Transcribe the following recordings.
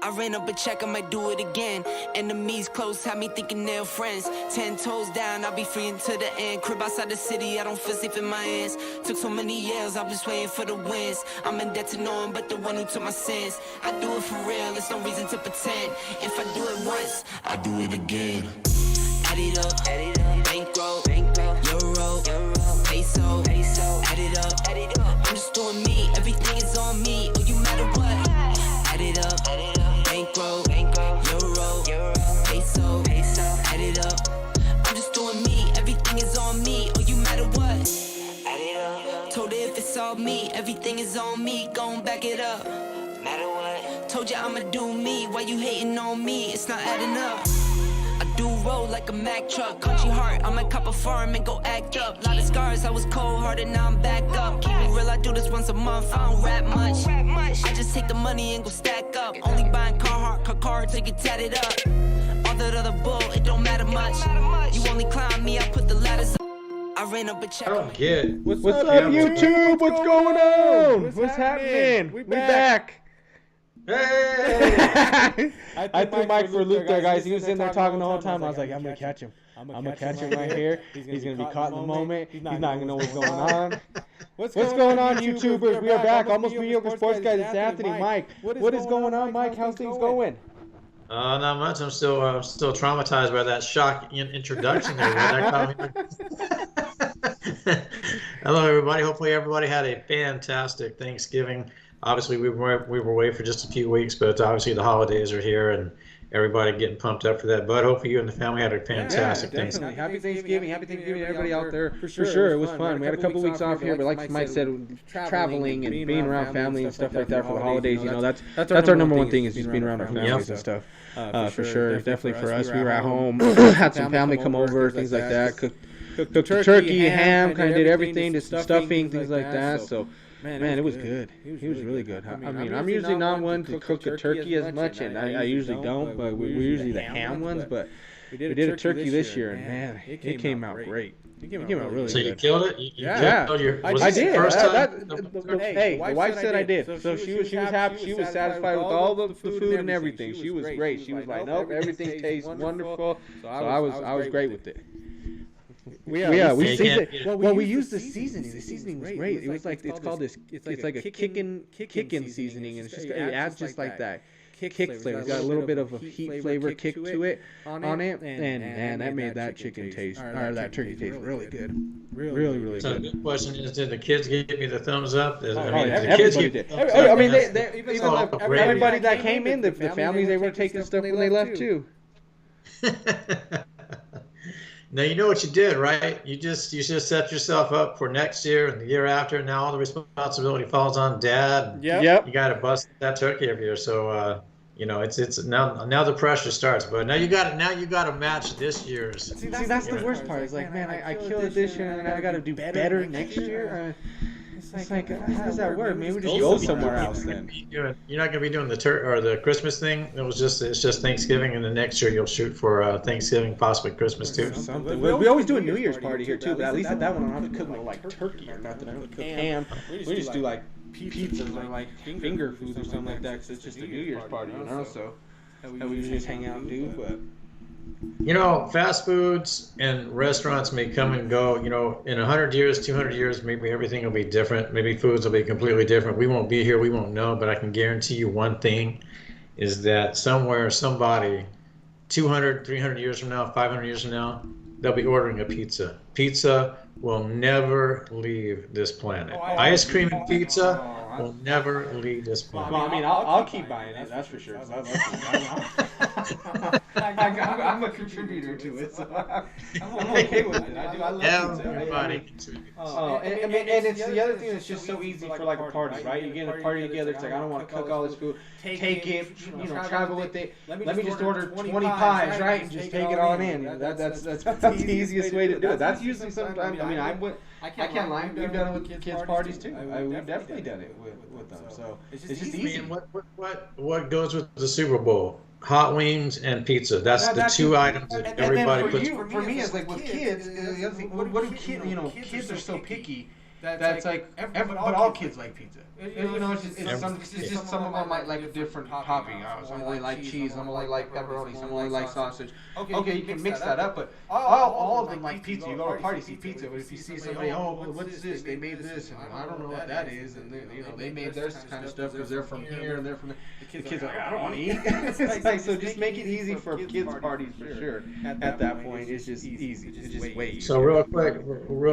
I ran up a check, I might do it again. Enemies close, had me thinking they're friends. 10 toes down, I'll be free until the end. Crib outside the city, I don't feel safe in my hands. Took so many years, I'm just waiting for the wins. I'm in debt to no one but the one who took my sins. I do it for real, there's no reason to pretend. If I do it once, I do it again. Add it up, bankroll, euro, peso, add it up. I'm just doing me, everything is on me. Oh, you matter what? Add it up, bankroll, euro, peso, add it up. I'm just doing me, everything is on me. Oh, you matter what? Add it up. Told her if it's all me, everything is on me. Gon' back it up. Matter what? Told you I'ma do me. Why you hating on me? It's not adding up. I do roll like a Mack truck. Country heart, I might cop a farm and go act up. Lot of scars, I was cold-hearted, now I'm back up. Keep it real, I do this once a month, I don't rap much. I just take the money and go stack up. Only buying car till you tatted up. All that other bull, it don't matter much. You only climb me, I put the ladders up. I ran up a check. I don't get. What's up, YouTube? What's going on? What's happening? We back. Hey! I threw Mike for a loop there, guys. He was in there talking the whole time. I was like, I'm going to catch him. I'm going to catch him right here. He's going to be caught in the moment. He's not going to know what's going on. What's going on, YouTubers? We are back. Almost Mediocre Sports Guys. It's Anthony. Mike, what is going on, Mike? How's things going? Not much. I'm still traumatized by that shock introduction there. Hello, everybody. Hopefully, everybody had a fantastic Thanksgiving. Obviously, we were away for just a few weeks, but obviously the holidays are here and everybody getting pumped up for that. But hopefully you and the family had a fantastic Thanksgiving. Happy Thanksgiving to everybody out there. For sure, it was fun. We had a couple weeks off here, but like Mike said, traveling and being around family and stuff like that for the holidays, you know, that's our number one thing is just being around our families and stuff. For sure, definitely for us. We were at home, had some family come over, things like that. Cooked turkey, ham, kind of did everything, just stuffing, things like that. So. Man, it was good. It was really good. I mean, I'm usually not one to cook a turkey as much, and I usually don't, but we're usually the ham ones. But we did a turkey this year, and man, it came out great. It came out really good. So you killed it? Yeah, I did. First time? Hey, the wife said I did. So she was happy. She was satisfied with all the food and everything. She was great. She was like, nope, everything tastes wonderful. So I was great with it. We seasoned. Well, we used the seasoning. The seasoning was great. It was like it's called this. It's like a kickin' seasoning, and it adds just like that kick flavor. It's got a little bit of a heat flavor kick to it on it, and man, that made that chicken taste or that turkey taste really good. Really good. So the good question is, did the kids give me the thumbs up? Everybody did. I mean, everybody that came in, the families, they were taking stuff when they left too. Now you know what you did, right? You just set yourself up for next year and the year after. Now all the responsibility falls on Dad. Yep. You got to bust that turkey every year. So it's now the pressure starts. But now you got to match this year's. See, that's the worst part. It's like, man, I killed it this year, and I got to do better next year. It's like, how does that work? Maybe we just go somewhere else then. You're not going to be doing the Christmas thing. It's just Thanksgiving, and the next year you'll shoot for Thanksgiving, possibly Christmas too. Something. We always do a New Year's party here too, but at least at that one I don't have to cook no like turkey or nothing. I don't cook ham. We just do like pizzas or like finger foods or something like that, because it's just a New Year's party, you know. So we usually just hang out and do, but. You know, fast foods and restaurants may come and go. You know, in 100 years, 200 years, maybe everything will be different. Maybe foods will be completely different. We won't be here. We won't know. But I can guarantee you one thing is that somewhere, somebody, 200, 300 years from now, 500 years from now, they'll be ordering a pizza. Pizza will never leave this planet. Ice cream and pizza will never leave this planet. Well, I mean, I'll keep buying it. That's for sure. I'm a contributor to it, so I'm okay with it. I love everybody contributes. And it's the other thing that's just so easy for like a party, right? You get a party together. It's like, I don't want to cook all this food. Take it, travel with it. Let me just order 20 pies, right, and just take it all in. That's the easiest way to do it. That's usually sometimes. I mean, I can't lie. We've done it with kids' parties too. We've definitely done it with them. So it's just easy. What goes with the Super Bowl? Hot wings and pizza. That's the two items that everybody puts. For me, it's like with kids. The other thing, what do kids? You know, kids are so picky that's like, but all kids like pizza. You know, it's just some of them might like a different topping. Some only like cheese, some only like pepperoni, some only like sausage. Okay, you can mix that up, but all of them like pizza. You go to a party, see pizza, but if you see somebody, oh, what's this? They made this, and I don't know what that is, and they made this kind of stuff because they're from here and they're from there. The kids are like, I don't want to eat. It's like, so just make it easy for kids parties for sure. At that point, it's just easy. It's just way easier. So real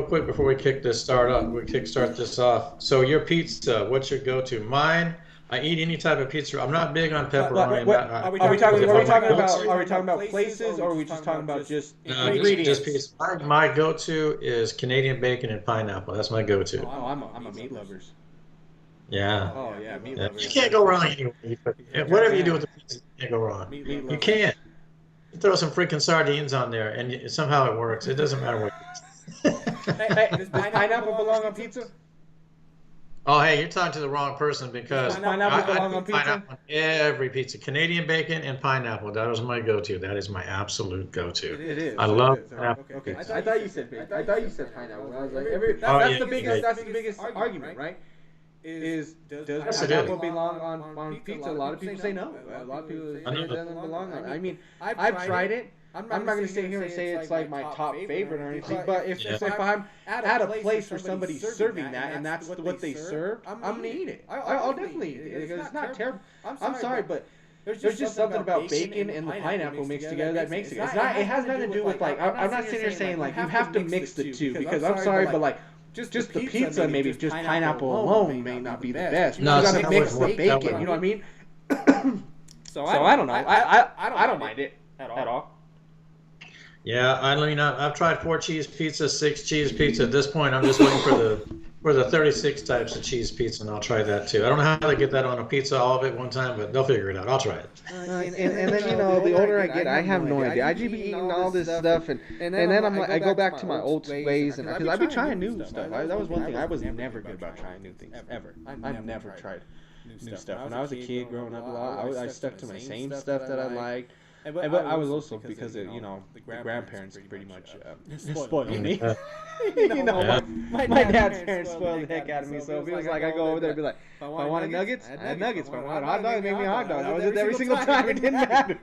quick before we kickstart this off. So your pizza, what's your go-to? Mine, I eat any type of pizza. I'm not big on pepperoni. Are we talking about places, or are we just talking about just ingredients? Just pizza. My go-to is Canadian bacon and pineapple. That's my go-to. Oh, I'm a meat lover. Yeah. Oh yeah, meat lover. You can't go wrong anyway. Whatever you do with the pizza, you can't go wrong. You can't. You throw some freaking sardines on there, and somehow it works. It doesn't matter what. Hey, does pineapple belong on pizza? Oh, hey, you're talking to the wrong person because pineapple belong on pizza? Pineapple on every pizza. Canadian bacon and pineapple. That is my go-to. That is my absolute go-to. It is. I love pineapple. Okay. I thought you said bacon. I thought you said pineapple. I was like, that's the biggest argument, right? Does pineapple belong on pizza? A lot of people say no. A lot of people say it doesn't belong on it. I mean, I've tried it. I'm not going to sit here and say it's like my top favorite or anything, but if I'm at a place where somebody's serving that and that's what they serve, I'm going to eat it. I'll definitely eat it because it's not terrible. I'm sorry, but there's just something about bacon and the pineapple mixed together that makes it. It's not. It has nothing to do with like. I'm not sitting here saying like you have to mix the two because I'm sorry, but like. Just the pizza, maybe just pineapple alone may not be the best. No, you gotta mix the bacon. You know what I mean? So I don't know. I don't mind it at all. Yeah, I've tried 4 cheese pizza, 6 cheese pizza. At this point, I'm just waiting for the 36 types of cheese pizza, and I'll try that too. I don't know how to get that on a pizza, all of it one time, but they'll figure it out. I'll try it. And then the older I get, I have no idea. I just be eating all this stuff, and then I'm like, I go back to my old ways, and because I be trying new stuff. That was one thing. I was never good about trying new things ever. I've never tried new stuff. When I was a kid growing up, I stuck to my same stuff that I liked. But I was also because of, the grandparents pretty much spoiled me. My dad's parents spoiled the heck out of me. So if it was like I go over there and be like, if I wanted nuggets, I had nuggets. If I wanted hot dogs, make me a hot dog. That was it every single time. It didn't matter.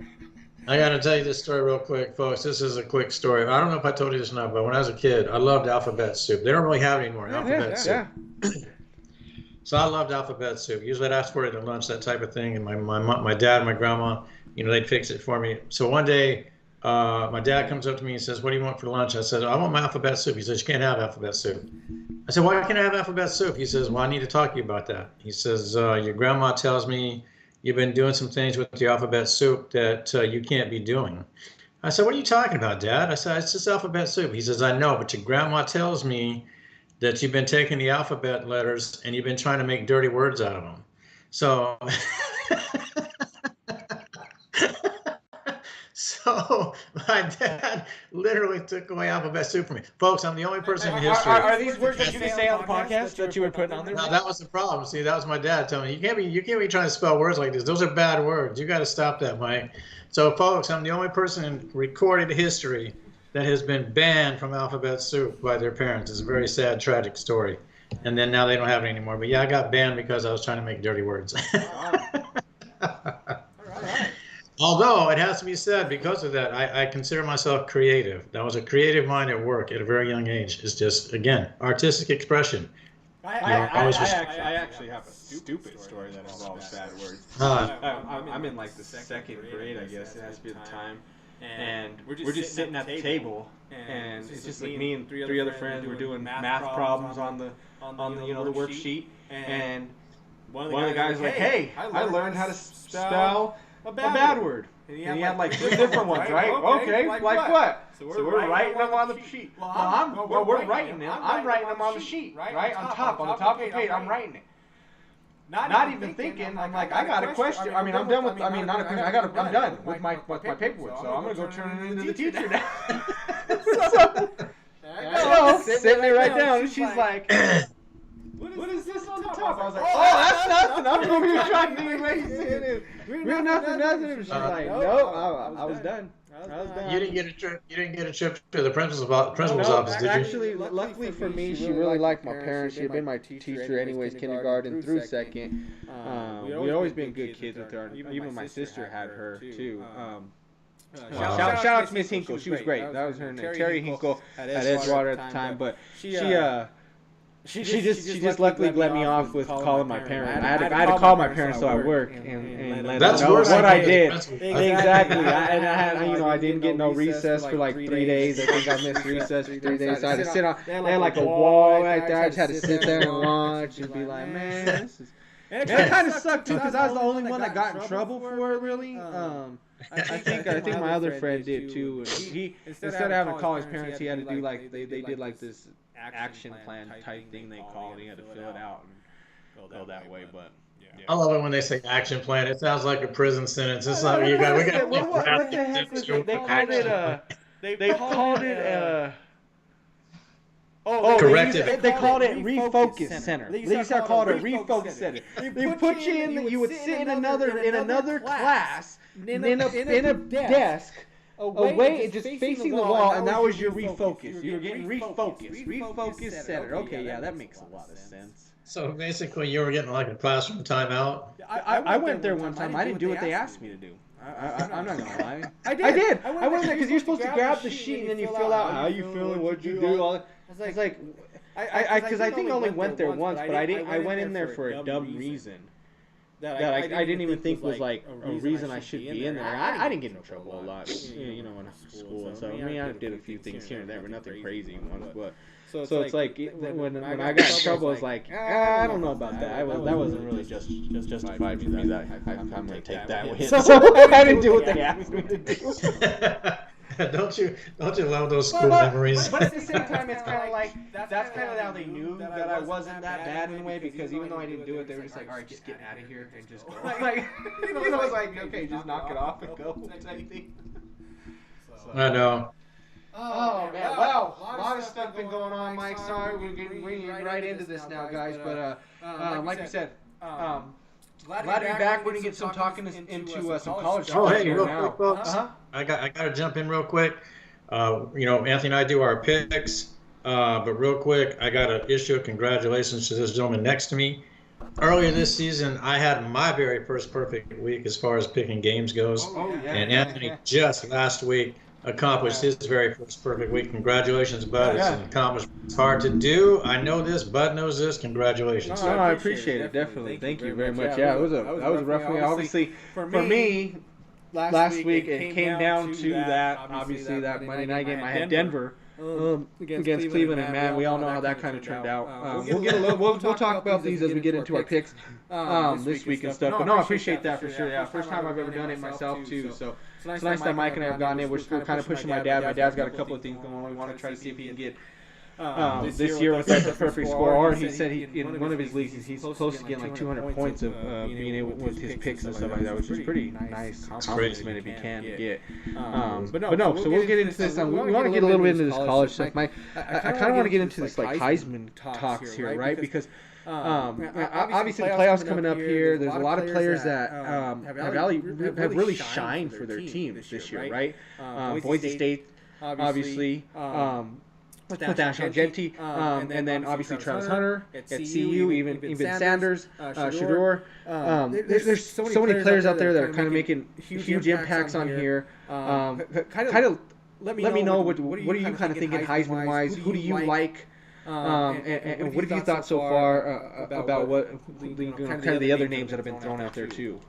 I got to tell you this story real quick, folks. This is a quick story. I don't know if I told you this or not, but when I was a kid, I loved alphabet soup. They don't really have it anymore, alphabet soup. So I loved alphabet soup. Usually I'd ask for it at lunch, that type of thing. And my dad and my grandma, they'd fix it for me. So one day, my dad comes up to me and says, "What do you want for lunch?" I said, "I want my alphabet soup." He says, "You can't have alphabet soup." I said, "Why can't I have alphabet soup?" He says, "Well, I need to talk to you about that." He says, "Your grandma tells me you've been doing some things with the alphabet soup that you can't be doing." I said, "What are you talking about, Dad?" I said, "It's just alphabet soup." He says, "I know, but your grandma tells me that you've been taking the alphabet letters and you've been trying to make dirty words out of them." So, so my dad literally took away alphabet soup from me. Folks, I'm the only person in history. Are these words that you can say on the podcast that you were putting on there? No, that was the problem. See, that was my dad telling me, you can't be trying to spell words like this. Those are bad words. You got to stop that, Mike. So, folks, I'm the only person in recorded history that has been banned from alphabet soup by their parents. It's a very sad, tragic story. And then now they don't have it anymore. But yeah, I got banned because I was trying to make dirty words. Although it has to be said, because of that, I consider myself creative. That was a creative mind at work at a very young age. It's just, again, artistic expression. I actually have a stupid story that involves bad words. I'm in like the second grade, I guess. It has to be the time. And we're just sitting at the table, and it's just like me and three other friends. We're doing math problems on the the worksheet, and one of the guys was like, "Hey, I learned how to spell a bad word." And he had like 3 different ones, right? Okay, like what? So we're writing them on the sheet. We're writing them. I'm writing them on the sheet, right? On top of the page, I'm writing it. Not even thinking, I'm like, I got a question. I mean, I'm done with. I mean, not a question. I'm done with my paperwork. So I'm gonna go turn it into the teacher now. So sitting there right down, and she's like, "What is this on the top?" I was like, "Oh, that's nothing. I'm over here trying to do it. Real nothing. And she's like, "Nope, I was done." You didn't get a trip. You didn't get a trip to the principal's office, did you? Actually, luckily for me, she really liked my parents. She had been my teacher anyways, kindergarten through second. We'd always been good kids with her. Even my sister had her too. Shout out to Miss Hinkle. She was great. That was her name, Terry Hinkle at Edgewater at the time. But she just luckily let me off with calling my parents. I had to call my parents so I worked and let them know what I did. Exactly. I didn't get no recess for like 3 days. I think I missed recess for 3 days. So I had to sit on. They had like a wall right there. I just had to sit there and watch and be like, man, this is. And it kind of sucked too because I was the only one that got in trouble for it. Really. I think my other friend did too. And he instead of having to call his parents, he had to do like they did like this action plan type thing they called. He had to fill it out and go that way. But I love it when they say action plan. It sounds like a prison sentence. It's like we got. What the heck was it? They called it. Corrective. They called it refocus center. They used to call it a refocus center. They put you in. You would sit in another class in a desk. Away, just facing the wall, and that was your refocus. You were getting refocused. Refocus center. Okay, yeah, that makes a lot of sense. So basically, you were getting like a classroom timeout. I went there one time. I didn't do what they asked me to do. I'm not gonna lie. I did. I went there because you're supposed to grab the sheet and then you fill out how you feeling, what'd you do. I was like, because I think I only went there once, but I didn't. I went in there for a dumb reason. That I didn't even think was like a reason I should be in there. I didn't get in trouble a lot, in school and stuff. I mean, I did a few things here and there, but nothing crazy ones. But so it's like when I got in trouble, it's like I don't know about that. That wasn't really justified for me. That I'm gonna take that with. So I didn't do what they asked me to do. Don't you love those school memories? But at the same time, it's kind of like that's kind of how they knew that I wasn't that bad in a way, because even though I didn't do it, they were just like, all right, just get out of here and just go. Like, it's like, okay, just knock it off and go type thing. I know. Oh man, well, a lot of stuff been going on, Mike. Sorry, we're getting right into this now, guys. But like we said, glad to be back. We're gonna get some talking into some college stuff. Oh, hey, real quick, folks. I got to jump in real quick. Anthony and I do our picks, but real quick, I got to issue a congratulations to this gentleman next to me. Earlier this season, I had my very first perfect week as far as picking games goes, and Anthony just last week accomplished his very first perfect week. Congratulations, bud. It's an accomplishment. It's hard to do. I know this. Bud knows this. Congratulations. No, I appreciate it. Definitely. Thank you very much. Yeah, that was a rough week. Obviously, for me, last week it came down to that. Obviously, that Monday night game. I had Denver against Cleveland, and man, we all know how that kind of turned out. We'll talk about these as we get into our picks this week and stuff. But no, I appreciate that for sure. Yeah, first time I've ever done it myself too. So it's nice that Mike and I have gotten it. We're kind of pushing my dad. My dad's got a couple of things going on. We want to try to see if he can get this year was like the perfect score. Or he said in one of his leagues he's close to getting like 200 points of being able with his picks and stuff like that, which is pretty nice accomplishment if he can get. But no, so we'll get into this. We want to get a little bit into this college stuff. I kind of want to get into this like Heisman talks here, right? Because obviously the playoffs coming up here. There's a lot of players that have really shined for their teams this year, right? Boise State, obviously. With Ashon Genty, and then obviously Travis Hunter at CU, even Sanders, Shador. There's so many players out there that are kind of making huge impacts on here. Kind of let me know what are you kind of thinking Heisman wise? Who do you like? And what have you thought so far about what kind of the other names that have been thrown out there too?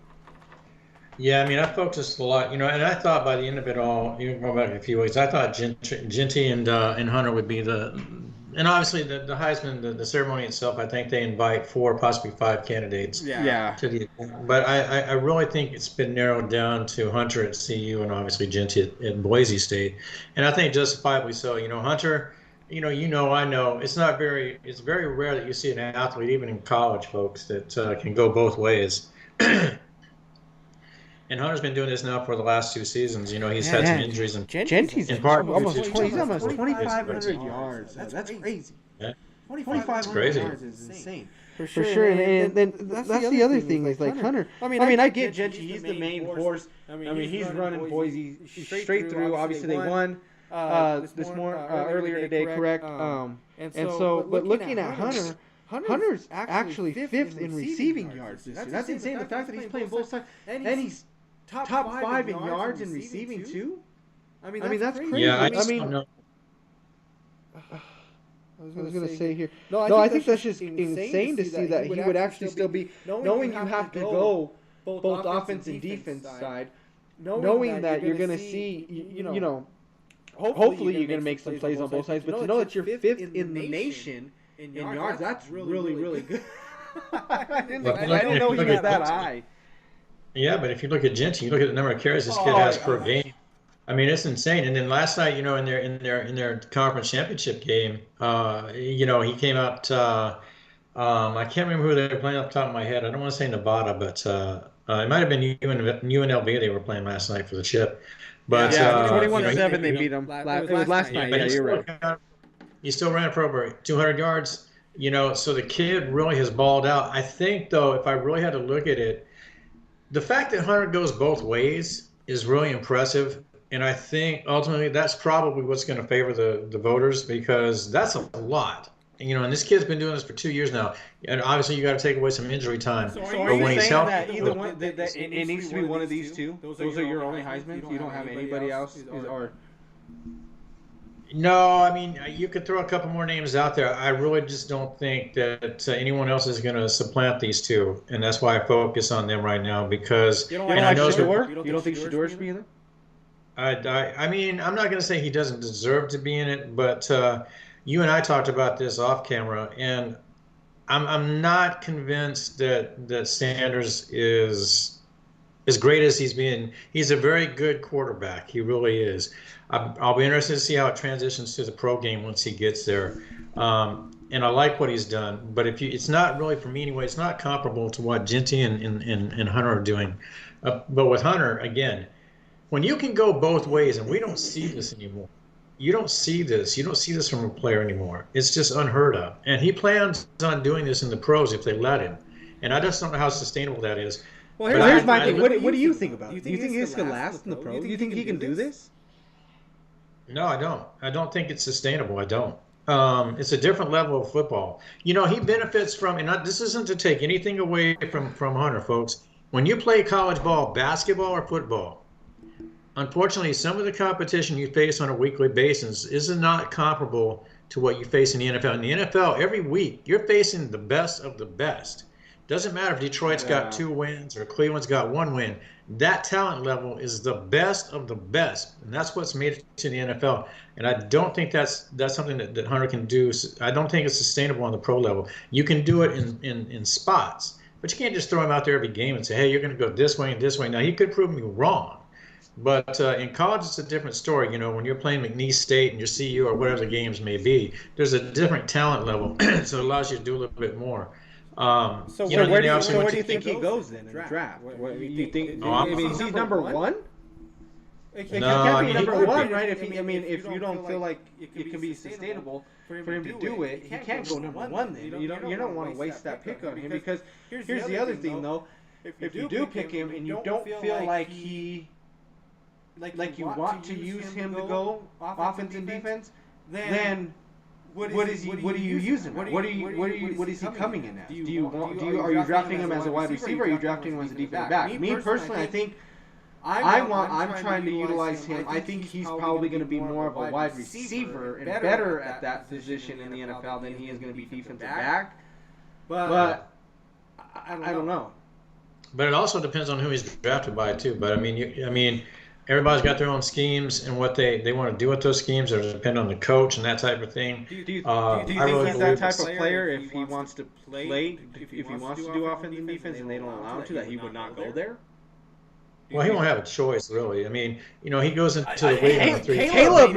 Yeah, I mean, I focused a lot, and I thought by the end of it all, even going back a few weeks, I thought Genty and Hunter would be and obviously the Heisman, the ceremony itself, I think they invite 4, possibly 5 candidates. To the event. But I really think it's been narrowed down to Hunter at CU and obviously Genty at Boise State, and I think justifiably so. Hunter, I know it's very rare that you see an athlete, even in college, folks, that can go both ways. And Hunter's been doing this now for the last 2 seasons. He's had some injuries. And Genty's in part almost 2,500 yards. That's crazy. Yeah. 2,500 yards is insane. For sure. And then that's the other thing is like Hunter. I mean, I get Genchi. He's the main force. I mean, he's running Boise straight through. Obviously, they won earlier today, correct? But looking at Hunter, Hunter's actually fifth in receiving yards this year. That's insane. The fact that he's playing both sides and he's top 5 in yards and receiving too. I mean, that's crazy. Yeah, I mean. I was going to say here. No, I think that's just insane to see that he would actually still be, knowing you have to go both offense and defense side, knowing that you're going to see, you know, hopefully you're going to make some plays on both sides, but to know that you're fifth in the nation in yards, that's really, really good. I didn't know he was that high. Yeah, but if you look at Genchi, you look at the number of carries this kid has per game. I mean, it's insane. And then last night, you know, in their conference championship game, you know, he came out. I can't remember who they were playing off the top of my head. I don't want to say Nevada, but it might have been UNLV they were playing last night for the chip. But 21-7, they beat them. It was last night. Yeah, you're right. He still ran for over 200 yards. You know, so the kid really has balled out. I think, though, if I really had to look at it, the fact that Hunter goes both ways is really impressive. And I think ultimately that's probably what's going to favor the voters, because that's a lot. And, you know, and this kid's been doing this for 2 years now. And obviously you got to take away some injury time. So are you saying that either one, that it needs to be one of these two? Those are your only Heisman? You don't have anybody else? Or No, I mean, you could throw a couple more names out there. I really just don't think that anyone else is going to supplant these two. And that's why I focus on them right now, because... You don't like Shador? You don't think Shador should be in there? I mean, I'm not going to say he doesn't deserve to be in it, but you and I talked about this off camera, and I'm not convinced that Sanders is as great as he's been. He's a very good quarterback. He really is. I'll be interested to see how it transitions to the pro game once he gets there. And I like what he's done, but it's not really, for me anyway, it's not comparable to what Genty and Hunter are doing. But with Hunter, again, when you can go both ways, and we don't see this anymore. You don't see this. You don't see this from a player anymore. It's just unheard of. And he plans on doing this in the pros if they let him. And I just don't know how sustainable that is. Well, here's my thing. What do you think about it? Do you think he's going to last in the pros? Do you think he can do this? No, I don't. I don't think it's sustainable. I don't. It's a different level of football. You know, he benefits from, and this isn't to take anything away from Hunter, folks. When you play college ball, basketball or football, unfortunately, some of the competition you face on a weekly basis is not comparable to what you face in the NFL. In the NFL, every week, you're facing the best of the best. Doesn't matter if Detroit's got 2 wins or Cleveland's got 1 win. That talent level is the best of the best, and that's what's made it to the NFL. And I don't think that's something that Hunter can do. I don't think it's sustainable on the pro level. You can do it in spots, but you can't just throw him out there every game and say, hey, you're going to go this way and this way. Now, he could prove me wrong. But in college, it's a different story. You know, when you're playing McNeese State and your CU or whatever the games may be, there's a different talent level, so it allows you to do a little bit more. So where do you think he goes then in the draft? What do you think? I mean, is he number 1? It can't be number 1, right? If you don't feel like it can be sustainable for him to do it, he can't go number 1 then. You don't want to waste that pick on him, because here's the other thing though. If you do pick him and you don't feel like he like you want to use him to go offense and defense, then what do you use him? What is he coming in as? Are you drafting him as a wide receiver, or are you drafting him as a defensive back? Me personally, I think I'm trying to utilize him. I think he's probably going to be more of a wide receiver and better at that position in the NFL than he is going to be defensive back. But I don't know. But it also depends on who he's drafted by too. But I mean, everybody's got their own schemes and what they want to do with those schemes. They depend on the coach and that type of thing. Do you think he's that type of player if he wants to play, if he wants to do offense and defense and they don't allow him to, that he would not go there? Well, he won't have a choice, really. I mean, you know, he goes into the league on 3. Caleb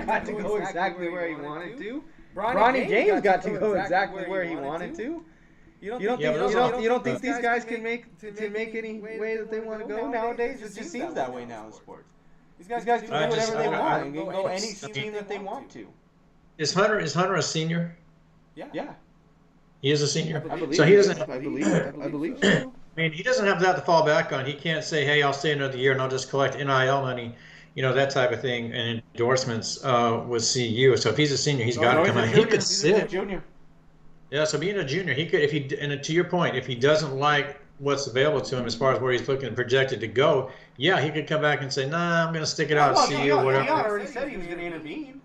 got to go exactly where he wanted to. Bronny James got to go exactly where he wanted to. You don't think these guys can make any way that they want to go nowadays? It just seems that way now in sports. These guys can do whatever they want and go any team that they want to. Is Hunter a senior? Yeah. He is a senior. I believe So he doesn't. I believe so. I mean, he doesn't have that to fall back on. He can't say, "Hey, I'll stay another year and I'll just collect NIL money," that type of thing, and endorsements with CU. So if he's a senior, he's got to come out. He could sit. Junior. Yeah, so being a junior, he could, if he, and to your point, if he doesn't like what's available to him as far as where he's looking and projected to go, yeah, he could come back and say, "Nah, I'm going to stick it out, CU, whatever." Dion already said he was going to intervene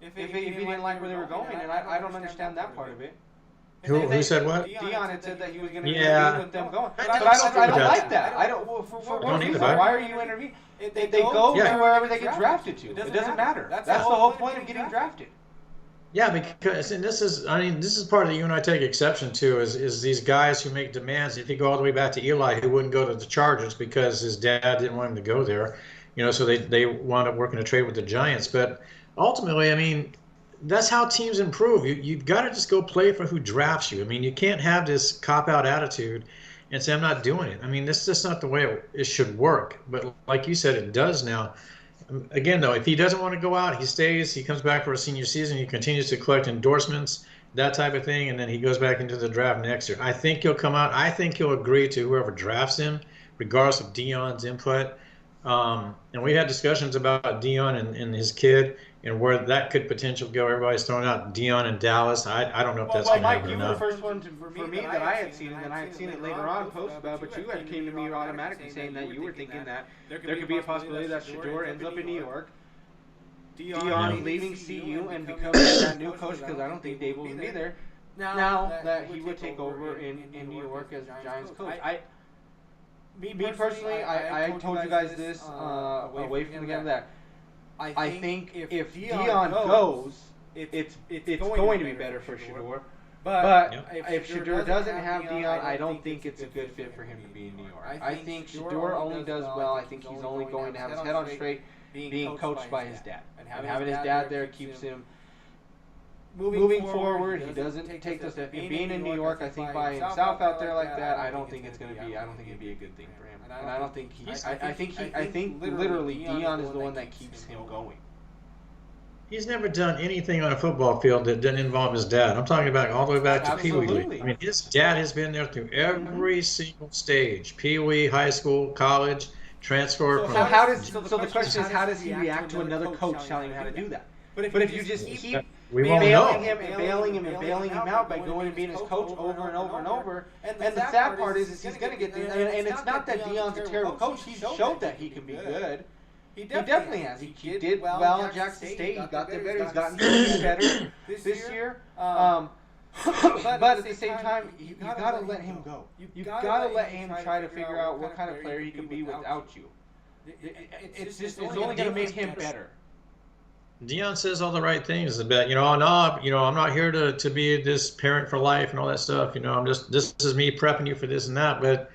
if he didn't like where they were going, and I don't understand that part of it. Who said what? Dion had said that he was going to Yeah. intervene with them going. I But don't I don't judge. like that. I don't. Well, for what reason? either. Why are you intervening? They go Yeah. to wherever they get drafted to. It doesn't matter. That's the whole point of getting drafted. Yeah, because, and this is part of the you and I take exception to is these guys who make demands. If you go all the way back to Eli, who wouldn't go to the Chargers because his dad didn't want him to go there, so they wound up working a trade with the Giants. But ultimately, I mean, that's how teams improve. You've got to just go play for who drafts you. I mean, you can't have this cop-out attitude and say, "I'm not doing it." I mean, this is just not the way it should work. But like you said, it does now. Again, though, if he doesn't want to go out, he stays. He comes back for a senior season. He continues to collect endorsements, that type of thing, and then he goes back into the draft next year. I think he'll come out. I think he'll agree to whoever drafts him, regardless of Dion's input. And we had discussions about Dion and his kid and where that could potentially go. Everybody's throwing out Dion in Dallas. I don't know if that's going to Mike, happen or you were the not. first one for me that I had seen, and then I had seen it later on post about it, but you had came to me automatically saying that you were thinking that there could be a possibility that Shador ends up in New York, Dion leaving CU and becoming that new coach, because I don't think Dave will be there, now that he would take over in New York as Giants coach. Me personally, I told you guys this away from the game that I think if Dion goes, it's going to be better for Shador. But if Shador doesn't have Dion, I don't think it's a good fit for him to be in New York. I think Shador only does well. I think he's only going to have his head on straight being coached by his dad. And having his dad there keeps him moving forward. He doesn't take the step. And being in New York, I think by himself out there like that, I don't think it's going to be. I don't think it'd be a good thing for him. And I don't think he. I think literally Dion is the one that keeps him going. He's never done anything on a football field that didn't involve his dad. I'm talking about all the way back to Pee Wee League. I mean, his dad has been there through every single stage: Pee Wee, high school, college, transfer. So the question is, how does he react to another coach telling him how to do that? But if you just keep bailing him out by going and being his coach over and over and over, and the sad part is he's going to get there. And it's not that Dion's a terrible coach. He's showed that he can be good. He definitely has. He did well at Jackson State. He got there better. He's gotten better this year. But at the same time, you got to let him go. You got to let him try to figure out what kind of player he can be without you. It's only going to make him better. Dion says all the right things about, I'm not here to be this parent for life and all that stuff. This is me prepping you for this and that.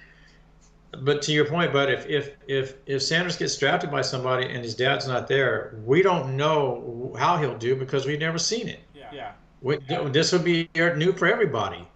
But to your point, but if Sanders gets drafted by somebody and his dad's not there, we don't know how he'll do because we've never seen it. Yeah. This would be new for everybody.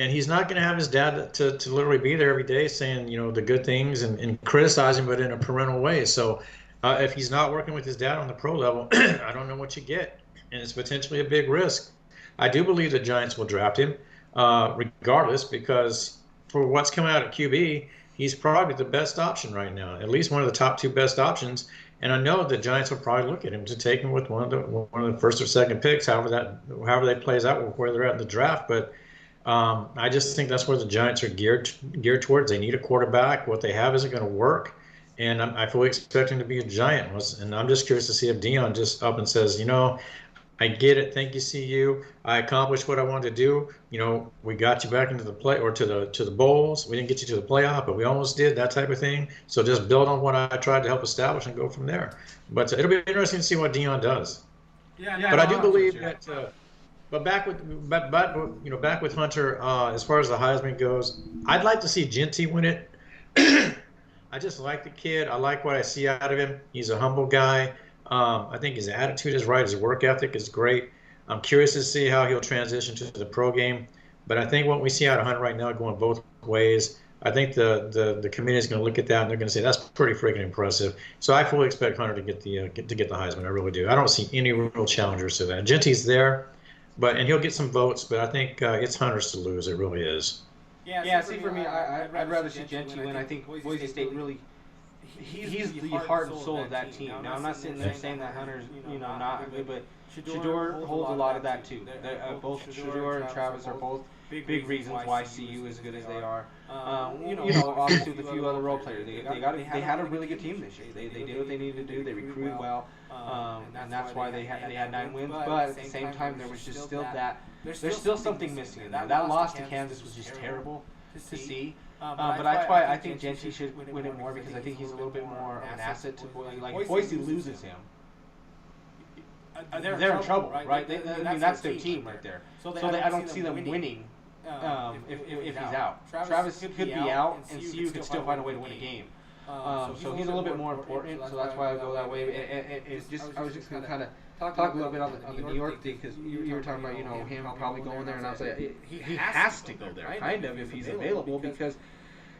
And he's not going to have his dad to literally be there every day saying, the good things and criticizing, but in a parental way. So if he's not working with his dad on the pro level, I don't know what you get. And it's potentially a big risk. I do believe the Giants will draft him regardless, because for what's coming out at QB, he's probably the best option right now, at least one of the top two best options. And I know the Giants will probably look at him to take him with one of the first or second picks, however that plays out, where they're at in the draft. But I just think that's where the Giants are geared towards. They need a quarterback. What they have isn't going to work, and I fully expect him to be a Giant. And I'm just curious to see if Dion just up and says, I get it. Thank you, CU. I accomplished what I wanted to do. We got you back into the play or to the bowls. We didn't get you to the playoff, but we almost did, that type of thing. So just build on what I tried to help establish and go from there. But it'll be interesting to see what Dion does. But I do believe that. But back with Hunter, as far as the Heisman goes, I'd like to see Genty win it. I just like the kid. I like what I see out of him. He's a humble guy. I think his attitude is right. His work ethic is great. I'm curious to see how he'll transition to the pro game. But I think what we see out of Hunter right now going both ways, I think the committee is going to look at that and they're going to say that's pretty freaking impressive. So I fully expect Hunter to get the Heisman. I really do. I don't see any real challengers to that. Genty's there. and he'll get some votes, but I think it's Hunter's to lose. It really is. Yeah, see, for me, I'd rather see Genty win. I think Boise State really, he's the heart and soul of that team. Now, I'm not sitting there saying that Hunter's, not good, but Shedeur holds a lot of that too. Both Shedeur and Travis are both big reasons why CU is as good as they are. Obviously with a few other role players, they had a really good team this year. They did what they needed to do. They recruited well, and that's why they had 9 wins. But at the same time, there was just still that. There's still something missing in there. That loss to Kansas was just terrible to see. But that's why I think Genty should win it more, because I think he's a little bit more of an asset to Boise. Like, if Boise loses him, they're in trouble, right? That's their team right there. So I don't see them winning if he's out. Travis could be out, and CU could still find a way to win a game. So he's a little bit more important. So that's why I go that way. I was just going to kind of talk a little bit on the New York thing, because you were talking about him probably going there, and I was like, he has to go there, kind of, if he's available, because.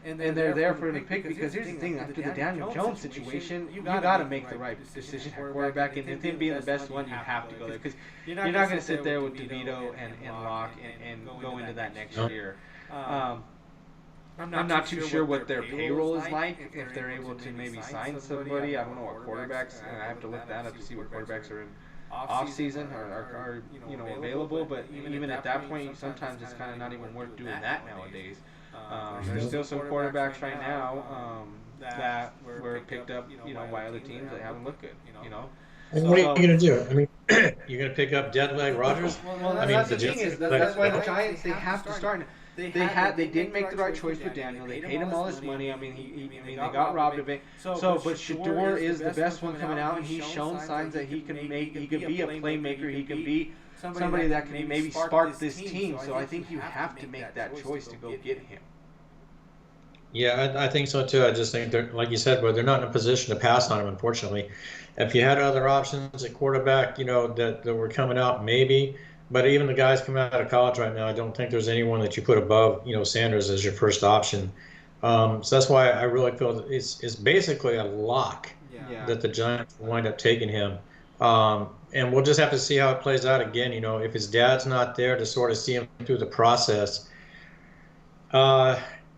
And they're there for him to pick, because here's the thing, after the Daniel Jones situation, you got to make the right decision at quarterback, and with him being the best one, you have to go there, because you're not going to sit there with DeVito and Locke and go into that next year. I'm not too sure what their payroll is like, if they're able to maybe sign somebody. I don't know what quarterbacks, and I have to look that up to see what quarterbacks are in off season are available, but even at that point, sometimes it's kind of not even worth doing that nowadays. There's still some quarterbacks right now that were picked up, by other teams that haven't looked good, And what are you going to do? I mean, you're going to pick up Deadleg Rodgers? Well, that's the thing is, that's why the Giants, they have to start. They didn't make the right choice with Daniel. They paid him all this money. I mean, they got robbed of it. But Shedeur is the best one coming out, and he's shown signs that he can be a playmaker. He can be somebody that can maybe spark this team. So I think you have to make that choice to go get him. Yeah, I think so too. I just think they're, like you said, but they're not in a position to pass on him, unfortunately. If you had other options at quarterback, that were coming out, maybe. But even the guys coming out of college right now, I don't think there's anyone that you put above, Sanders as your first option. So that's why I really feel it's basically a lock that the Giants will wind up taking him. And we'll just have to see how it plays out again. If his dad's not there to sort of see him through the process,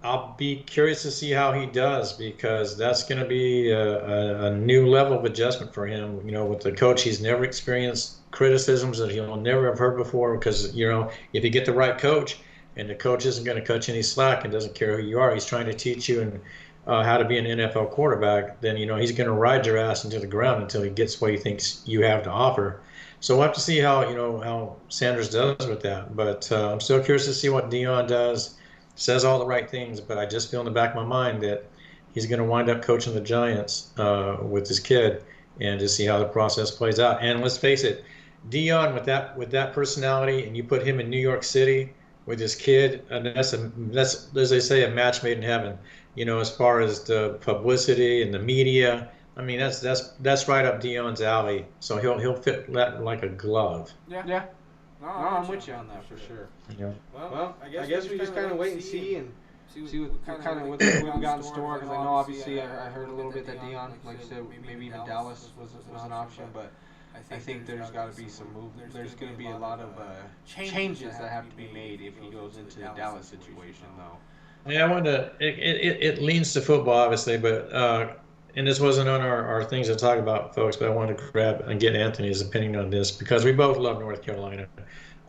I'll be curious to see how he does, because that's going to be a new level of adjustment for him. With the coach, he's never experienced criticisms that he'll never have heard before, because, if you get the right coach and the coach isn't going to cut you any slack and doesn't care who you are, he's trying to teach you and how to be an NFL quarterback, then, he's going to ride your ass into the ground until he gets what he thinks you have to offer. So we'll have to see how Sanders does with that. But I'm still curious to see what Deion does. Says all the right things, but I just feel in the back of my mind that he's going to wind up coaching the Giants with his kid, and to see how the process plays out. And let's face it, Deion with that personality, and you put him in New York City with his kid, and that's as they say, a match made in heaven. As far as the publicity and the media, I mean that's right up Deion's alley. So he'll fit that like a glove. Yeah. No, I'm with you on that for sure. Yeah. Well, I guess we just kind of wait and see what we got in store. Because I know obviously I heard a little bit that Deion, like you said, maybe even Dallas was an option, but I think there's got to be some movement. There's going to be a lot of changes that have to be made if he goes into the Dallas situation, though. Yeah, I wanted to. It leans to football, obviously, but and this wasn't on our things to talk about, folks, but I wanted to grab and get Anthony's opinion on this, because we both love North Carolina.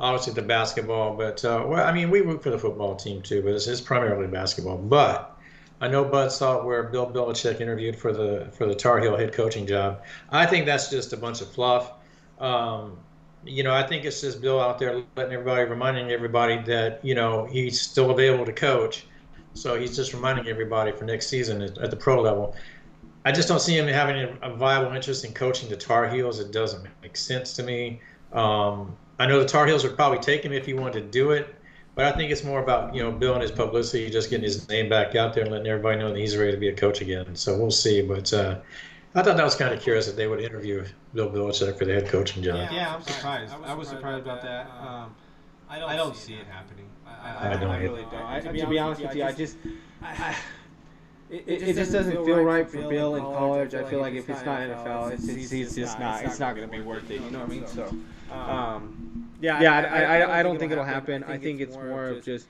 Obviously the basketball, but we root for the football team too, but it's primarily basketball. But I know Bud saw where Bill Belichick interviewed for the Tar Heel head coaching job. I think that's just a bunch of fluff. I think it's just Bill out there reminding everybody that he's still available to coach. So he's just reminding everybody for next season at the pro level. I just don't see him having a viable interest in coaching the Tar Heels. It doesn't make sense to me. I know the Tar Heels would probably take him if he wanted to do it, but I think it's more about Bill and his publicity, just getting his name back out there and letting everybody know that he's ready to be a coach again. So we'll see. But I thought that was kind of curious that they would interview Bill Belichick for the head coaching job. Yeah, I'm surprised. I was surprised about that. I don't see it happening. I really don't. To be honest with you, It just doesn't feel right for Bill in college. I feel like if it's not NFL, it's just not going to be worth it. You know what I mean? So, I don't think it'll happen. I think it's more of just.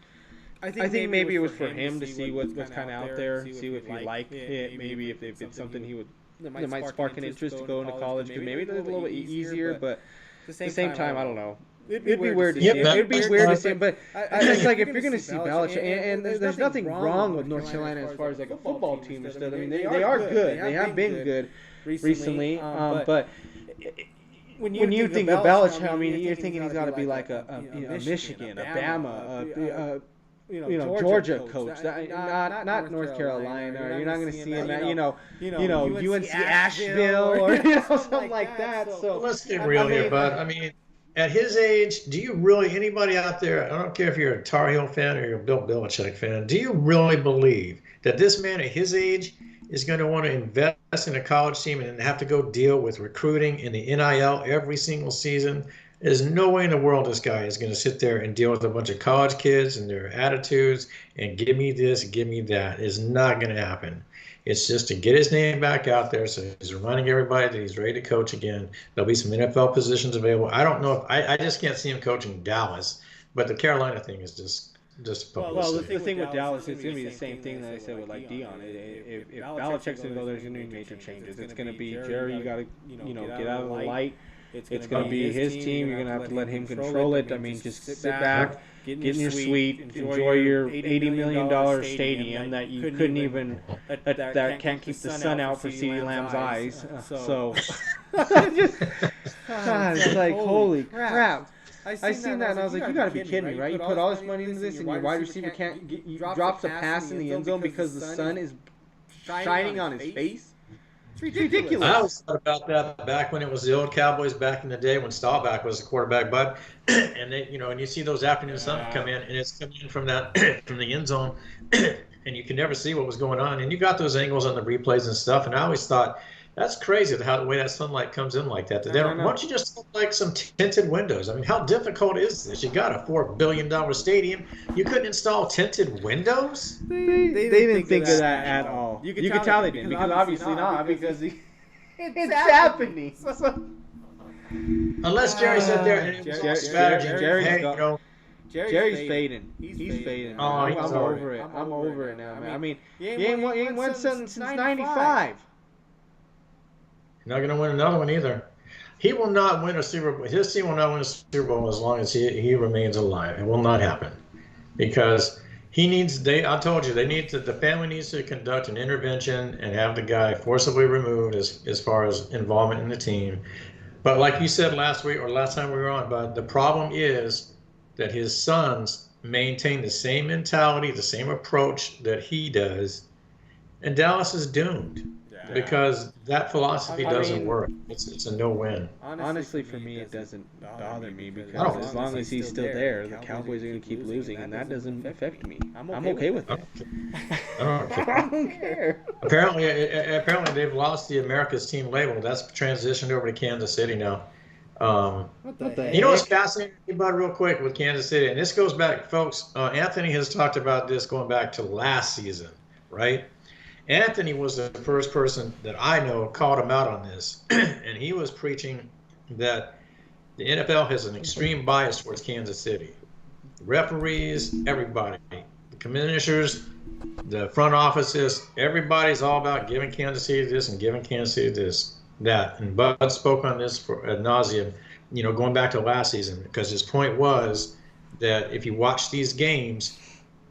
I think maybe it was for him to see what's kind of out there, see if he liked it. Maybe if it's something he would. That might spark an interest to go into college. Because maybe it's a little bit easier, but at the same time, I don't know. It'd be weird to see. It'd be weird to see him, but it's like if you're going to see Belichick, and there's nothing wrong with North Carolina as far as like a football team and stuff. I mean, they are good. They have been good recently, but when you think of Belichick, I mean, you're thinking he's got to be like a Michigan, a Bama, Georgia coach, not North Carolina. Or you're not going to see him at UNC Asheville or something like that. So let's get real here, bud. I mean, at his age, do you really, anybody out there, I don't care if you're a Tar Heel fan or you're a Bill Belichick fan, do you really believe that this man at his age is going to want to invest in a college team and have to go deal with recruiting in the NIL every single season? There's no way in the world this guy is going to sit there and deal with a bunch of college kids and their attitudes and give me this, give me that. It's not going to happen. It's just to get his name back out there, so he's reminding everybody that he's ready to coach again. There'll be some NFL positions available. I don't know if I just can't see him coaching Dallas, but the Carolina thing is just publicity. Well, the thing with Dallas, it's going to be the same thing that I said with like Dion. If Belichick's going to go, there's going to be major changes. It's going to be Jerry. You got to get out of the light. It's going to be his team. You're going to have to let him control it. I mean, just sit back, get in your suite, enjoy your $80 million stadium that you couldn't even that can't keep the sun out for CeeDee Lamb's eyes. So, God, it's like holy crap. I seen that and I was like, you got to be kidding me, right? You put all this money into this and your wide receiver drops a pass in the end zone because the sun is shining on his face. It's ridiculous. I always thought about that back when it was the old Cowboys back in the day when Staubach was the quarterback, bud. And they, and you see those afternoon sun come in, and it's coming in from from the end zone, and you can never see what was going on. And you got those angles on the replays and stuff. And I always thought that's crazy the way that sunlight comes in like that. Why don't you just put like some tinted windows? I mean, how difficult is this? You got a $4 billion stadium. You couldn't install tinted windows? They didn't think of that at all. You could tell they didn't, because obviously not, because it's happening. Unless Jerry sat there and it was strategy. Jerry's fading. He's fading. Oh, I'm over it. I'm over it now, man. I mean, he ain't won something since '95. Not going to win another one either. He will not win a Super Bowl. His team will not win a Super Bowl as long as he remains alive. It will not happen, because he needs. I told you the family needs to conduct an intervention and have the guy forcibly removed as far as involvement in the team. But like you said last week or last time we were on, but the problem is that his sons maintain the same mentality, the same approach that he does, and Dallas is doomed. Because that philosophy doesn't work. It's a no-win. Honestly, for me, it doesn't bother me, because as long as he's still there, the Cowboys are going to keep losing, and that doesn't affect me. I'm okay with that. I don't care. Apparently, they've lost the America's Team label. That's transitioned over to Kansas City now. What the heck? You know what's fascinating about real quick with Kansas City, and this goes back, folks. Anthony has talked about this going back to last season, right? Anthony was the first person that I know called him out on this, and he was preaching that the NFL has an extreme bias towards Kansas City. The referees, everybody, the commissioners, the front offices, everybody's all about giving Kansas City this and giving Kansas City this, that. And Bud spoke on this for ad nauseum, going back to last season, because his point was that if you watch these games,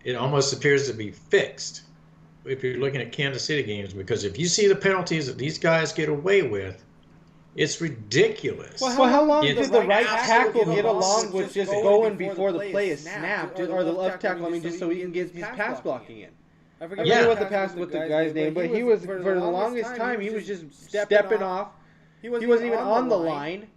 it almost appears to be fixed. If you're looking at Kansas City games, because if you see the penalties that these guys get away with, it's ridiculous. Well, how long did the right tackle get along with just going before the play is snapped, or the left tackle? Just so he can get his pass blocking in. I forget what the guy's name, but he was, for the longest time, he was just stepping off. He wasn't even on the line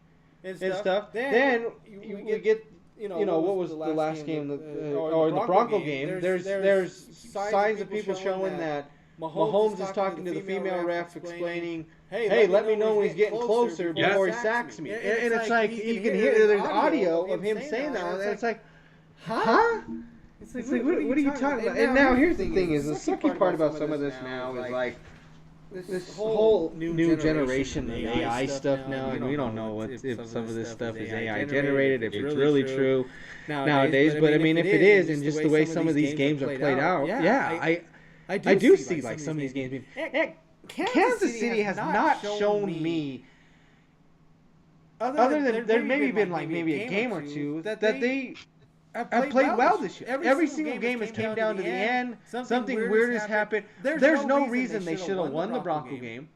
and stuff. Then you get. What was the last game, or the Bronco game? There's signs of people showing that Mahomes is talking to the female ref, explaining, "Hey, let me know when he's getting closer before he sacks me." And it's like you can hear there's audio of him saying that, and it's like, huh? It's like what are you talking about? And now here's the thing: is the sucky part about some of this now is like, this whole new generation of AI stuff now, and we don't know if some of this stuff is AI generated, if it's really true nowadays. But I mean, if it is, and just the way some of these games are played out, I do see like some of these games being. Kansas City has not shown me, other than there maybe been like maybe a game or two, that they have played well this year. Every single game has came down to the end. Something weird has happened. There's no reason they should have won the Bronco game.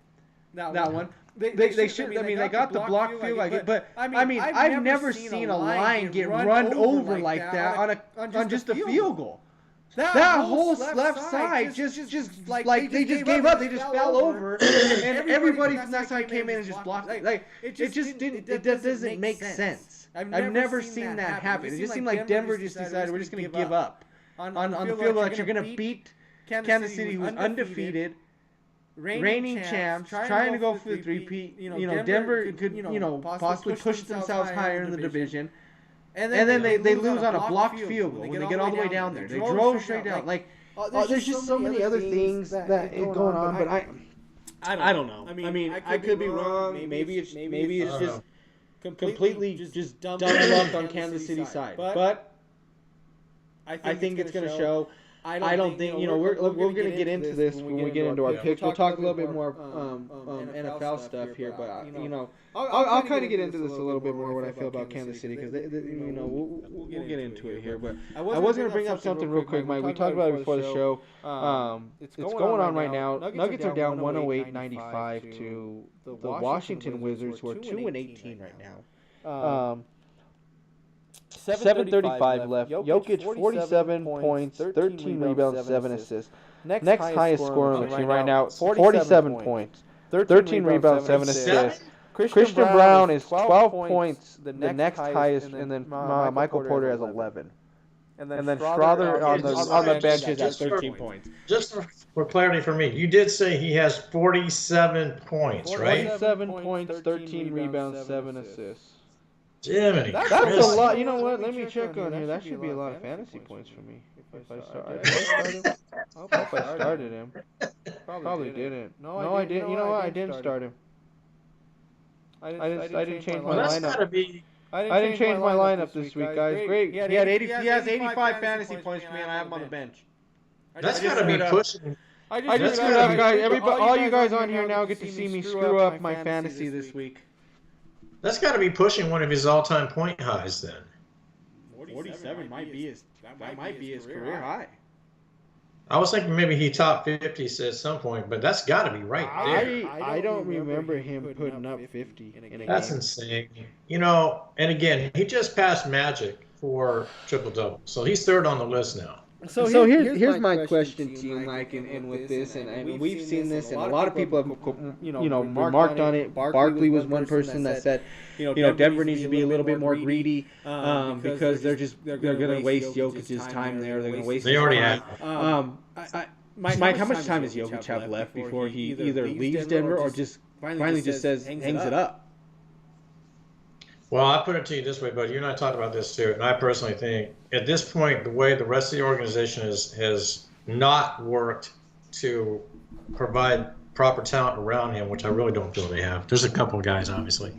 That one. They should. I mean, they got the block field. But I mean, I've never seen a line get run over like that on just a field goal. That whole left side just like they just gave up. They just fell over, and everybody from that side came in and just blocked. Like it just didn't. It doesn't make sense. I've never seen that happen. It just seemed like Denver just decided we're just going to give up on the field that you're going to beat Kansas City, who's undefeated, reigning champs, trying to go for the three-peat. Denver could possibly push themselves higher in the division. And then they lose on a blocked field goal when they get all the way down there. They drove straight down. Like, there's just so many other things that is going on. But I don't know. I mean, I could be wrong. Maybe it's just completely just dumb luck on Kansas City's side. But I think it's going to show. I don't think we're going to get into this when we get into our picks. We'll talk a little bit more NFL stuff here, but I'll kind of get into this a little bit more what I feel about Kansas City because we'll get into it here. But I was going to bring up something real quick, Mike. We talked about it before the show. It's going on right now. Nuggets are down 108-95 to the Washington Wizards, who are 2-18 right now. 7:35 left. Jokic 47 points, 13 rebounds, 7 assists. Next highest scorer on the team right now, 47 points, 13 rebounds, 7 assists. Christian Brown is 12 points, the next highest, and then Michael Porter has 11. And then Strother on the bench is at 13 points. Just for clarity for me, you did say he has 47 points, right? 47 points, 13 rebounds, 7 assists. Jiminy, that's a lot. You know what? Let me check on here. That should be a lot of fantasy points for me. If I started him. Probably didn't. No, I didn't. You know what? I didn't start him. I didn't change my lineup. I didn't change my lineup this week, guys. Great. He has 85 fantasy points for me, and I have him on the bench. That's got to be pushing. I just screwed up, guys. All you guys on here now get to see me screw up my fantasy this week. That's got to be pushing one of his all-time point highs then. 47 might be his career high. I was thinking maybe he topped 50 at some point, but that's got to be right there. I don't remember him putting up 50 in a game. That's insane. And again, he just passed Magic for triple-double, so he's third on the list now. So here's my question to you, Mike, and with this, and we've seen this, and a lot of people have remarked on it. Barkley was one person that said, Denver needs to be a little bit more greedy because they're going to waste Jokic's time there. They're going to waste. They already have. Mike, how much time does Jokic have left before he either leaves Denver or just finally just says hangs it up? Well, I'll put it to you this way, but you and I talked about this too, and I personally think at this point, the way the rest of the organization has not worked to provide proper talent around him, which I really don't feel they have. There's a couple of guys, obviously.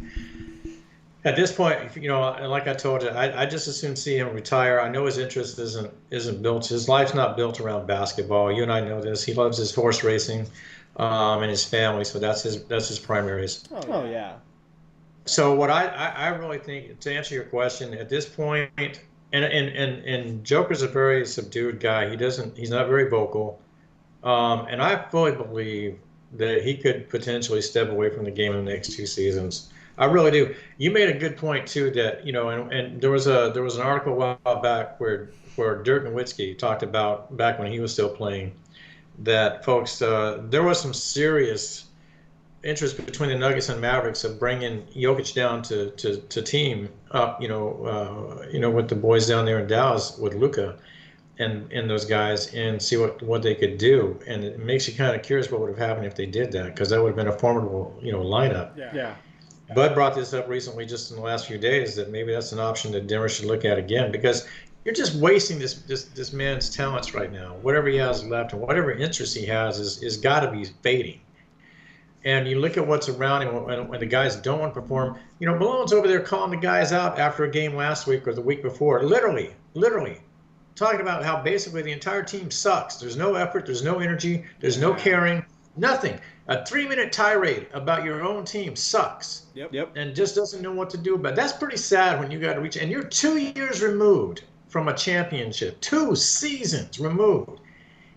At this point, and like I told you, I just as soon see him retire. I know his interest isn't built. His life's not built around basketball. You and I know this. He loves his horse racing, and his family, so that's his primaries. Oh yeah. So what I really think, to answer your question, at this point, and Joker's a very subdued guy. He's not very vocal, and I fully believe that he could potentially step away from the game in the next 2 seasons. I really do. You made a good point too that and there was an article a while back where Dirk Nowitzki talked about back when he was still playing that folks there was some serious interest between the Nuggets and Mavericks of bringing Jokic down to team up, with the boys down there in Dallas with Luka and those guys and see what they could do. And it makes you kind of curious what would have happened if they did that, because that would have been a formidable, lineup. Yeah. Bud brought this up recently, just in the last few days, that maybe that's an option that Denver should look at again, because you're just wasting this man's talents right now. Whatever he has left and whatever interest he has is got to be fading. And you look at what's around him when the guys don't want to perform. Malone's over there calling the guys out after a game last week or the week before, literally talking about how basically the entire team sucks. There's no effort, there's no energy, there's no caring, nothing. A 3-minute tirade about your own team sucks. Yep. And just doesn't know what to do about it. That's pretty sad when you got to reach, and you're 2 years removed from a championship, 2 seasons removed.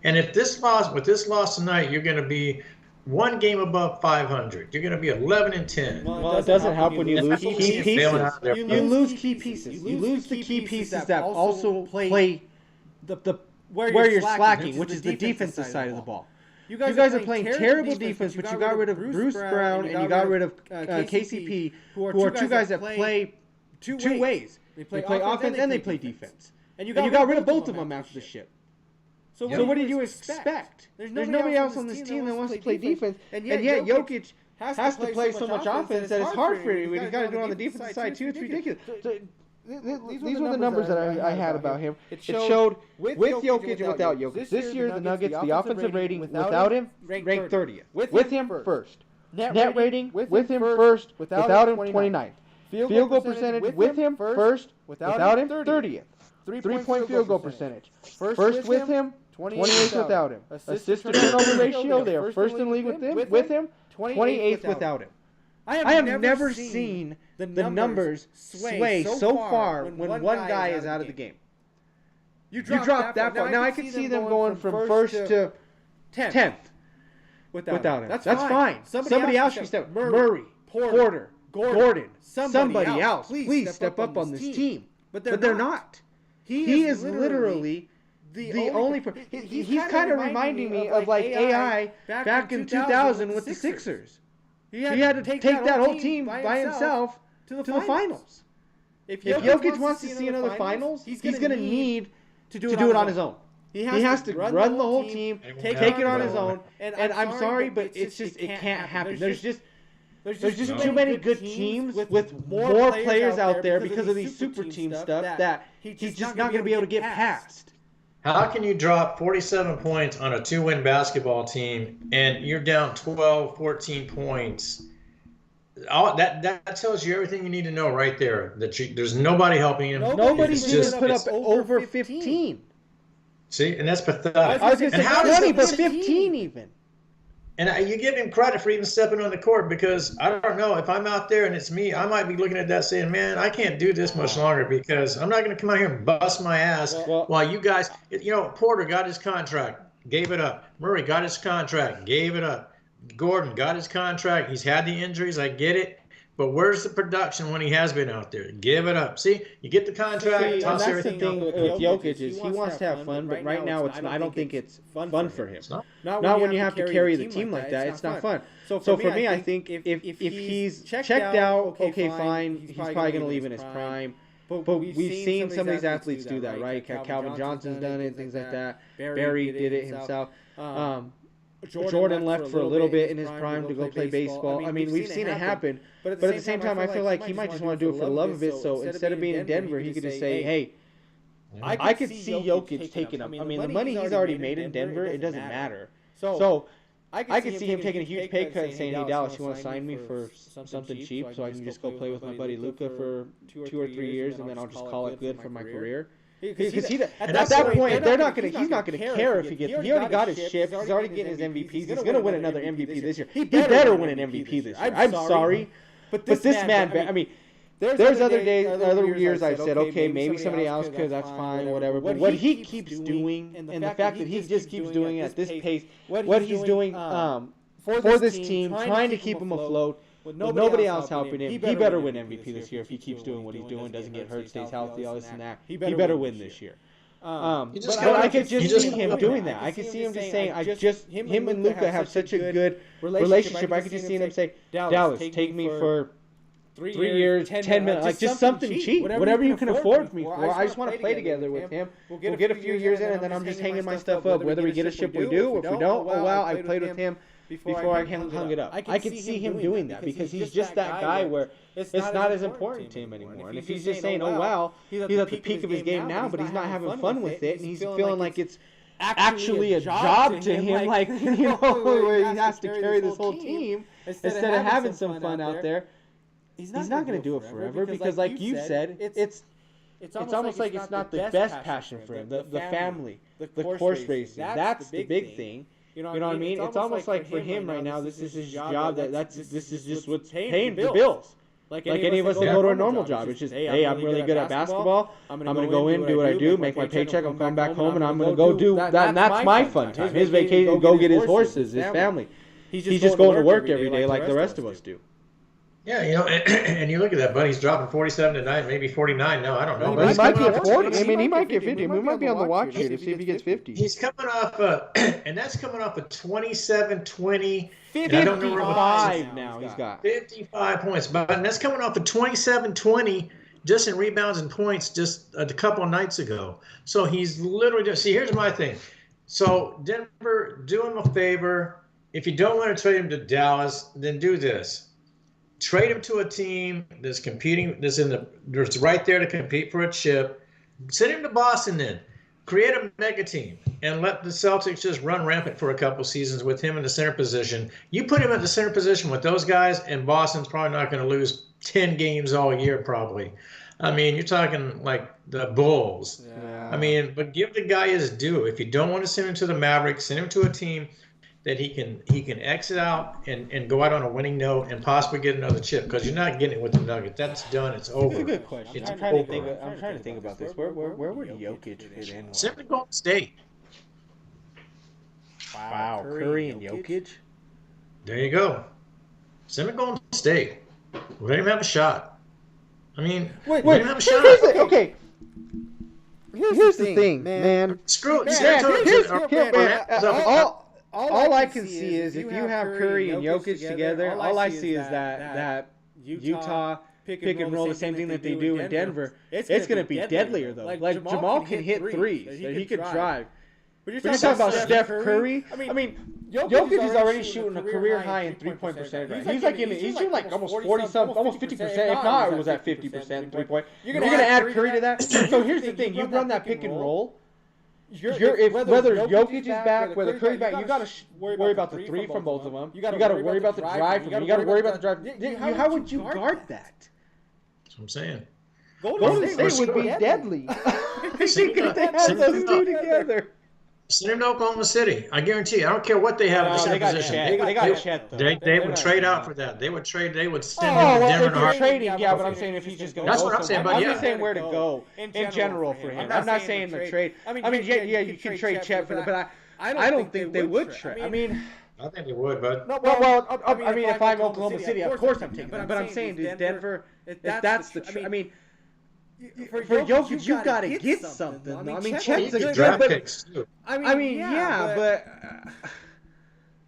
And if with this loss tonight, you're going to be 1 game above 500. You're going to be 11-10. Well, it doesn't help when you lose key pieces. You lose key pieces. You lose the key pieces that also play where you're slacking, which is the defensive side of the ball. You guys are playing terrible defense, but you got rid of Bruce Brown and you got rid of KCP, who are 2 guys that play 2 ways. They play offense and they play defense. And you got rid of both of them after the ship. So what did you expect? There's nobody else on this team that wants to play defense, and yet Jokic has to play so much offense that it's hard for him. He's got to do it on the defensive side too. It's ridiculous. These were the numbers that I had about him. It showed with Jokic and without Jokic. This year, the Nuggets, the offensive rating without him, ranked 30th. With him, first. Net rating, with him, first. Without him, 29th. Field goal percentage, with him, first. Without him, 30th. 3-point field goal percentage. First with him, 28th without him. Assist to turnover ratio, they are first in the league with him, 28th without him. I have never seen the numbers sway so far when one guy is out of the game. You drop that far. Now I can see them going from first to 10th without him. That's fine. Somebody else should step. Murray, Porter, Gordon, somebody else. Please step up on this team. But they're not. He is literally the only. He's kind of reminding me of like AI back in 2000 with the Sixers. He had to take that whole team by himself to the finals. If Jokic wants to see another finals, he's going to need to do it on his own. He has to run the whole team, take it on his own. And I'm sorry, but it can't happen. There's just too many good teams with more players out there because of these super team stuff that he's just not going to be able to get past. How can you drop 47 points on a 2-win basketball team and you're down 12, 14 points? That tells you everything you need to know right there. There's nobody helping him. Nobody's just put up over 15. See, and that's pathetic. I was going to say 20, but 15 even. And you give him credit for even stepping on the court because, I don't know, if I'm out there and it's me, I might be looking at that saying, man, I can't do this much longer because I'm not going to come out here and bust my ass while you guys, Porter got his contract, gave it up. Murray got his contract, gave it up. Gordon got his contract. He's had the injuries. I get it. But where's the production when he has been out there? Give it up. See, you get the contract. Toss everything. That's the thing with Jokic is he wants to have fun, but right now I don't think it's fun for him. Not when you have to carry the team like that. It's not fun. So for me, I think if he's checked out, okay, fine. He's probably going to leave in his prime. But we've seen some of these athletes do that, right? Calvin Johnson's done it, things like that. Barry did it himself. Jordan left for a little bit in his prime to go play baseball. I mean, we've seen it happen. But at the same time, I feel like he might just want to do it for the love of it. So instead of being in Denver, he could just say, hey, I could see Jokic taking up. I mean, the money he's already made in Denver, it doesn't matter. So I could see him taking a huge pay cut and saying, hey, Dallas, you want to sign me for something cheap so I can just go play with my buddy Luka for 2 or 3 years and then I'll just call it good for my career? Because at that point, he's not gonna care if he gets. He already got his shift. He's already getting his MVPs. He's gonna win another MVP this year. He better win an MVP this year. I'm sorry, but this man. I mean, there's other years I've said, okay, maybe somebody else could. That's fine, whatever. But what he keeps doing, and the fact that he just keeps doing it at this pace, what he's doing for this team, trying to keep him afloat. With nobody else helping him, he better win MVP this year if he keeps doing what he's doing, doesn't get hurt, stays healthy, all this and that. He better win this year. But I could just see him doing that. I could see him just saying, him and Luka have such a good relationship. I could just see him say, Dallas, take me for 3 years, 10 minutes, like just something cheap, whatever you can afford me for. I just want to play together with him. We'll get a few years in, and then I'm just hanging my stuff up. Whether we get a ship, we do. If we don't, oh well, I played with him before I hung it up. I can see him doing that because he's just that guy where it's not as important to him anymore. And if he's just saying, oh wow, he's at the peak of his game now, but he's not having fun with it, and he's feeling like it's actually a job to him, like, where he has to carry this whole team instead of having some fun out there. He's not going to do it forever because, like you said, it's almost like it's not the best passion for him. The family, the course racing, that's the big thing. You know what I mean? It's almost like for him right now, this is his job. This is just what's paying the bills. Like any of us that go to a normal job. It's just, hey, I'm really good at basketball. I'm going to go in, do what I do, make my paycheck, I'm coming back home, and I'm going to go do that. And that's my fun time. His vacation, go get his horses, his family. He's just going to work every day like the rest of us do. Yeah, and you look at that, buddy. He's dropping 47 tonight, maybe 49. No, I don't know. But he might get 40. I mean, he might get 50. We might be on the watch here to see if he gets 50. He's coming off, and that's coming off a 27-20. 55 now he's got. 55 points. But that's coming off a 27-20 just in rebounds and points just a couple of nights ago. So he's literally just – see, here's my thing. So Denver, do him a favor. If you don't want to trade him to Dallas, then do this. Trade him to a team that's competing, that's right there to compete for a chip. Send him to Boston then. Create a mega team and let the Celtics just run rampant for a couple seasons with him in the center position. You put him at the center position with those guys, and Boston's probably not going to lose 10 games all year probably. I mean, you're talking like the Bulls. Yeah. I mean, but give the guy his due. If you don't want to send him to the Mavericks, send him to a team that he can exit out and go out on a winning note and possibly get another chip, because you're not getting it with the Nuggets. That's done. It's over. It's a good question. I'm trying to think about this. Where would Jokic fit in? Simply Golden State. Wow, Curry and Jokic. There you go. Simply Golden State. Let him have a shot. I mean, let him have a shot. Okay. Here's the thing, man. Screw it. All I can see is if you have Curry and Jokic together, all I see is that Utah pick and roll, the same thing that they do in Denver. It's going to be deadlier, though. Like Jamal can hit threes. He can drive. But you're talking about Steph Curry. I mean, Jokic is already shooting a career high in 3-point percentage. He's shooting like almost 40-something, almost 50%. If not, it was at 50% 3-point. You're going to add Curry to that. So here's the thing: you run that pick and roll. Whether Jokic is back, whether Curry's back, you got to worry about the three from both of them. You got to worry about the drive from them. You got to worry about the drive. How would you guard that? That's what I'm saying. Golden State would be deadly. They have those two together. Send him to Oklahoma City. I guarantee you. I don't care what they have in the center position. They got Chet, though. They would trade out for that. They would send him to Denver. If you're trading, yeah, but I'm saying if he's just going to That's what I'm saying, but I'm just saying where to go in general for him. I'm not saying the trade. I mean, yeah, you can trade Chet for that, but I don't think they would trade. I mean, I think they would, but I mean, if I'm Oklahoma City, of course I'm taking them. But I'm saying, dude, Denver, if that's the trade. I mean, for Jokic, you got to get something. I mean, Chet's a good draft picks too. I mean, yeah, but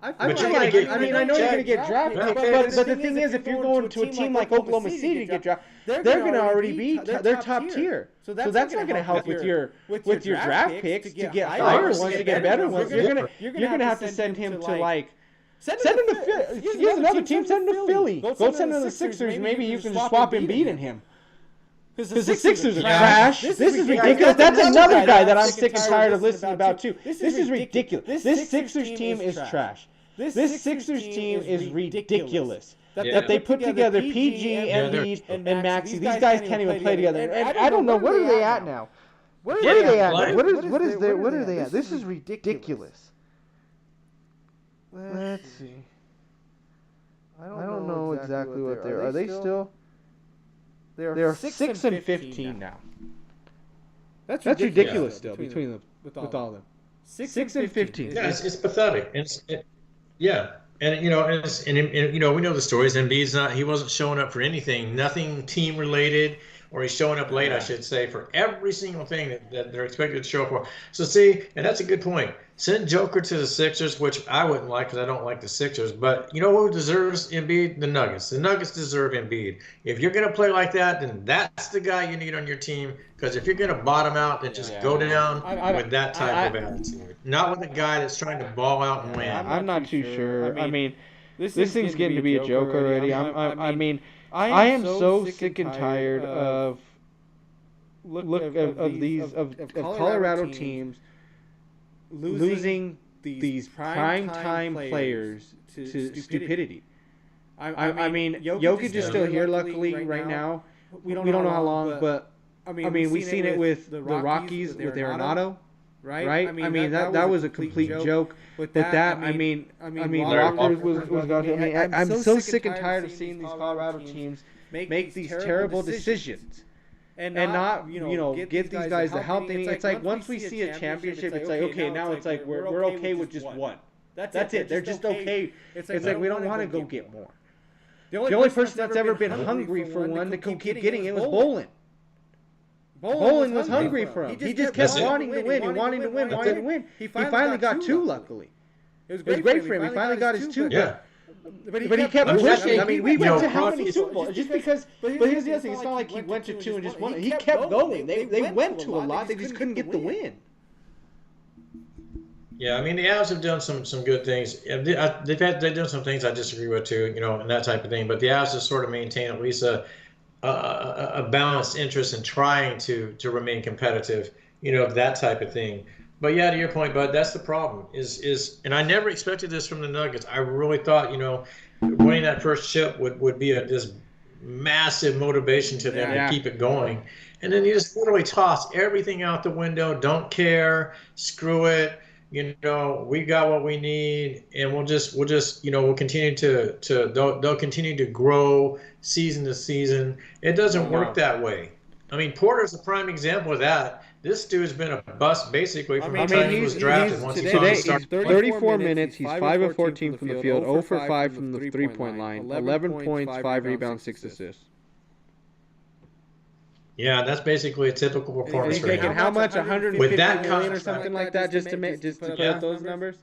I feel like, I know you're going to get drafted, but the thing is, if you're going to a team like Oklahoma City to get drafted, they're going to already be they're top tier. So that's not going to help with your draft picks to get higher ones, to get better ones. You're going to have to send him to like. Send him to Philly. Here's another team. Send him to Philly. Go send him to the Sixers. Maybe you can just swap Embiid in him. Because the Sixers are trash. This is ridiculous. That's another guy that I'm sick and tired of listening about, too. This is ridiculous. This Sixers team is trash. This Sixers team is ridiculous. That they put together PG, Embiid, and Maxey. These guys can't even play together. And I don't know, where are they at now? Where are they at now? What are they at? This is ridiculous. Let's see. I don't know exactly what they're. Are they still? They're 6-15 now. That's ridiculous still between them with all of them. 6-15. Yeah, it's pathetic. Yeah, and we know the stories. Embiid's he wasn't showing up for anything, nothing team related, or he's showing up late, I should say, for every single thing that they're expected to show up for. So see, and that's a good point. Send Joker to the Sixers, which I wouldn't like because I don't like the Sixers. But you know who deserves Embiid? The Nuggets. The Nuggets deserve Embiid. If you're going to play like that, then that's the guy you need on your team. Because if you're going to bottom out, then just go down with that type of attitude. Not with a guy that's trying to ball out and win. I'm not too sure. I mean, this thing's getting to be a joke already. I am so sick and tired of these Colorado teams losing these prime time players to stupidity. I mean, Jokic is still here, luckily, right now. We don't know how long, but I mean, we've seen it with the Rockies with Arenado, right? I mean, that was a complete joke. With that, I mean, Walker was about to. I mean, I'm so sick and tired of seeing these Colorado teams make these terrible decisions. And not give these guys the help they need. It's like once we see a championship, it's like, okay, now it's like we're okay with just one. That's it. They're just okay. It's like we don't want to go get more. The only person that's ever been hungry for one to keep getting it was Bolin. Bolin was hungry for him. He just kept wanting to win. He finally got two, luckily. It was great for him. He finally got his two. Yeah. But he kept pushing. I mean, we went to how many Super Bowls? Just because. But here's the other thing. It's not like he went to two and just won. He kept going. They went to a lot. They just couldn't get the win. Yeah, I mean, the Avs have done some good things. They've done some things I disagree with too, and that type of thing. But the Avs have sort of maintained at least a balanced interest in trying to remain competitive, that type of thing. But yeah, to your point, Bud, that's the problem. And I never expected this from the Nuggets. I really thought, winning that first chip would be this massive motivation to them to keep it going. And then you just literally toss everything out the window. Don't care. Screw it. We got what we need, and we'll continue they'll continue to grow season to season. It doesn't work that way. I mean, Porter's a prime example of that. This dude's been a bust basically from the time he was drafted. He's 34 minutes. He's 5 of 14 from the field, 0 for 5 from the 3-point line, 11 points, 5 rebounds, 6 assists. Yeah, that's basically a typical performance for him. Making how much? 150 million or something like that just to put up those numbers?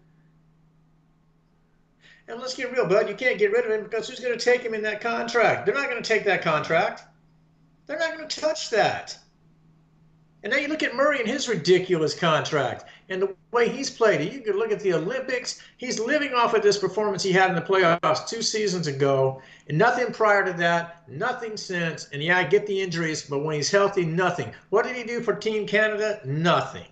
And let's get real, Bud. You can't get rid of him because who's going to take him in that contract? They're not going to take that contract. They're not going to touch that. And now you look at Murray and his ridiculous contract and the way he's played it. You could look at the Olympics. He's living off of this performance he had in the playoffs 2 seasons ago. And nothing prior to that, nothing since. And yeah, I get the injuries, but when he's healthy, nothing. What did he do for Team Canada? Nothing.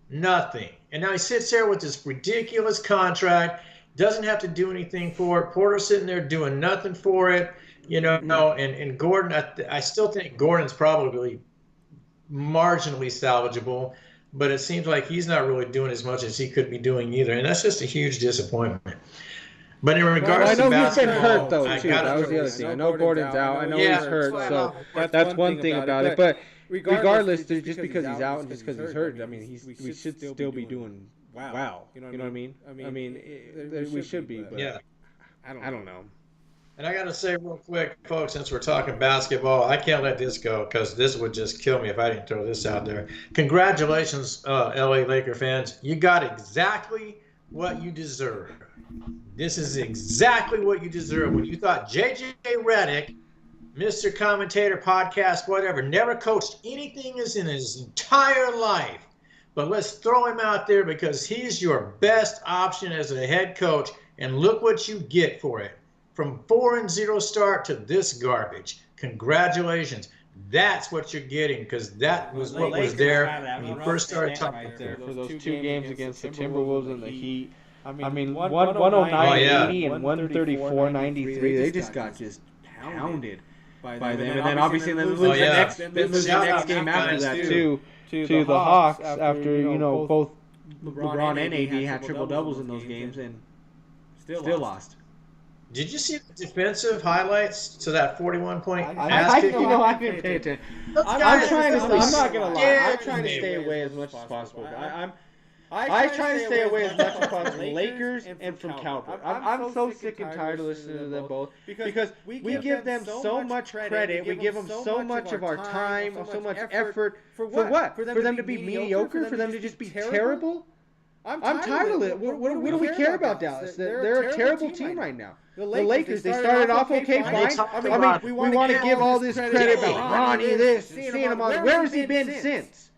And now he sits there with this ridiculous contract, doesn't have to do anything for it. Porter's sitting there doing nothing for it. And Gordon, I still think Gordon's probably marginally salvageable, but it seems like he's not really doing as much as he could be doing either, and that's just a huge disappointment. But in regards to basketball, he's been hurt though too. That was the other thing. I know Gordon's out. I know he's hurt, so that's one thing about it. But regardless, just because he's out and just because he's hurt, I mean, we should still be doing wow. You know what I mean? I mean, we should be, but yeah, I don't know. And I got to say real quick, folks, since we're talking basketball, I can't let this go because this would just kill me if I didn't throw this out there. Congratulations, LA Laker fans. You got exactly what you deserve. This is exactly what you deserve. When you thought J.J. Redick, Mr. Commentator, podcast, whatever, never coached anything in his entire life, but let's throw him out there because he's your best option as a head coach, and look what you get for it. From 4-0 start to this garbage. Congratulations. That's what you're getting because that was what was there when you first started talking. For those 2 games against the Timberwolves and the Heat. I mean 109-80 and 134-93. They just got pounded by them. And then obviously they lose the next game after that too to the Hawks after both LeBron and AD had triple doubles in those games and still lost. Did you see the defensive highlights to that 41-point I didn't pay attention. I'm not gonna lie. I'm trying to stay away as much as possible. I try to stay away as much as possible from Lakers and from Cowboys. I'm so sick and tired of listening to them both because we give them so much credit. We give them so much of our time, so much effort. For what? For them to be mediocre? For them to just be terrible? I'm tired of it. What do we care about Dallas? They're a terrible team right now. The Lakers, they started off okay, fine. I mean, we want to give all this credit about Ronnie, this, seeing him on. Where has he been since?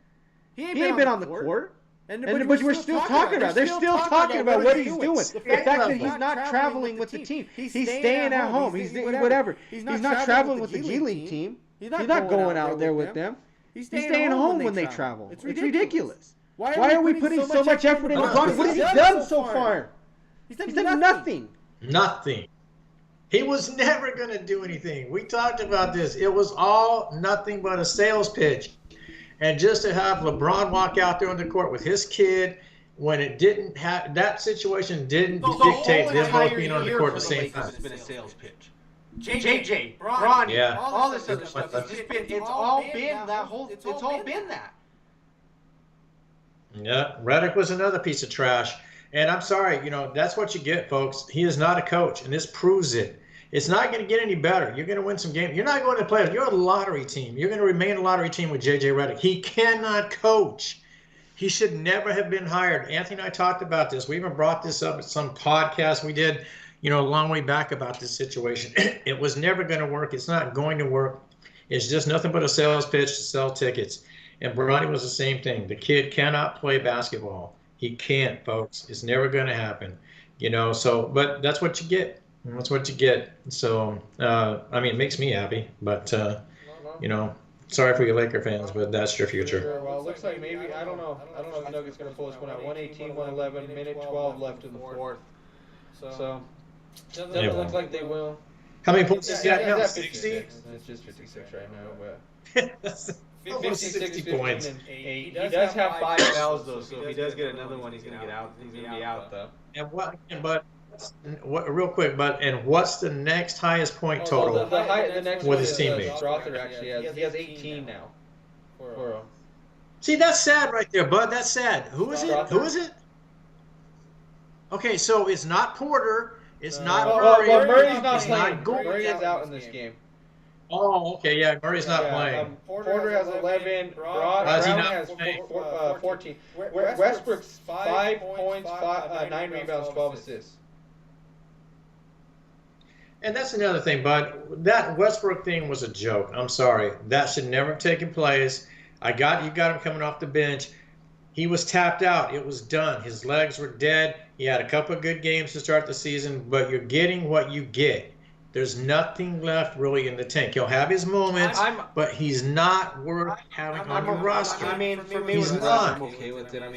He ain't been on the court. But we're still talking about it. They're still talking about what he's doing. The fact that he's not traveling with the team. He's staying at home. He's whatever. He's not traveling with the G League team. He's not going out there with them. He's staying home when they travel. It's ridiculous. Why are we putting so much effort into Bronny? What has he done so far? He's done nothing. Nothing. He was never going to do anything. We talked about this. It was all nothing but a sales pitch. And just to have LeBron walk out there on the court with his kid when it didn't have that situation didn't dictate them both being on the court at the same time. It's been a sales pitch. JJ, Bronny, all this other stuff. It's all been that. Yeah, Redick was another piece of trash. And I'm sorry, that's what you get, folks. He is not a coach, and this proves it. It's not going to get any better. You're going to win some games. You're not going to the playoffs. You're a lottery team. You're going to remain a lottery team with J.J. Redick. He cannot coach. He should never have been hired. Anthony and I talked about this. We even brought this up at some podcast we did, a long way back about this situation. It was never going to work. It's not going to work. It's just nothing but a sales pitch to sell tickets. And Bronny was the same thing. The kid cannot play basketball. He can't, folks. It's never going to happen. But that's what you get. That's what you get. So, it makes me happy. But, sorry for you Laker fans, but that's your future. Sure. Well, it looks like maybe, I don't know if the Nuggets going to pull this one out. 118, 111, minute 12 left in the fourth. So doesn't look like they will. How many points is that now? 60? It's just 56 right now, but... 60 points. He does have 5 fouls though, so if he does get another one, he's gonna get out. He's gonna be out though. And real quick, what's the next highest point total the next with his teammates? Strother actually has 18 now. See, that's sad right there, bud. That's sad. Who is it? Okay, so it's not Porter. It's not Murray. Well, Murray's not it's playing. Not Gordon. Murray is out in this game. Oh, okay, yeah, Murray's not playing. Porter has 11, Brown has 14. Westbrook's 5 points, 9 rebounds, 12 assists. And that's another thing, bud. That Westbrook thing was a joke. I'm sorry. That should never have taken place. You got him coming off the bench. He was tapped out. It was done. His legs were dead. He had a couple of good games to start the season, but you're getting what you get. There's nothing left really in the tank. He'll have his moments, but he's not worth having on your roster. For me, he's not. I'm okay with it. I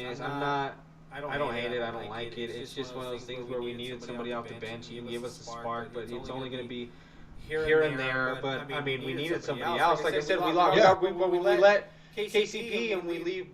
don't hate it. I don't like it. It's just one of those things where we needed somebody off the bench. He can give us a spark, but it's only going to be here and there. But we needed somebody else. Like I said, we let KCP and we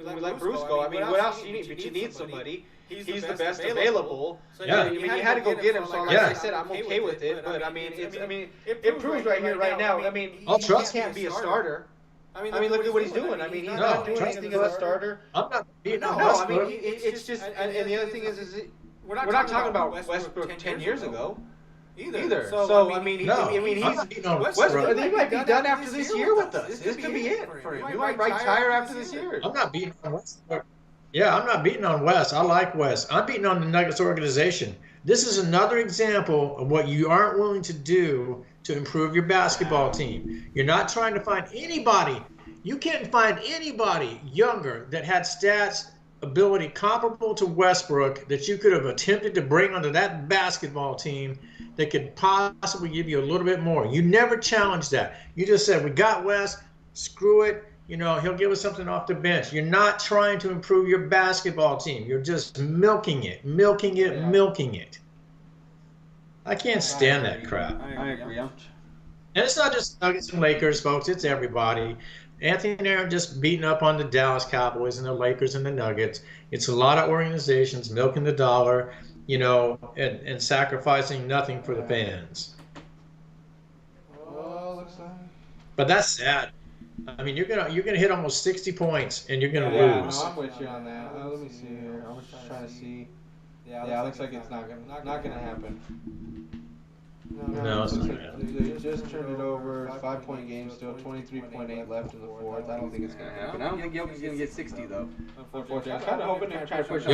let Bruce go. What else do you need? But you need somebody. He's the best available. So you had to go get him. So like I said, I'm okay with it. But it proves right here, right now. He can't be a starter. Look at what he's doing. He's not doing anything as a starter. I'm not beating on Westbrook. It's just, and the other thing is we're not talking about Westbrook 10 years ago. Either. So he's Westbrook. He might be done after this year with us. This could be it for him. He might retire after this year. I'm not beating on Westbrook. Yeah, I'm not beating on West. I like West. I'm beating on the Nuggets organization. This is another example of what you aren't willing to do to improve your basketball team. You're not trying to find anybody. You can't find anybody younger that had stats, ability comparable to Westbrook that you could have attempted to bring onto that basketball team that could possibly give you a little bit more. You never challenged that. You just said, we got West, screw it. He'll give us something off the bench. You're not trying to improve your basketball team. You're just milking it. I can't stand that crap. I agree. And it's not just Nuggets and Lakers, folks. It's everybody. Anthony and Aaron just beating up on the Dallas Cowboys and the Lakers and the Nuggets. It's a lot of organizations milking the dollar, and sacrificing nothing for the fans. But that's sad. You're gonna hit almost 60 points and you're gonna lose. I'm with you on that. Let me see here. I was just trying to see. Yeah, it looks like it's not gonna happen. No, it's not gonna happen. They just turned it over. 5-point game still. 23.8 left in the fourth. I don't think it's gonna happen. I don't think Jokic's gonna get 60 though. Unfortunately, I'm kind of hoping they're trying to push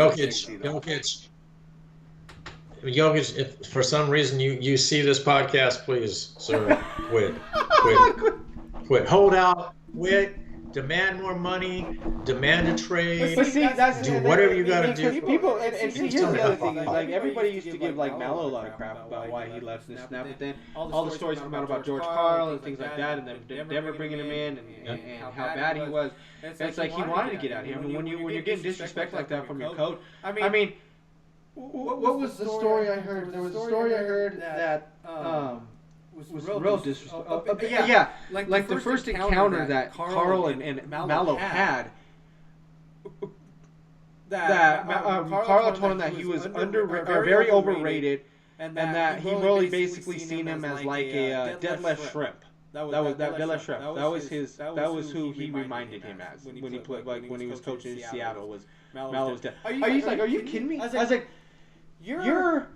Jokic, if for some reason you see this podcast, please, sir, quit. Hold out, quit. demand more money, demand a trade, But see, that's do whatever you got to do. People, and see, here's the other thing: is like everybody used to give like Mallow a lot of crap about why he left this snap, but then all the stories come out about George Karl and things like that, and then Denver bringing him in and how bad he was. And it's like he wanted to get out of here. I mean, when you're getting disrespect like that from your coach, I mean, what was the story I heard? There was a story I heard that was real disrespectful. Yeah, like the first encounter that Karl and Mallow had. Karl told him that he was very overrated, and that he really basically seen him as like a deadlift shrimp. That was who he reminded him as when he played, like when he was coaching in Seattle. Was Mallow was dead? Are you kidding me? I was like, you're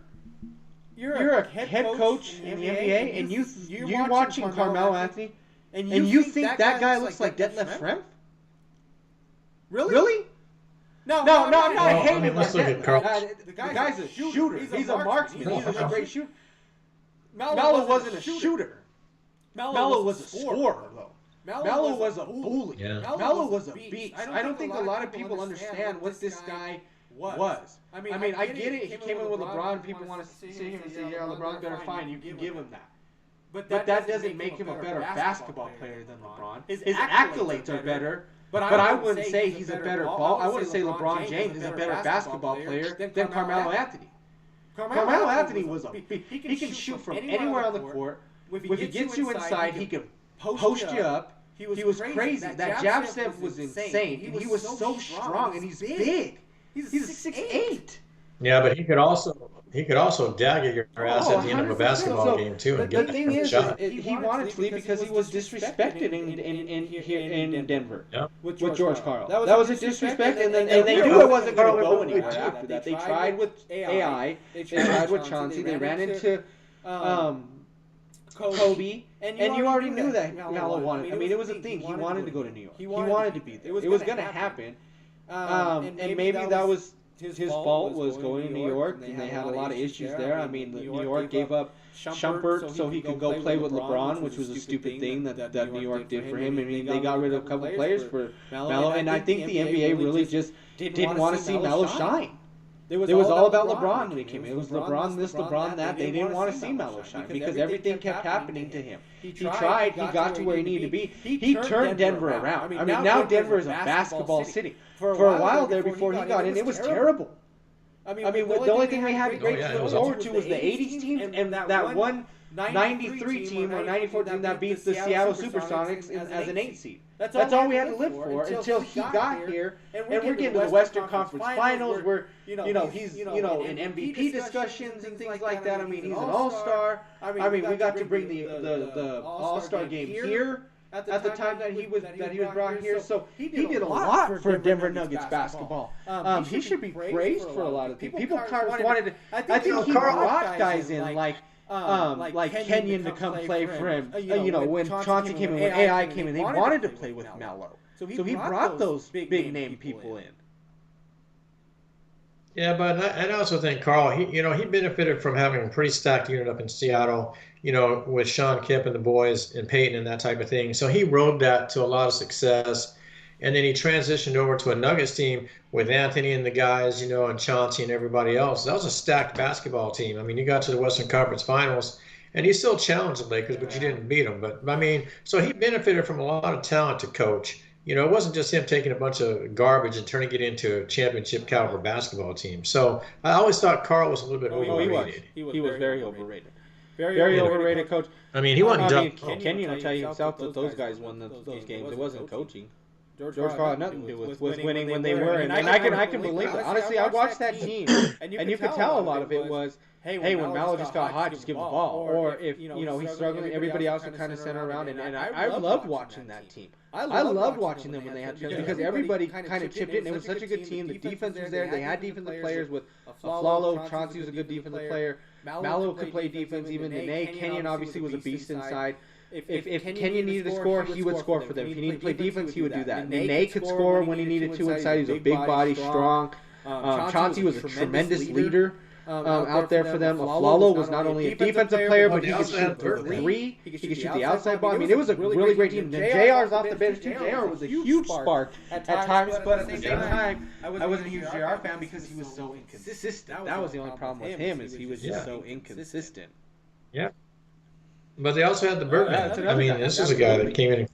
a head coach in the NBA, and you're watching Carmelo Anthony, and you think that guy looks like deadlift shrimp? Really? No, I'm not hating him. Let's look at Karl. The guy's a shooter. He's a marksman. He's a great shooter. Mallow wasn't a shooter. Mallow was a scorer, though. Mallow was a bully. Yeah. Mallow was a beast. I don't think a lot of people understand what this guy was. I mean, I get it. He came in with LeBron. People want to sit here and say, yeah, LeBron's better. Fine, you can give him that. But that doesn't make him a better basketball player than LeBron. His accolades are better. But I wouldn't say he's a better I wouldn't say LeBron James is a better basketball player than Carmelo Anthony. Carmelo Anthony was a beast. He can shoot from anywhere on the court. If he gets you inside, he can post you up. He was crazy. That jab step was insane. And he was so strong, and he's big. He's 6'8". Yeah, but he could also dagger your ass at the end of a basketball game too and get a shot. He wanted to leave because he was disrespected in Denver with George Karl. That was a disrespect, and they knew it wasn't going to go anywhere after that. They tried with AI. They tried with Chauncey. They ran into Kobe, and you already knew that Mallow wanted. I mean, it was a thing. He wanted to go to New York. He wanted to be there. It was going to happen, and maybe that was his fault was going to New York, and they had a lot of issues there. I mean, New York gave up Shumpert so he could go play with LeBron, which was a stupid thing that New York did for him. I mean, they got rid of a couple players for Mallow, and I think the NBA really just didn't want to see Mallow shine. It was all about LeBron when he came in. It was LeBron this, LeBron that. They didn't want to see Mallow shine because everything kept happening to him. He tried. He got to where he needed to be. He turned Denver around. I mean, now Denver is a basketball city. For a while there before he got in, it was terrible. I mean, the only thing we had to look forward to was the 80s teams and that one 93 team or 94 team that beat the Seattle Supersonics as an 8 seed. That's all we had to live for until he got here, and we're getting to the Western Conference Finals where he's in MVP discussions and things like that. I mean, he's an All-Star. I mean, we got to bring the All-Star game here at the time that he was brought here. So he did a lot for Denver Nuggets basketball. He should be praised for a lot of things. People kind of wanted to. I think he brought guys in like Kenyon to come play for him. When Chauncey came in, when AI came in, they wanted to play with Mallow. So he brought those big name people in. Yeah, but I also think Karl, he benefited from having a pretty stacked unit up in Seattle, with Sean Kemp and the boys and Peyton and that type of thing. So he rode that to a lot of success. And then he transitioned over to a Nuggets team with Anthony and the guys, and Chauncey and everybody else. That was a stacked basketball team. I mean, you got to the Western Conference Finals, and you still challenged the Lakers, but you didn't beat them. But, I mean, so he benefited from a lot of talent to coach. It wasn't just him taking a bunch of garbage and turning it into a championship caliber basketball team. So I always thought Karl was a little bit overrated. He was very overrated. Very overrated coach. I mean, he wasn't done. Kenyon will tell you himself that those guys won those games. It wasn't coaching. George Karl had nothing to do with winning when they were, and I can believe it. Honestly, I watched that team, and you could tell a lot of it was, hey, when Mallow just got hot, just give him the ball. Or if he's struggling, everybody else would kind of center around. And I loved watching that team. I loved watching them when they had chances because everybody kind of chipped in. It was such a good team. The defense was there. They had defensive players with Aflalo. Chauncey was a good defensive player. Mallow could play defense. Even Nene. Kenyon obviously was a beast inside. If Kenyon needed to score, he would score for them. If he needed to play defense, he would do that. Nene could score when he needed to inside. He was a big body, strong. Chauncey was a tremendous leader. out there for them. Aflalo was not only a defensive player, but he could shoot the three. He could shoot the outside ball. I mean, it was a really great team. Then JR's off the bench too. JR was a huge spark at times, but at the same time, I wasn't a huge JR fan because he was so inconsistent. That was the only problem with him, is he was just so inconsistent. Yeah. But they also had the Birdman. I mean, this is a guy that came in.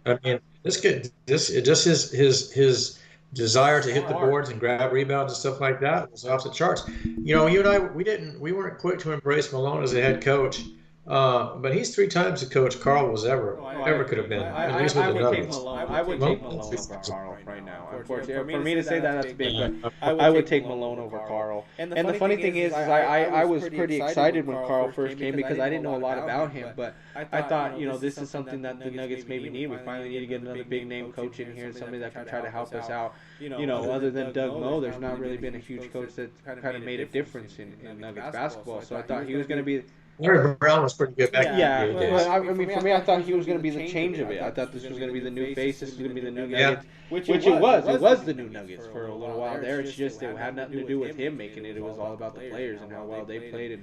I mean, this kid, just his desire to hit the boards and grab rebounds and stuff like that was off the charts. You and I, we weren't quick to embrace Malone as a head coach, but he's 3 times the coach Carl was ever could have been. At least with the Nuggets. I would take Malone over Carl right now. Unfortunately, for me to say that's big, but I would take Malone over Carl. And the funny thing is, I was pretty excited when Carl first came because I didn't know a lot about him, but I thought, this is something that the Nuggets maybe need. We finally need to get another big name coach in here, somebody that can try to help us out. Other than Doug Moe, there's not really been a huge coach that kind of made a difference in Nuggets basketball. So I thought he was going to be. Larry Brown was pretty good back in the day. I mean, for me, I thought he was going to be the change of it. I thought this was going to be the new face. This was going to be the new Nuggets, which it was. It was the new Nuggets for a little while there. It's just it had nothing to do with him making it. It was all about the players and how well they played.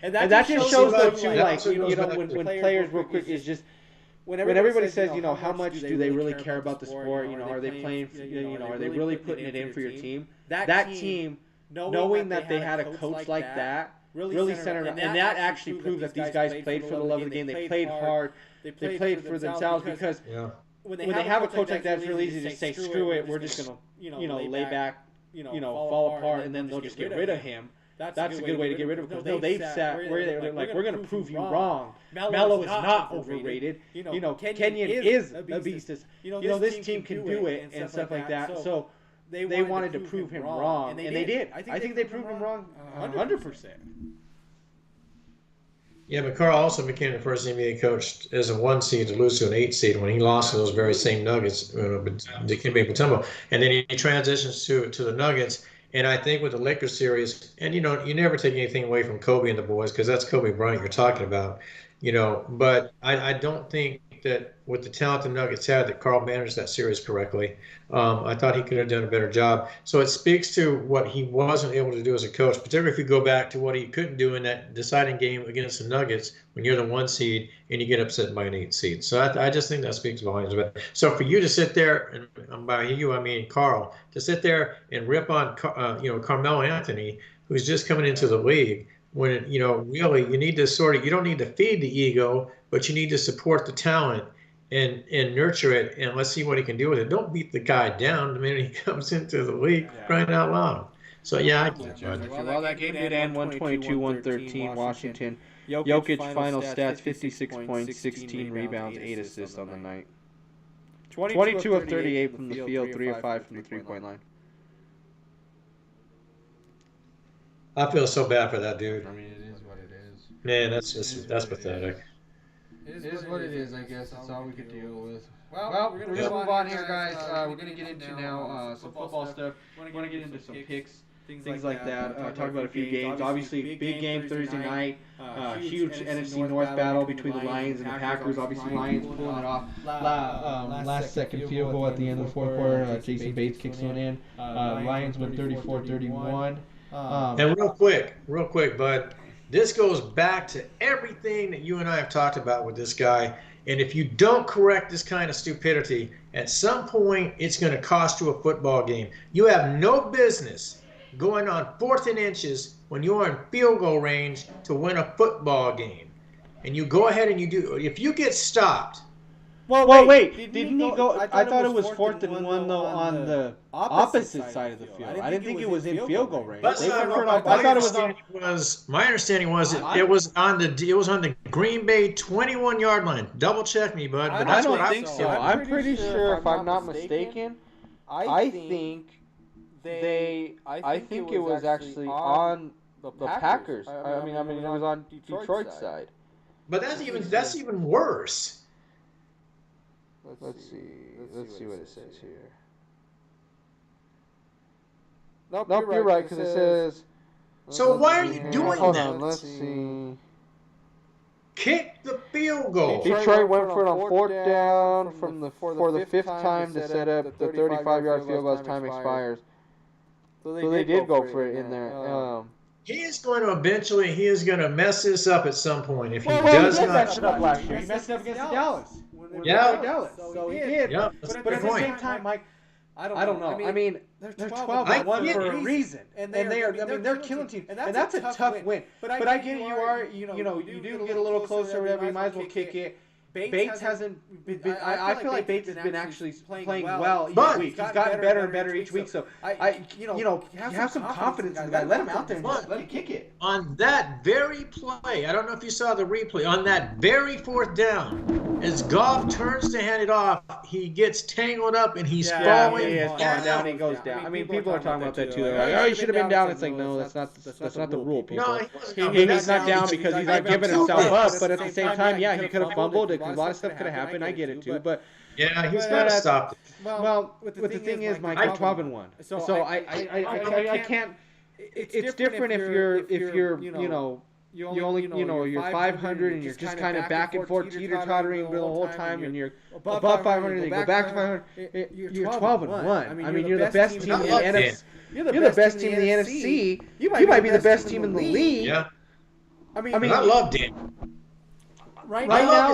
And that just shows though too, like when players real quick is just. When everybody says, how much do they really care about the sport? Are they playing? Are they really putting it in for your team? That team, knowing that they had a coach like that, really centered, and that actually proved that these guys played for the love of the game. They played hard. They played for themselves because when they have a coach like that, it's really easy to say, screw it, we're just gonna lay back, fall apart, and then they'll just get rid of him. That's a good way to get rid of him. No, they've sat where they're like, we're going to prove you wrong. Melo is not overrated. Kenyon is a beast. This team can do it and stuff like that. So they wanted to prove him wrong, and they did. I think they proved him wrong 100%. Yeah, but Carl also became the first NBA coach as a 1 seed to lose to an 8 seed when he lost to those very same Nuggets, Dikembe Mutombo. And then he transitions to the Nuggets. And I think with the Lakers series, and you never take anything away from Kobe and the boys because that's Kobe Bryant you're talking about, But I don't think that with the talent the Nuggets had that Carl managed that series correctly. I thought he could have done a better job. So it speaks to what he wasn't able to do as a coach, particularly if you go back to what he couldn't do in that deciding game against the Nuggets when you're the 1 seed and you get upset by an 8 seed. So I just think that speaks volumes. So for you to sit there, and by you I mean Carl, to sit there and rip on Carmelo Anthony, who's just coming into the league, when really you need to you don't need to feed the ego, but you need to support the talent and nurture it, and let's see what he can do with it. Don't beat the guy down the minute he comes into the league, crying out loud. So I get it, bud. Well, that game did end 122-113 Washington. Jokic final stats: 56 points, 16 rebounds, 8 assists on the night. 22 of 38 from the field, 3 of 5 from the 3-point line. I feel so bad for that dude. I mean, it is what it is. Man, that's pathetic. It is what it is, I guess. That's all we could deal with. Well, we're going to move on here, guys. We're going to get into now some football stuff. We're going to get into some picks, things like that. Talk about a few games. Obviously, big game Thursday night. Huge NFC North battle between the Lions and the Packers. Obviously, Lions pulling it off. Last second field goal at the end of the fourth quarter. Jason Bates kicks one in. Lions win 34-31. And real quick, bud, this goes back to everything that you and I have talked about with this guy. And if you don't correct this kind of stupidity, at some point it's going to cost you a football game. You have no business going on 4th and inches when you're in field goal range to win a football game. And you go ahead and you do. If you get stopped. Well, wait. Didn't he go? I thought it was 4th and 1 though on the opposite side of the field. I didn't think it was in field goal range. I thought it was. My understanding was it was on the Green Bay 21-yard line. Double check me, bud. But I don't think so. I'm pretty sure, if I'm not mistaken, I think it was actually on the Packers. I mean, it was on Detroit's side. But that's even worse. Let's see what it says here. Nope, you're right, because it says... So why are you doing Hold that? on, let's see. Kick the field goal. Detroit went for it on 4th down for the 5th time to set up the 35-yard field goal as time expires. So they did go for it in there. He is going to eventually. He is going to mess this up at some point if he Well, does he did not. mess it up last year. He messed it up against Dallas. Yeah. Dallas. So he did. Yeah, that's a But good at the point. same time, Mike, I don't know. I mean, they're 12-1 for a reason, and they're killing teams, and that's a tough win. But I get you do get a little closer, whatever. You might as well kick it. Bates hasn't been. I feel like Bates has been actually playing well each week. He's gotten better and better each week. So you have some confidence in the guy. Let him out there and just let him kick it. On that very play, I don't know if you saw the replay. On that very fourth down, as Goff turns to hand it off, he gets tangled up and he's falling down. He goes down. I mean, people are talking about that too. They're like, "Oh, he should have been down." It's like, no, that's not the rule, people. No, He's not down because he's not giving himself up. But at the same time, yeah, he could have fumbled. A lot of stuff could have happened. I get it too, but yeah, he's got to stop it. Well, the thing is, Mike, I'm 12-1. So I can't. It's different if you're you only you're 500 and you're just kind of back and forth teeter-tottering the whole time, and you're above 500 and then go back to 500. You're 12-1. I mean, you're the best team in the NFC. You're the best team in the NFC. You might be the best team in the league. Yeah. I mean, I love Dan. Right now,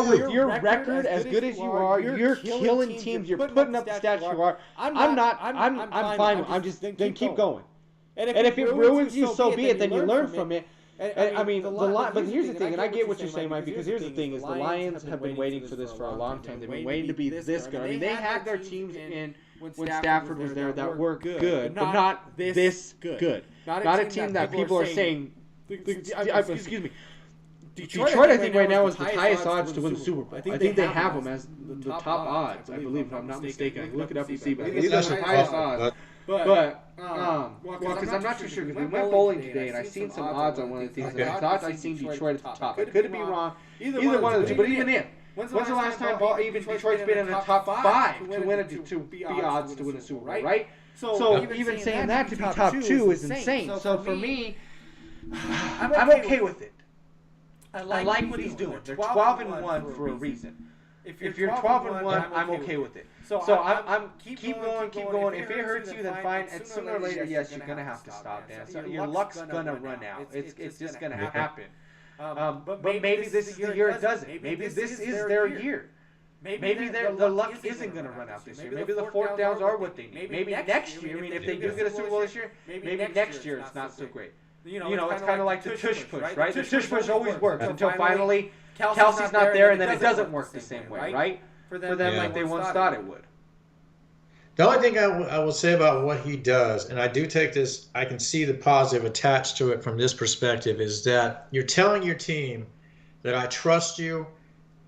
with your record as good as you are, you're killing teams. You're putting up the stats you are. I'm fine. I'm just then keep going. And if it ruins you, so be it. Then you learn from it. And, I mean, but here's the thing, and I get what you're saying, Mike, because here's the thing: is the Lions have been waiting for this for a long time. They've been waiting to be this good. I mean, they had their teams in when Stafford was there that were good, but not this good. Not a team that people are saying. Excuse me. Detroit, I think right now is the highest odds to win the Super Bowl. I think they have them as the top odds. I believe, if I'm not mistaken. I can look it up and see, but I believe that's the highest odds. But because I'm not too sure, because we went bowling today and I seen some odds on one of the things, and I thought I seen Detroit at the top. I could be wrong. Either one of the two, but even if. When's the last time even Detroit's been in the top 5 to be odds to win a Super Bowl, right? So even saying that to be top 2 is insane. So for me, I'm okay with it. I like what he's doing. They're 12-1 for a reason. If you're 12-1, I'm okay with it. So I'm keep going. If it hurts you, then fine. And sooner or later, yes, you're gonna have to stop, Dan. So your luck's gonna run out. It's just gonna happen. But maybe this is the year it doesn't. Maybe this is their year. Maybe the luck isn't going to run out this year. Maybe the fourth downs are what they need. Maybe next year, I mean, if they do get a Super Bowl this year, maybe next year it's not so great. You know, it's kind of like the tush push, right? The tush push always works until finally Kelsey's not there, and then it doesn't work the same way, right? For them, like they once thought it would. The only thing I will say about what he does, and I do take this, I can see the positive attached to it from this perspective, is that you're telling your team that I trust you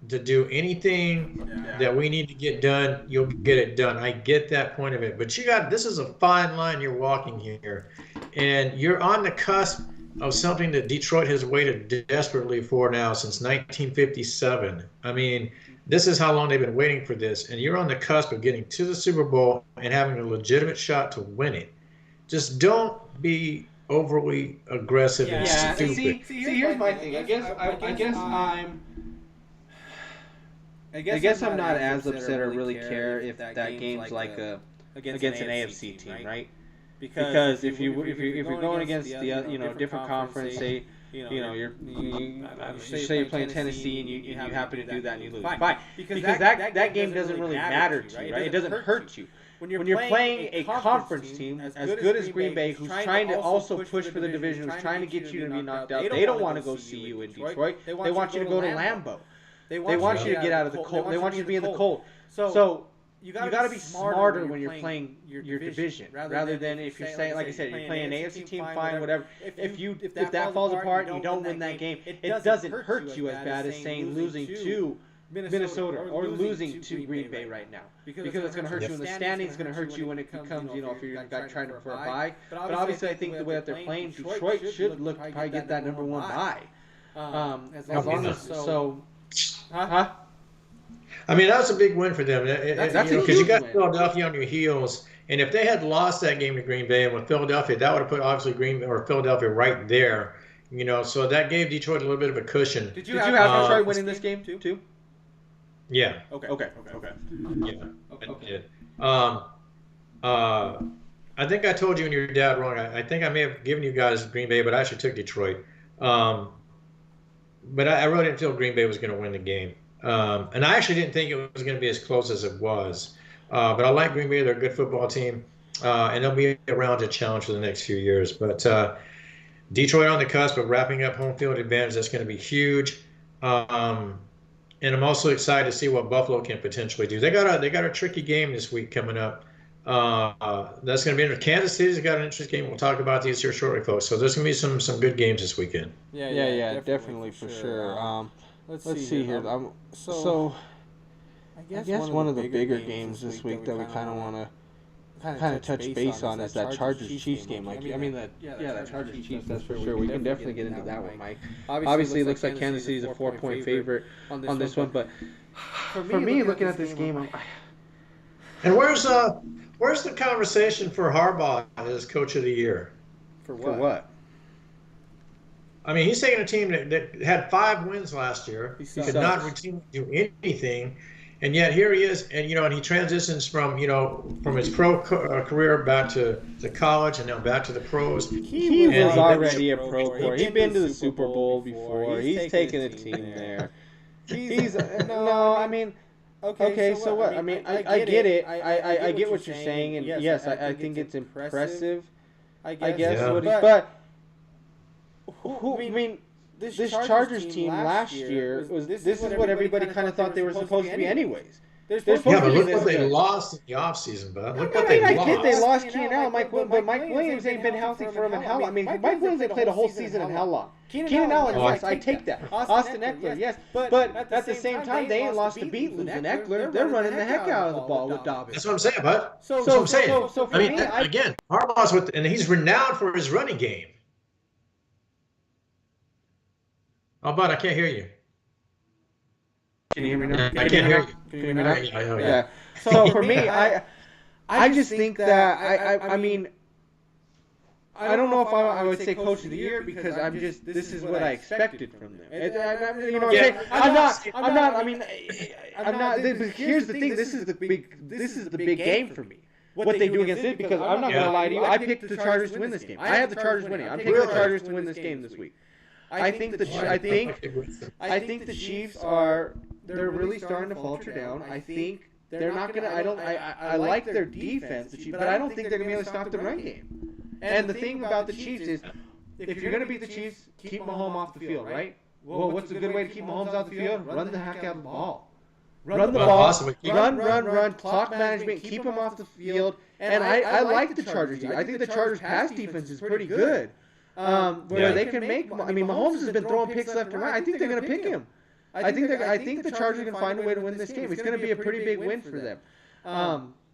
to do anything that we need to get done, you'll get it done. I get that point of it. But this is a fine line you're walking here. And you're on the cusp of something that Detroit has waited desperately for now since 1957. I mean, this is how long they've been waiting for this. And you're on the cusp of getting to the Super Bowl and having a legitimate shot to win it. Just don't be overly aggressive and stupid. See, here's my thing. I guess I'm not as upset or really care if that game's like against an AFC team, right? Because if you're going against the different conference, say you're playing Tennessee and you happen to do that and you lose, fine. Because that game doesn't really matter to you, right? It doesn't hurt you. When you're playing a conference team as good as Green Bay, who's trying to also push for the division, who's trying to get you to be knocked out, they don't want to go see you in Detroit. They want you to go to Lambeau. They want you to get out of the cold. They want you to be in the cold. So you got to be smarter when you're playing your division, rather than if you're saying, like I said, you're playing an AFC team, fine, whatever. If that falls apart and you don't win that game, it doesn't hurt you as bad as saying losing to Minnesota or losing to Green Bay right now, because it's going to hurt you in the standings. It's going to hurt you when it becomes, if you're trying for a bye. But obviously, I think the way that they're playing, Detroit should probably get that number 1 bye. As long as so. Huh? I mean, that was a big win for them. Because you got win. Philadelphia on your heels, and if they had lost that game to Green Bay and with Philadelphia, that would have put obviously Philadelphia right there. So that gave Detroit a little bit of a cushion. Did you have Detroit winning this game too? Yeah. Okay. Yeah. Okay. I did. I think I told you and your dad wrong. I think I may have given you guys Green Bay, but I actually took Detroit. Um, but I really didn't feel Green Bay was going to win the game. And I actually didn't think it was going to be as close as it was. But I like Green Bay. They're a good football team. And they'll be around to challenge for the next few years. But Detroit on the cusp of wrapping up home field advantage. That's going to be huge. And I'm also excited to see what Buffalo can potentially do. They got a tricky game this week coming up. That's going to be interesting. Kansas City's got an interesting game. We'll talk about these here shortly, folks. So there's going to be some good games this weekend. Yeah, definitely for sure. Let's see here. So I guess one of the bigger games this week that we kind of want to kind of touch base on is that Chargers-Chiefs game, Mike. That Chargers-Chiefs, that's for sure. We can definitely get into that one, Mike. Obviously, it looks like Kansas City's a 4-point favorite on this one, but for me, looking at this game, and where's the conversation for Harbaugh as Coach of the Year? For what? I mean, he's taking a team that had 5 wins last year. He could not routinely do anything. And yet here he is, and and he transitions from his pro career back to college, and now back to the pros. He was already a pro before. He'd been to the Super Bowl before. He's taken a team there. Okay, so what? I mean, I get it. I get what you're saying, and yes, I think it's impressive. I guess but this Chargers team last year this is what everybody kind of thought they were supposed to be anyways. But look what they lost in the offseason, bud. Look what they lost. I get they lost Keenan Allen, but Mike Williams ain't been healthy for him in how long? I mean, Mike Williams ain't played a whole season in how long? Keenan Allen, yes, I take that. Austin Eckler, yes. But at the same time, they ain't lost to beat losing Eckler. They're running the heck out of the ball with Dobbins. That's what I'm saying, bud. That's what I'm saying. So for me, again, Harbaugh's and he's renowned for his running game. Oh, bud, I can't hear you. Can you hear me now? I can't hear you. Can you hear me now? Yeah. So for me, I just think that I mean, I don't know if I would say Coach of the Year because this is what I expected from them. I'm not. Here's the thing. This is the big game for me. What they do against it, because I'm not gonna lie to you. I picked the Chargers to win this game. I have the Chargers winning. I'm picking the Chargers to win this game this week. I think the Chiefs they're really starting to falter down. I think they're not gonna. I like their defense, the Chiefs, but I don't think they're gonna be able to stop the run game. And the thing about the Chiefs is, if you're gonna beat the Chiefs, keep Mahomes off the field, right? Well, what's a good way to keep Mahomes off the field? Run the heck out of the ball. Run the ball. Run. Clock management. Keep him off the field. And I like the Chargers. I think the Chargers' pass defense is pretty good. Where they can make. I mean, Mahomes has been throwing picks left and right. I think they're going to pick him. I think the Chargers can find a way to win this game. It's going to be a pretty big win for them.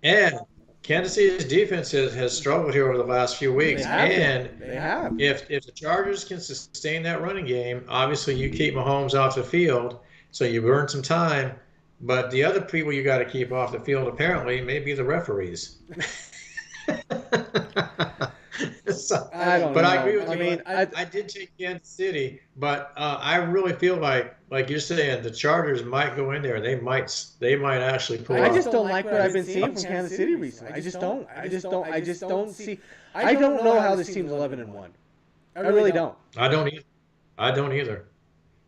And Kansas City's defense has struggled here over the last few weeks. They have. If the Chargers can sustain that running game, obviously you keep Mahomes off the field, so you burn some time. But the other people you got to keep off the field apparently may be the referees. I don't know. I agree with you. I mean, I did take Kansas City, but I really feel like you're saying, the Chargers might go in there. They might actually pull. I just don't like what I've been seeing from Kansas City recently. I just don't see. I don't know how this team's 11-1. I really don't. I don't either.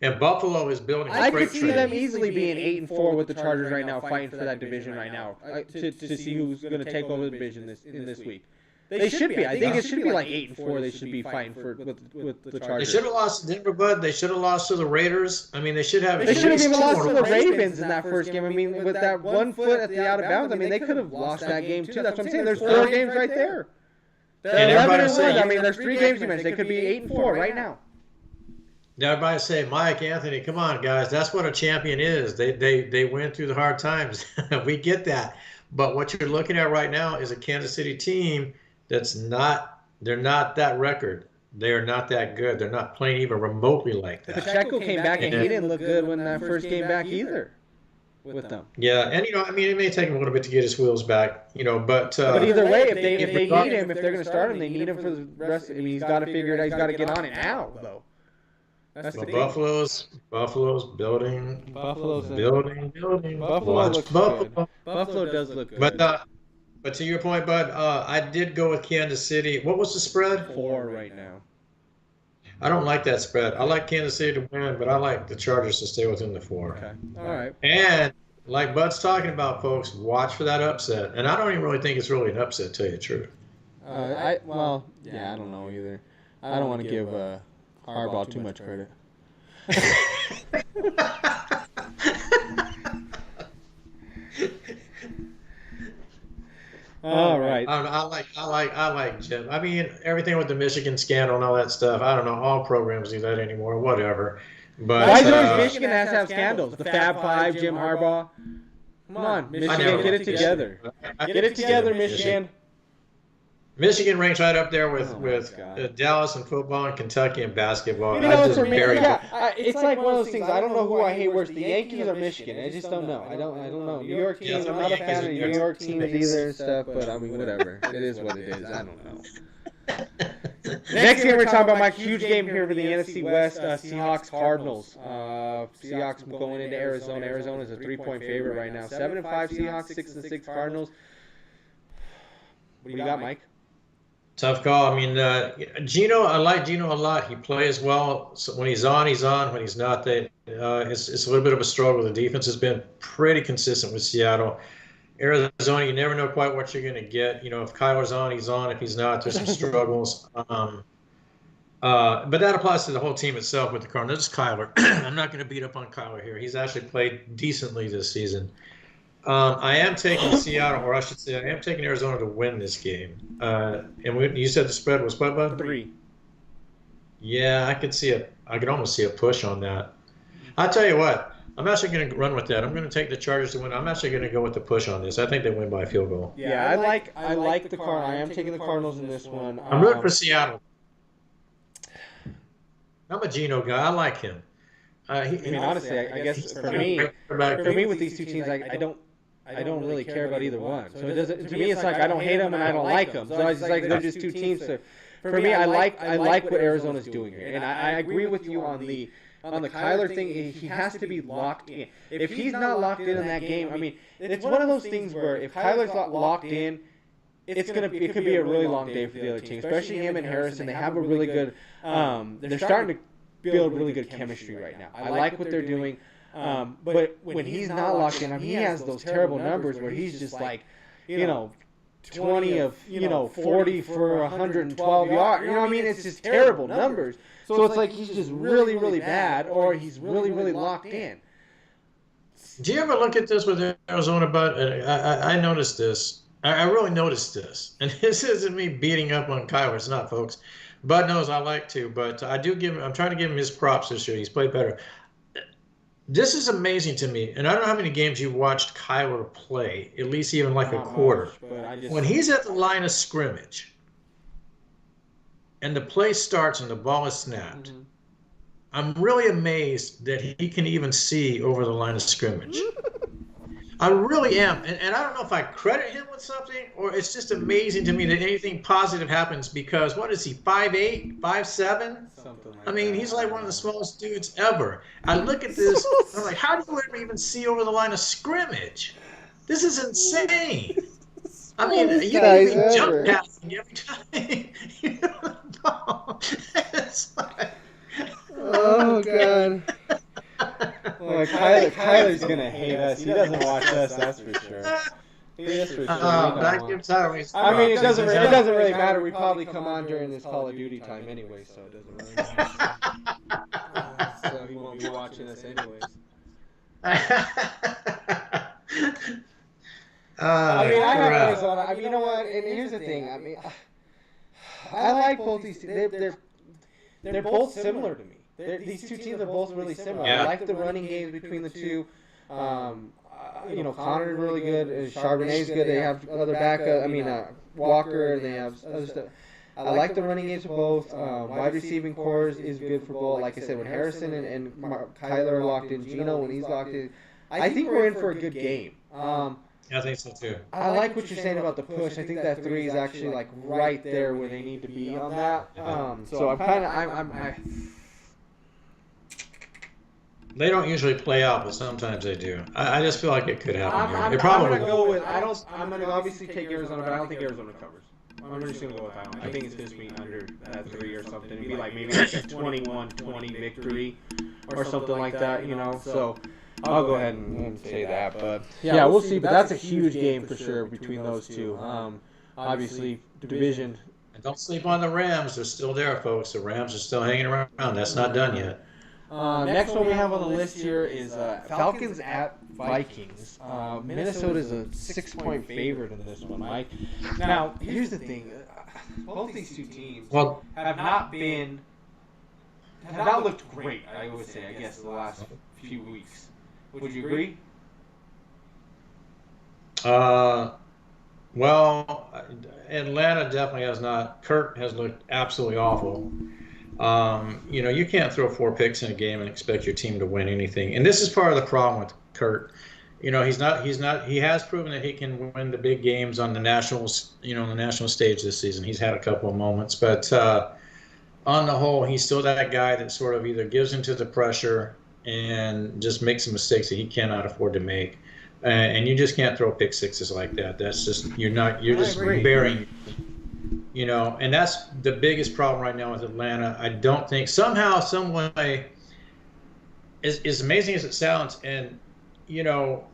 And Buffalo is building. I could see them easily being 8-4 with the Chargers right now, fighting for that division right now, to see who's going to take over the division this week. They should be. I think it should be like 8-4. They should be fighting with the Chargers. They should have lost to Denver, bud. They should have lost to the Raiders. I mean, they should have. They should have even lost to the Ravens in that first game. I mean, with that 1 foot at the out of bounds, I mean, they could have lost that game too. That's what I'm saying. There's 4 games right there. They're 11-1. I mean, there's 3 games you mentioned. They could be 8-4 right now. Now everybody say, Mike, Anthony, come on, guys. That's what a champion is. They went through the hard times. We get that. But what you're looking at right now is a Kansas City team they're not that record. They are not that good. They're not playing even remotely like that. Pacheco came back, and he didn't look good when that first game back either with them. Yeah, and I mean, it may take him a little bit to get his wheels back, but either way, if they need him, if they're going to start him, they need him for the rest. I mean, he's got to figure it out. He's got to get on it now, though. That's the Buffalo's building. Building. Buffalo looks good. Buffalo does look good. But to your point, Bud, I did go with Kansas City. What was the spread? 4 right now. I don't like that spread. I like Kansas City to win, but I like the Chargers to stay within the 4. Okay. All right. And like Bud's talking about, folks, watch for that upset. And I don't even really think it's really an upset, to tell you the truth. I don't know either. I don't want to give Harbaugh too much credit. All right. I like Jim. I mean, everything with the Michigan scandal and all that stuff. I don't know. All programs do that anymore. Whatever. But why does Michigan has to have scandals? The Fab Five, Jim Harbaugh. Come on, Michigan, get it together. Get it together, Michigan. Michigan ranks right up there with Dallas in football and Kentucky in basketball. It's like one of those things. I don't know who I hate worse, the Yankees or Michigan. I just don't know. I don't know. New York teams. I'm not a fan of New York teams either and stuff. But I mean, whatever. It is what it is. I don't know. Next game we're talking about my huge game here for the NFC West, Seahawks Cardinals. Seahawks going into Arizona. Arizona is a 3-point favorite right now. 7-5 Seahawks, 6-6 Cardinals. What do you got, Mike? Tough call. I mean, Gino, I like Gino a lot. He plays well. So when he's on, he's on. When he's not, it's a little bit of a struggle. The defense has been pretty consistent with Seattle. Arizona, you never know quite what you're going to get. You know, if Kyler's on, he's on. If he's not, there's some struggles. But that applies to the whole team itself with the Cardinals. It's Kyler. I'm not going to beat up on Kyler here. He's actually played decently this season. I am taking Seattle, or I should say, I am taking Arizona to win this game. You said the spread was what, Bud? 3. Yeah, I could almost see a push on that. I'll tell you what. I'm actually going to run with that. I'm going to take the Chargers to win. I'm actually going to go with the push on this. I think they win by a field goal. Yeah, I like the Cardinals. I am taking the Cardinals in this one. I'm rooting for Seattle. I'm a Geno guy. I like him. Honestly, I guess for me with these two teams, I don't really care about either one. So it doesn't. To me, it's like I don't hate them and I don't like them. So it's like they're just two teams. So for me, I like what Arizona's doing here, and I agree with you on the Kyler thing. He has to be locked in. If he's not locked in that game, I mean, it's one of those things where if Kyler's not locked in, it could be a really long day for the other team, especially him and Harrison. They have a really good. They're starting to build really good chemistry right now. I like what they're doing. But when he's not locked in, I mean, he has those terrible numbers where he's just like, 20 of 40 for 112 yards. You know what I mean? It's just terrible numbers. So it's like he's just really, really bad, or he's really, really locked in. Do you ever look at this with Arizona, Bud? I noticed this. I really noticed this. And this isn't me beating up on Kyler. It's not, folks. Bud knows I like to, but I'm trying to give him his props this year. He's played better. This is amazing to me, and I don't know how many games you've watched Kyler play, at least even like a quarter. When he's at the line of scrimmage and the play starts and the ball is snapped, I'm really amazed that he can even see over the line of scrimmage. I really am, and I don't know if I credit him with something, or it's just amazing to me that anything positive happens because, what is he, 5'8", 5'7"? Something like I mean, he's like one of the smallest dudes ever. I look at this, I'm like, how do you ever even see over the line of scrimmage? This is insane. I mean, you can even jump past him every time. It's like, oh, God. Well, Kyler's gonna hate us. He doesn't watch us, that's for sure. That's for sure. I mean, it doesn't really matter. We probably come on during this Call of Duty time anyway, so it doesn't really matter. So he won't be watching us anyways. I mean, I have Arizona. I mean, you know what? And here's the thing. I mean, I like both these teams. They're both similar to me. These two teams are both really similar. Yeah. I like the running games between the two. Connor's really good. Charbonnet's good. They have other backup. Walker. And they have other stuff. I like the running games for both. Wide receiving core is good for both. Like I said, when Harrison and Kyler are locked in, Geno when he's locked in, I think we're in for a good game. I think so too. I like what you're saying about the push. I think that 3 is actually like right there where they need to be on that. So I'm They don't usually play out, but sometimes they do. I just feel like it could happen here. It I'm probably gonna go with. I don't. I'm gonna obviously take Arizona, but I don't think Arizona covers. I'm just gonna go with I don't. I think it's gonna be under that 3 or something. It'd be like maybe like a 21-20 victory or something like that. So I'll go ahead and say that. But yeah, we'll see. But that's a huge game for sure between those two. Obviously, division. And don't sleep on the Rams. They're still there, folks. The Rams are still hanging around. That's not done yet. Next one we have on the list here is Falcons at Vikings. Minnesota is a 6-point favorite in this one, Mike. Now, here's the thing. Both these two teams have not looked great, I would say, I guess, the last few weeks. Would you agree? Well, Atlanta definitely has not. Kirk has looked absolutely awful. You can't throw 4 picks in a game and expect your team to win anything. And this is part of the problem with Kirk. He has proven that he can win the big games on the nationals, on the national stage this season. He's had a couple of moments, but on the whole, he's still that guy that sort of either gives into the pressure and just makes some mistakes that he cannot afford to make. And you just can't throw pick sixes like that. That's just, you're just burying. And that's the biggest problem right now with Atlanta. I don't think somehow, some way, as amazing as it sounds, and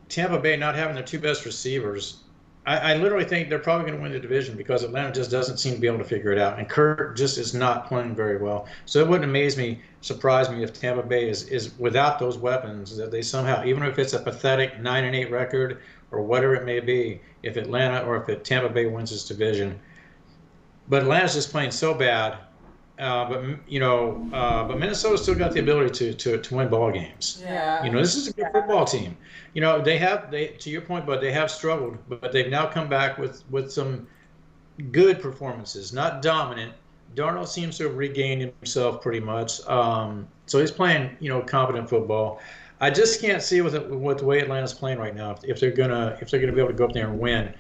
Tampa Bay not having their 2 best receivers, I literally think they're probably going to win the division because Atlanta just doesn't seem to be able to figure it out, and Kirk just is not playing very well. So it wouldn't surprise me if Tampa Bay is without those weapons, that they somehow, even if it's a pathetic 9-8 record or whatever it may be, if Tampa Bay wins this division. But Atlanta's just playing so bad. But Minnesota's still got the ability to win ball games. Yeah. This is a good football team. To your point, but they have struggled, but they've now come back with some good performances, not dominant. Darnold seems to have regained himself pretty much. So he's playing, competent football. I just can't see with the way Atlanta's playing right now if they're gonna be able to go up there and win.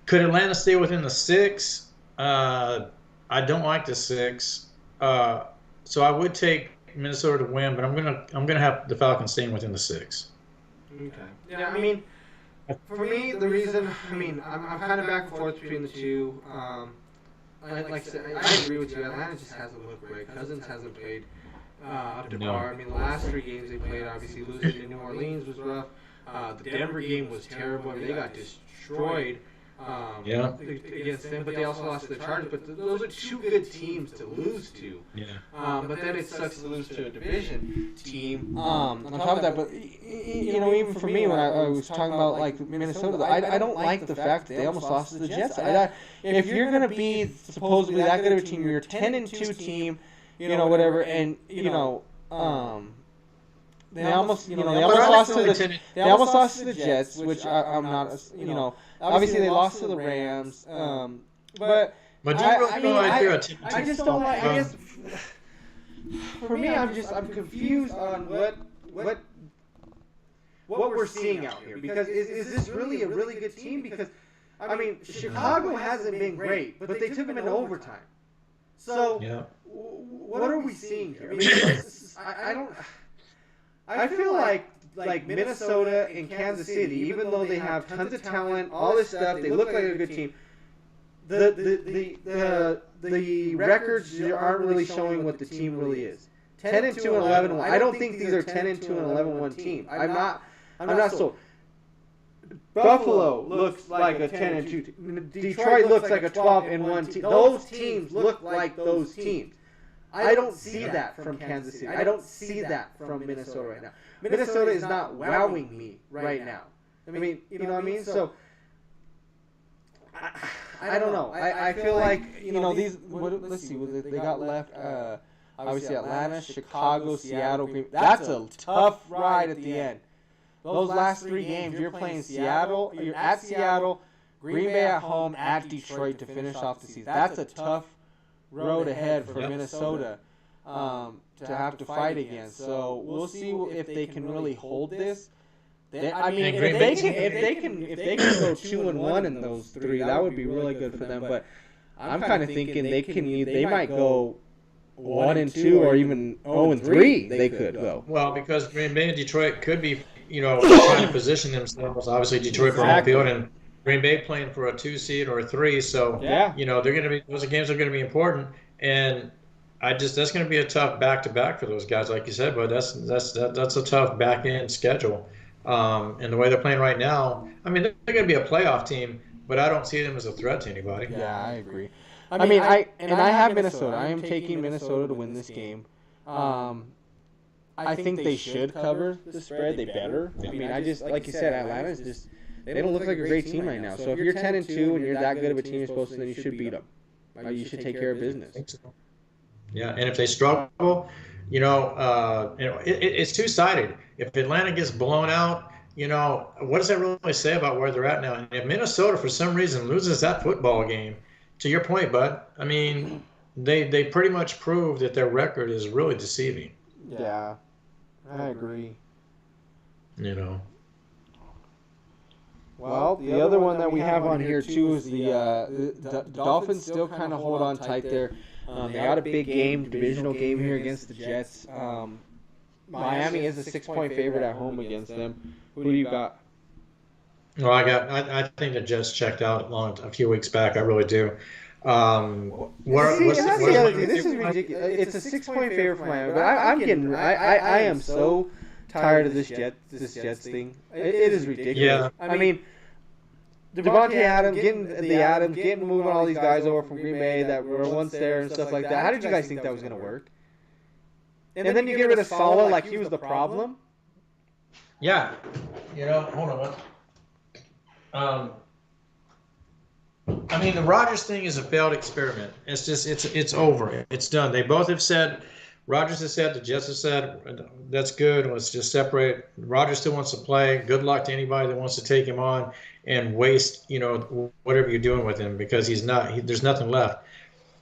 Could Atlanta stay within the 6? I don't like the 6. So I would take Minnesota to win, but I'm gonna have the Falcons staying within the 6. Okay. Yeah, I mean, for me, the reason, I'm kind of back and forth between the two. Like I said, I agree with you. Atlanta just hasn't looked great. Cousins hasn't played up to par. The last 3 games they played, obviously losing to New Orleans was rough. The Denver game was terrible. They got destroyed. Against them, but they also lost to the Chargers. But those are 2 good teams to lose to. Yeah. But then it sucks to lose to a division team. On top of that, but even for me, when I was talking about like Minnesota, I don't like the fact that they almost lost to the Jets. If you're gonna be supposedly that good of a team, you're a 10-2 team, whatever, and They almost lost to the Jets, which I'm not, obviously they lost to the Rams, but I just don't like. I guess for me, I'm confused on what we're seeing out here, because is this really a really good team? Because Chicago hasn't been great, but they took them into overtime. So what are we seeing here? I feel like Minnesota and Kansas City, even though they have tons of talent, all this stuff, they look like a good team. The records aren't really showing what the team really is. 10-2 and 11-1. I don't think these are 10-2 and 11-1 teams. I'm not sold. Buffalo looks like a 10-2 team. Detroit looks like a 12-1 team. Those teams look like those teams. I don't see that from Kansas City. I don't see that from Minnesota right now. Minnesota is not wowing me right now. You know what I mean? So I don't know. I feel like these. Let's see. They got left. Obviously Atlanta, Chicago, Seattle. Green. That's a tough ride at the end. Those last 3 games, you're playing Seattle. You're at Seattle, Green Bay at home, at Detroit to finish off the season. That's a tough road ahead for Minnesota to have to fight against. So we'll see if they can really hold this. If they can go 2-1 in those 3, that would be really good for them. But I'm kind of thinking they might go 1-2 or even 0-3, they could go. Well, because Green Bay and Detroit could be, trying to position themselves. Obviously, Detroit for home field, and Green Bay playing for a 2 seed or a 3. So, they're going to be, those games are going to be important. And that's going to be a tough back-to-back for those guys, like you said. But that's a tough back-end schedule. And the way they're playing right now, I mean, they're going to be a playoff team, but I don't see them as a threat to anybody. Yeah, I agree. I mean, I have Minnesota. I am taking Minnesota to win this game. I think they should cover the spread. They better. I mean, like you said, Atlanta is just, they don't look like a great team right now. So if you're 10-2 and you're that good of a team you're supposed to, then you should beat them. You should take care of business. Yeah, and if they struggle, it's two-sided. If Atlanta gets blown out, what does that really say about where they're at now? And if Minnesota, for some reason, loses that football game, to your point, Bud, I mean, they pretty much prove that their record is really deceiving. Yeah, I agree. Well, the other one that we have on here, too, is the Dolphins still kind of hold on tight there. They got a big game, divisional game here against the Jets. Miami is a 6-point favorite at home against them. Who do you got? Well, I think the Jets checked out a few weeks back. I really do. This is ridiculous. It's a 6-point favorite for Miami, but I am so tired of this Jets thing. It is ridiculous. Yeah. I mean, Devontae Adams getting moving all these guys over from Green Bay that were once there and stuff like that. How did you guys think that was going to work? And then you get rid of Saleh like he was the problem? Yeah. Hold on. I mean, the Rodgers thing is a failed experiment. It's just, it's over. It's done. They both have said, Rodgers has said, the Jets have said, that's good. Let's just separate. Rodgers still wants to play. Good luck to anybody that wants to take him on and waste, whatever you're doing with him, because there's nothing left.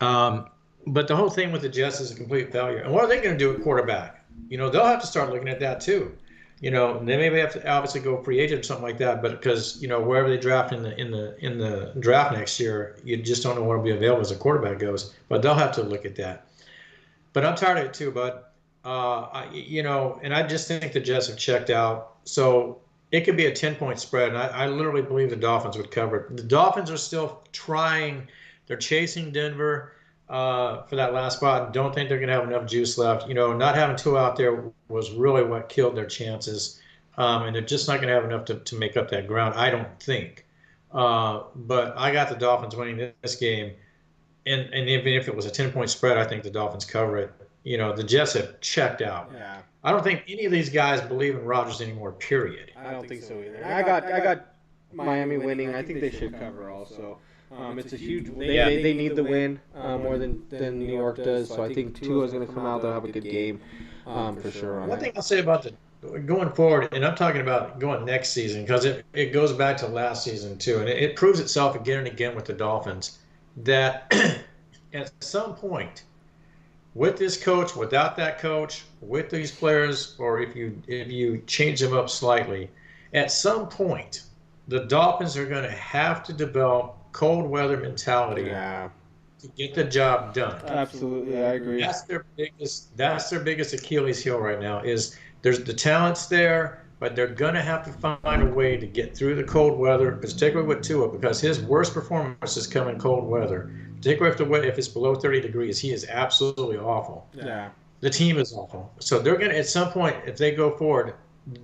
But the whole thing with the Jets is a complete failure. And what are they going to do at quarterback? They'll have to start looking at that too. They maybe have to obviously go free agent or something like that, but because wherever they draft in the draft next year, you just don't know what will be available as a quarterback goes. But they'll have to look at that. But I'm tired of it too. But and I just think the Jets have checked out. So it could be a 10-point spread, and I literally believe the Dolphins would cover it. The Dolphins are still trying. They're chasing Denver for that last spot. Don't think they're going to have enough juice left. Not having Tua out there was really what killed their chances. And they're just not going to have enough to make up that ground, I don't think. But I got the Dolphins winning this game. And even if it was a 10-point spread, I think the Dolphins cover it. The Jets have checked out. Yeah. I don't think any of these guys believe in Rodgers anymore, period. I don't think so either. I got Miami winning. I think they should cover also. It's a huge. They need the win more than New York does. So I think Tua's going to come out. They'll have a good game for sure. One thing I'll say about going forward, and I'm talking about going next season, because it goes back to last season too, and it proves itself again and again with the Dolphins that at some point, with this coach, without that coach, with these players, or if you change them up slightly, at some point, the Dolphins are going to have to develop cold weather mentality to get the job done. Absolutely, I agree. That's their biggest Achilles heel right now. Is there's the talent's there, but they're going to have to find a way to get through the cold weather, particularly with Tua, because his worst performances come in cold weather. Particularly if it's below 30 degrees, he is absolutely awful. Yeah. The team is awful. So they're going to, at some point, if they go forward,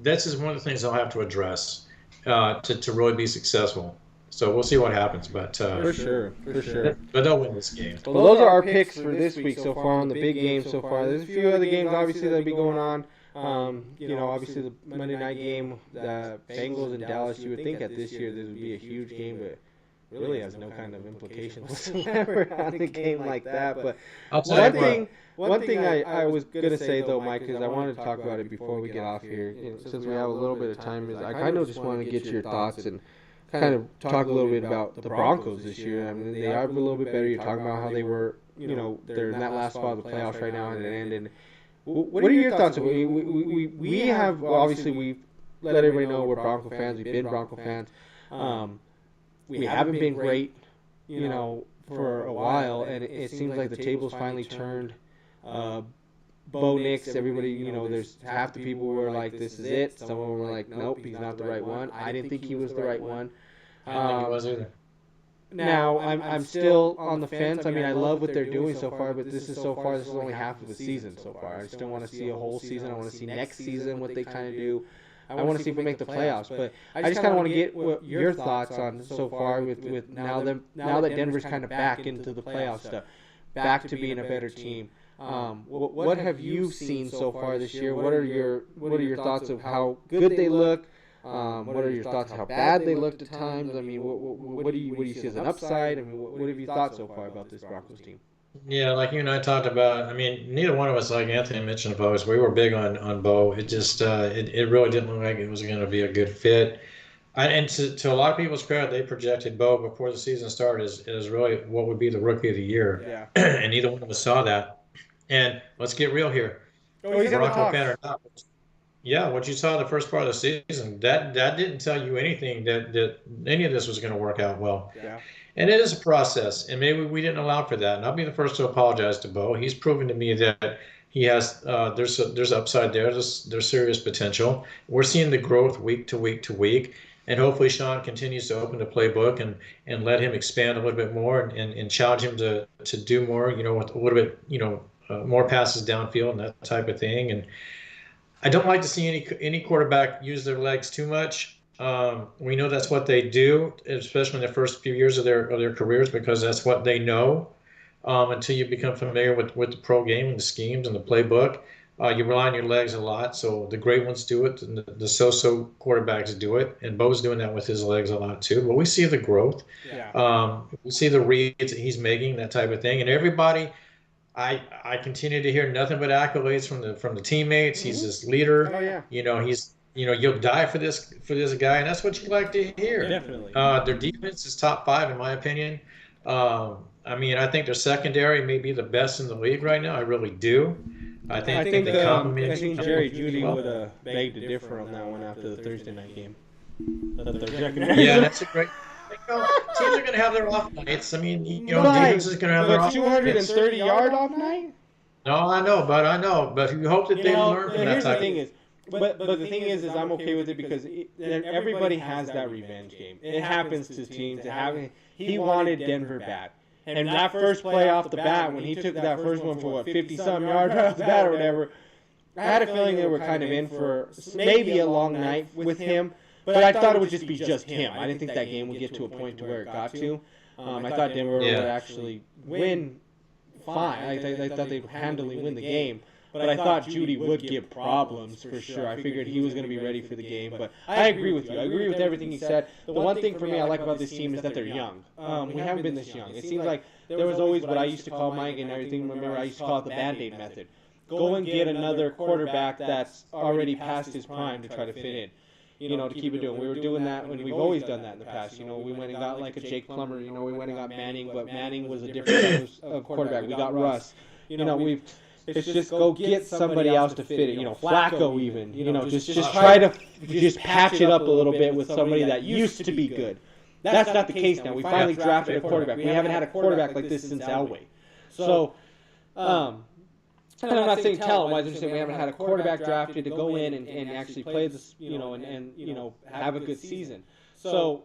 this is one of the things they'll have to address to really be successful. So we'll see what happens, but for sure. But they'll win this game. Well, those are our picks for this week so far on the big games so far. There's a few other games obviously that'll be going on. Obviously the Monday night game, the Bengals and Dallas. You would think at this year this would be a huge game, but really has no kind of implications whatsoever on a game like that. But one thing I was gonna say though, Mike, because I wanted to talk about it before we get off here, since we have a little bit of time, is I kind of just want to get your thoughts and kind of talk a little bit about the Broncos this year. I mean, they are a little bit better. You're talking about how they were, they're in that last spot of the playoffs right now, and it ended. What are your thoughts? We have, obviously, we've let everybody know we're Bronco fans. We've been Bronco fans. We haven't been great, for a while, and it seems like the tables finally turned Bo Nix, everybody, you know, there's half the people were like, this is it. Some of them were like, nope, he's not the right one. I didn't think he was the right one. I don't think he was either. Now, I'm still on the fence. I mean, I love what they're doing so far, but this is only half of the season so far. I still want to see a whole season. I want to see next season what they kind of do. I want to see if we make the playoffs. But I just kind of want to get what your thoughts on so far with now that Denver's kind of back into the playoff stuff, back to being a better team. What have you seen so far this year? What are your thoughts of how good they look? What are your thoughts how bad they looked at times? I mean, what do you see as an upside? I mean, what have you thought so far about this Broncos team? Yeah, like you and I talked about. I mean, neither one of us, like Anthony mentioned, Bo, we were big on Bo. It just it really didn't look like it was going to be a good fit. And to a lot of people's credit, they projected Bo before the season started as really what would be the rookie of the year. Yeah. And neither one of us saw that. And let's get real here. Oh, he's Bronco fan or not. Yeah, what you saw the first part of the season, that didn't tell you anything that any of this was going to work out well. Yeah. And it is a process, and maybe we didn't allow for that. And I'll be the first to apologize to Bo. He's proven to me that he has there's upside there. There's serious potential. We're seeing the growth week to week to week, and hopefully Sean continues to open the playbook and let him expand a little bit more and challenge him to do more. You know, with a little bit more passes downfield and that type of thing. And I don't like to see any quarterback use their legs too much. We know that's what they do, especially in the first few years of their careers, because that's what they know. Until you become familiar with the pro game and the schemes and the playbook, you rely on your legs a lot. So the great ones do it, and the so-so quarterbacks do it, and Bo's doing that with his legs a lot too. But we see the growth. Yeah. We see the reads that he's making, that type of thing, and everybody. I continue to hear nothing but accolades from the teammates. He's this leader. Oh yeah. You'll die for this guy, and that's what you like to hear. Definitely. Their defense is top 5 in my opinion. I mean, I think their secondary may be the best in the league right now. I really do. I think Jerry Jeudy would have begged to differ on that one after the Thursday night game. Yeah, that's a great. Teams are going to have their off nights. I mean, defense is going to have their off nights. 230-yard off night? No, I know. But you hope that they learn from that here's type. The thing is, but the thing is I'm okay with it because everybody has that revenge game. It happens to teams. He wanted Denver bad. And that first play off the bat, when he took that first one for 50-some yards off the bat or whatever, I had a feeling they were kind of in for maybe a long night with him. But I thought it would just be just him. I didn't think that game would get to a point to where it got to. I thought Denver would actually win fine. I thought they'd handily win the game. But I thought Jeudy would give problems for sure. I figured he was going to be ready for the game. But I agree with you. I agree with everything he said. The one thing for me I like about this team is that they're young. We haven't been this young. It seems like there was always what I used to call Mike and everything. Remember, I used to call it the Band-Aid method. Go and get another quarterback that's already past his prime to try to fit in. To keep it doing. We were doing that, and we've always done that in the past. We went and got like a Jake Plummer. We went and got Manning, but Manning was a different type of quarterback. We got Russ. It's just go get somebody else to fit it. Flacco even. Just try to just patch it up a little bit with somebody that used to be good. That's not the case now. We finally drafted a quarterback. We haven't had a quarterback like this since Elway. So, and I'm not saying talent-wise, I'm just saying we haven't had a quarterback drafted to go in and actually play this, and have a good season. So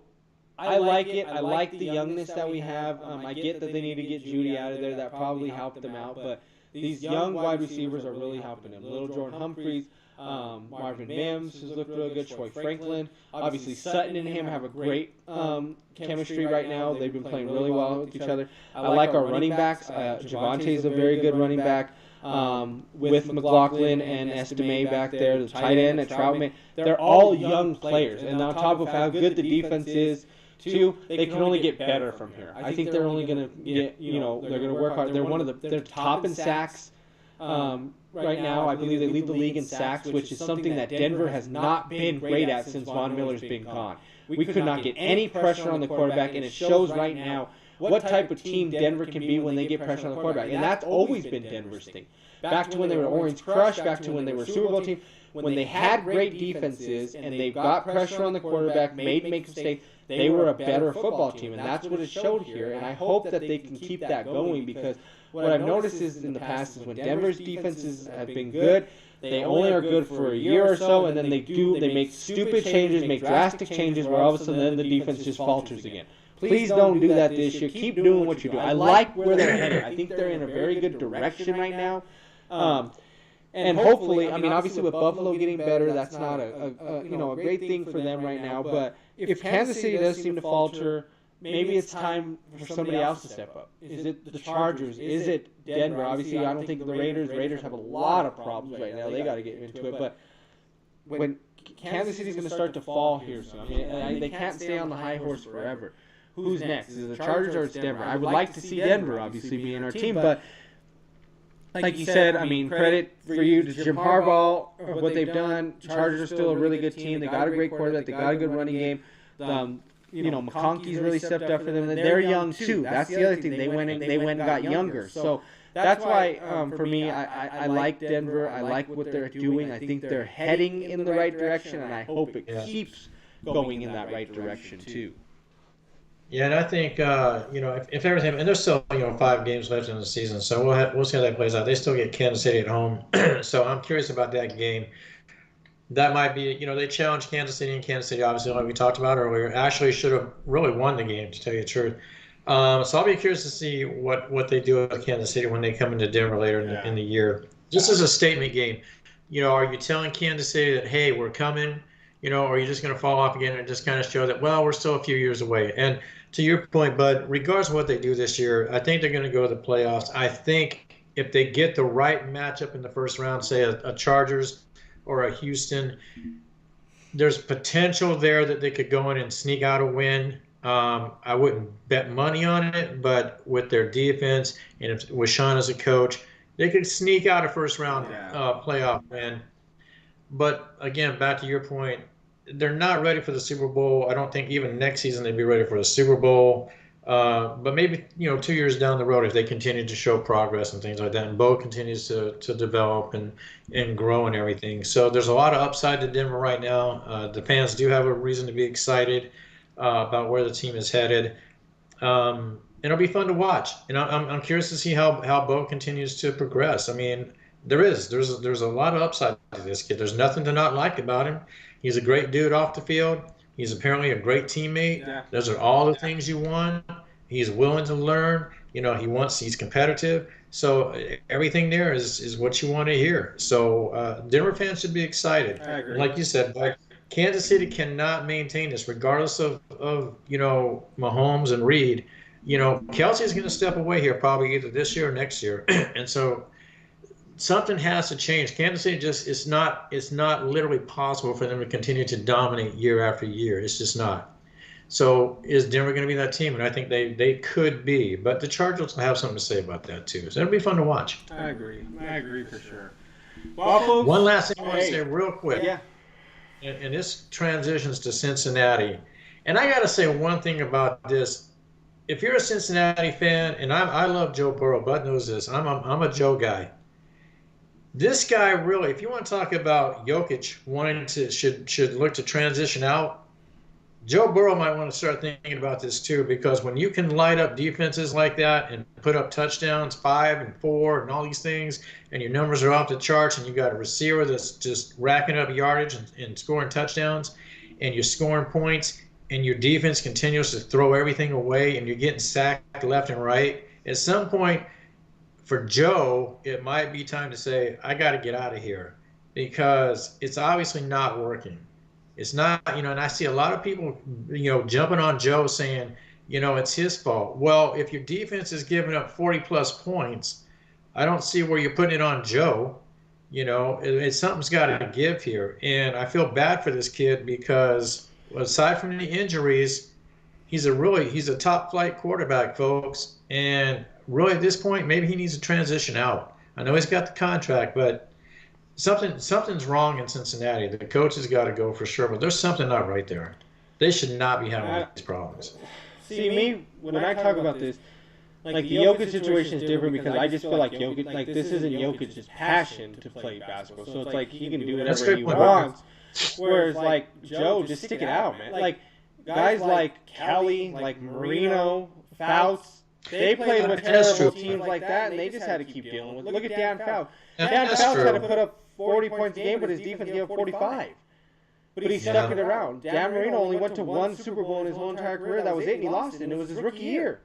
I like it. I like the youngness that we have. I get that they need to get Jeudy out of there. That probably helped them out. But these young wide receivers are really helping them. Little Jordan Humphreys, Marvin Mims has looked really good. Troy Franklin. Obviously, Sutton and him have a great chemistry right now. They've been playing really well with each other. I like our running backs. Javante's a very good running back. With McLaughlin and Estime back there, the tight end and Troutman, they're all young players. And on top of how good the defense is, too, they can only get better from here. I think they're only going to get, they're going to work hard. They're top in sacks right now. I believe they lead the league in sacks, which is something that Denver has not been great at since Von Miller's been gone. We could not get any pressure on the quarterback, and it shows right now what type of team Denver can be when they get pressure on the quarterback. And that's always been Denver's thing. Back to when they were Orange Crush, back to when they were Super Bowl team, when they had great defenses and they got pressure on the quarterback, made mistakes, they were a better football team. And that's what it showed here. And I hope that they can keep that going, because what I've noticed is in the past is when Denver's defenses have been good, they only are good for a year or so, and then they make stupid changes, make drastic changes, where all of a sudden then the defense just falters again. Please don't do that this year. Keep doing what you do. I like where they're headed. I think they're in a very good direction right now. And hopefully, I mean, obviously with Buffalo getting better, that's not a great thing for them right now. But if Kansas City does seem to falter, maybe it's time for somebody else to step up. Is it the Chargers? Is it Denver? Obviously, I don't think the Raiders have a lot of problems right now. They got to get into it. But when Kansas City's going to start to fall here soon, I mean, they can't stay on the high horse forever. Who's next? Is it the Chargers or it's Denver? I would like to see Denver, obviously, being our team, but like you said, I mean, credit for you to Jim Harbaugh, what they've done. Chargers are still a really good team. They got a great quarterback. They got a good running game. McConkey's really stepped up for them. And they're young too. That's the other thing. They went and got younger. So that's why, for me, I like Denver. I like what they're doing. I think they're heading in the right direction, and I hope it keeps going in that right direction too. Yeah, and I think if everything, and there's still 5 games left in the season, so we'll see how that plays out. They still get Kansas City at home, so I'm curious about that game. That might be, they challenged Kansas City, and Kansas City, obviously, like we talked about earlier, actually should have really won the game, to tell you the truth. So I'll be curious to see what they do with Kansas City when they come into Denver later in the year. Just as a statement game, are you telling Kansas City that, hey, we're coming, or are you just going to fall off again and just kind of show that, well, we're still a few years away? And to your point, Bud, regardless of what they do this year, I think they're going to go to the playoffs. I think if they get the right matchup in the first round, say a Chargers or a Houston, there's potential there that they could go in and sneak out a win. I wouldn't bet money on it, but with their defense and with Sean as a coach, they could sneak out a first-round playoff win. But, again, back to your point, they're not ready for the Super Bowl. I don't think even next season they'd be ready for the Super Bowl. But maybe 2 years down the road, if they continue to show progress and things like that, and Bo continues to develop and grow and everything. So there's a lot of upside to Denver right now. The fans do have a reason to be excited about where the team is headed. It'll be fun to watch. And I'm curious to see how Bo continues to progress. I mean, there's a lot of upside to this kid. There's nothing to not like about him. He's a great dude off the field. He's apparently a great teammate. Yeah. Those are all the things you want. He's willing to learn. He's competitive. So everything there is what you want to hear. So Denver fans should be excited. I agree. Like you said, Kansas City cannot maintain this, regardless of Mahomes and Reed. Kelsey's going to step away here probably either this year or next year, and so something has to change. Kansas City it's not literally possible for them to continue to dominate year after year. It's just not. So is Denver going to be that team? And I think they could be. But the Chargers will have something to say about that too. So it'll be fun to watch. I agree for sure. Well, folks, one last thing I want to say real quick. Yeah. And this transitions to Cincinnati. And I got to say one thing about this. If you're a Cincinnati fan, and I love Joe Burrow, Bud knows this. I'm a Joe guy. This guy really, if you want to talk about Jokic should look to transition out, Joe Burrow might want to start thinking about this too, because when you can light up defenses like that and put up touchdowns 5 and 4 and all these things, and your numbers are off the charts, and you got a receiver that's just racking up yardage and scoring touchdowns, and you're scoring points, and your defense continues to throw everything away, and you're getting sacked left and right, at some point, for Joe, it might be time to say, I got to get out of here, because it's obviously not working. It's not, and I see a lot of people, jumping on Joe saying, it's his fault. Well, if your defense is giving up 40-plus points, I don't see where you're putting it on Joe. Something's got to give here. And I feel bad for this kid because aside from the injuries, he's a top-flight quarterback, folks. And really, at this point, maybe he needs to transition out. I know he's got the contract, but something's wrong in Cincinnati. The coach has got to go for sure, but there's something not right there. They should not be having these problems. See, me, when I talk about this, like, the Jokic situation is different because I just feel like Jokic, like, this isn't Jokic's passion to play basketball. So it's like he can do whatever he wants. Whereas, like, Joe, just stick it out, man. Like, guys like Kelly, like Marino, Fouts, they played with terrible teams like that, and they just had to keep dealing with it. Look at Dan Fouts. Dan Fouts had to put up 40 points a game, but his defense gave up 45. But he stuck it around. Dan Marino only went to one Super Bowl in his whole entire career. That was it, and he lost it, and it was his rookie year.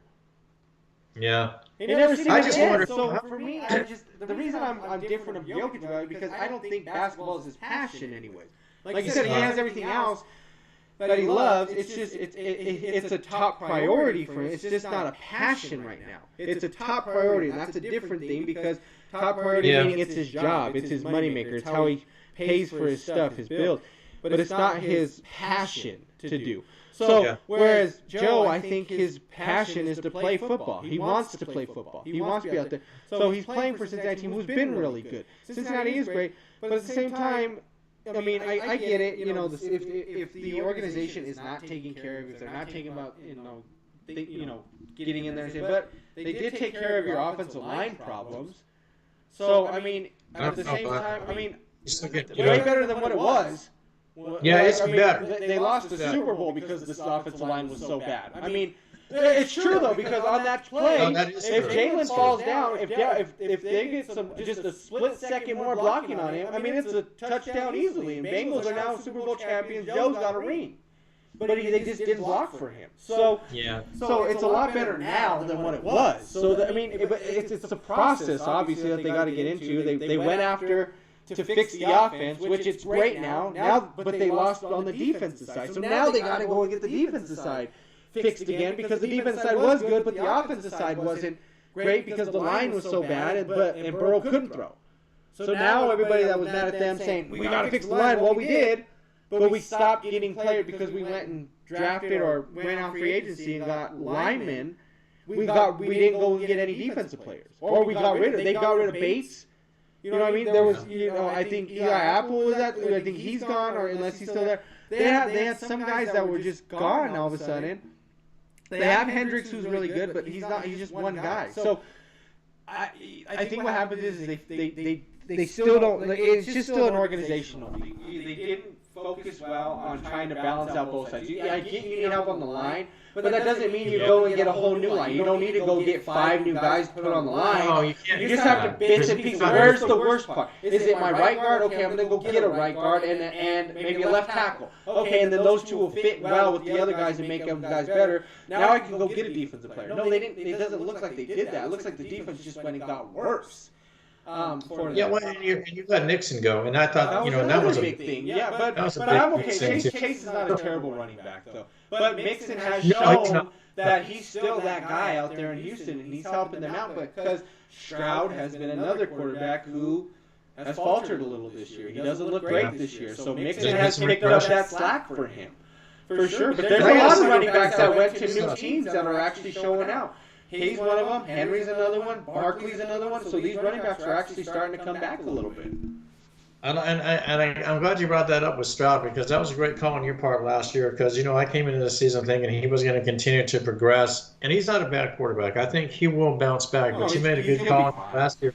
Yeah. He never seen I it just again. wonder. So for me, the reason I'm different of Jokic about it because I don't think basketball is his passion anyways. Like you said, he has everything else that he loves. It's just it's a top priority for him. It's just not a passion right now. It's a top priority, and that's a different thing because top priority meaning it's his job, it's his moneymaker, it's how he pays for his stuff, his bills. But it's not his passion to do. So, whereas Joe, I think his passion is to play football. He wants to play football. He wants to be out there. So he's playing for Cincinnati team who's been really good. Cincinnati is great, but at the same time, I mean, I get it. You know, if the organization is not taking care of, if they're not taking about, getting in there and saying, but they did take care of your offensive line problems. So I mean, at the same time, I mean, way better than what it was. Yeah, it's better. They lost the Super Bowl because this offensive line was so bad. I mean, it's true though because on that play, if Jalen falls down, if they get just a split second more blocking on him, I mean it's a touchdown easily. And Bengals are now Super Bowl champions. Joe's got a ring, but they just didn't block for him. So it's a lot better now than what it was. So I mean, it's a process obviously that they got to get into. They went after to fix the offense, which it's great now, but they lost on the defensive side. So now they got to go and get the defensive side fixed again because the defensive side was good, but the offensive side wasn't great because the line was so bad, and Burrow couldn't throw. So now everybody that was mad at them saying, we got to fix the line, well, we did, but we stopped getting players because we went and drafted or went on free agency and got linemen. We didn't go and get any defensive players. Or they got rid of Bates. You know what I mean? There was, I think Eli Apple was that. I think he's gone, or unless he's still there. They had some guys that were just gone all of a sudden. They have Hendricks, who's really good, but he's not. He's just one guy. So I think what happens is they still don't. It's just still an organizational thing. They didn't focus well on trying to balance out both sides. I get you need help on the line, but that doesn't mean you go and get a whole new line. You don't need to go get 5 new guys to put on the line. No, you can't. You just have to bits and pieces. Where's the worst part? Is it my right guard? Okay, I'm going to go get a right guard and maybe a left tackle. Okay, and then those two will fit well with the other guys and make them guys better. Now I can go get a defensive player. No, they didn't. It doesn't look like they did that. It looks like the defense just went and got worse. And you let Nixon go, and I thought, that was a big thing. Yeah, but I'm okay. Chase is not a terrible running back, though. But Mixon has shown that he's still that guy out there in Houston, and he's helping them out. But because Stroud has been another quarterback who has faltered a little this year. He doesn't look great this year. So Mixon has picked up that slack for him, for sure. But there's a lot of running backs that went to new teams that are actually showing out. He's one of them. Henry's another one. Barkley's another one. So these running backs are actually starting to come back a little bit. And I'm glad you brought that up with Stroud because that was a great call on your part last year because, I came into the season thinking he was going to continue to progress. And he's not a bad quarterback. I think he will bounce back. But you made a good call last year.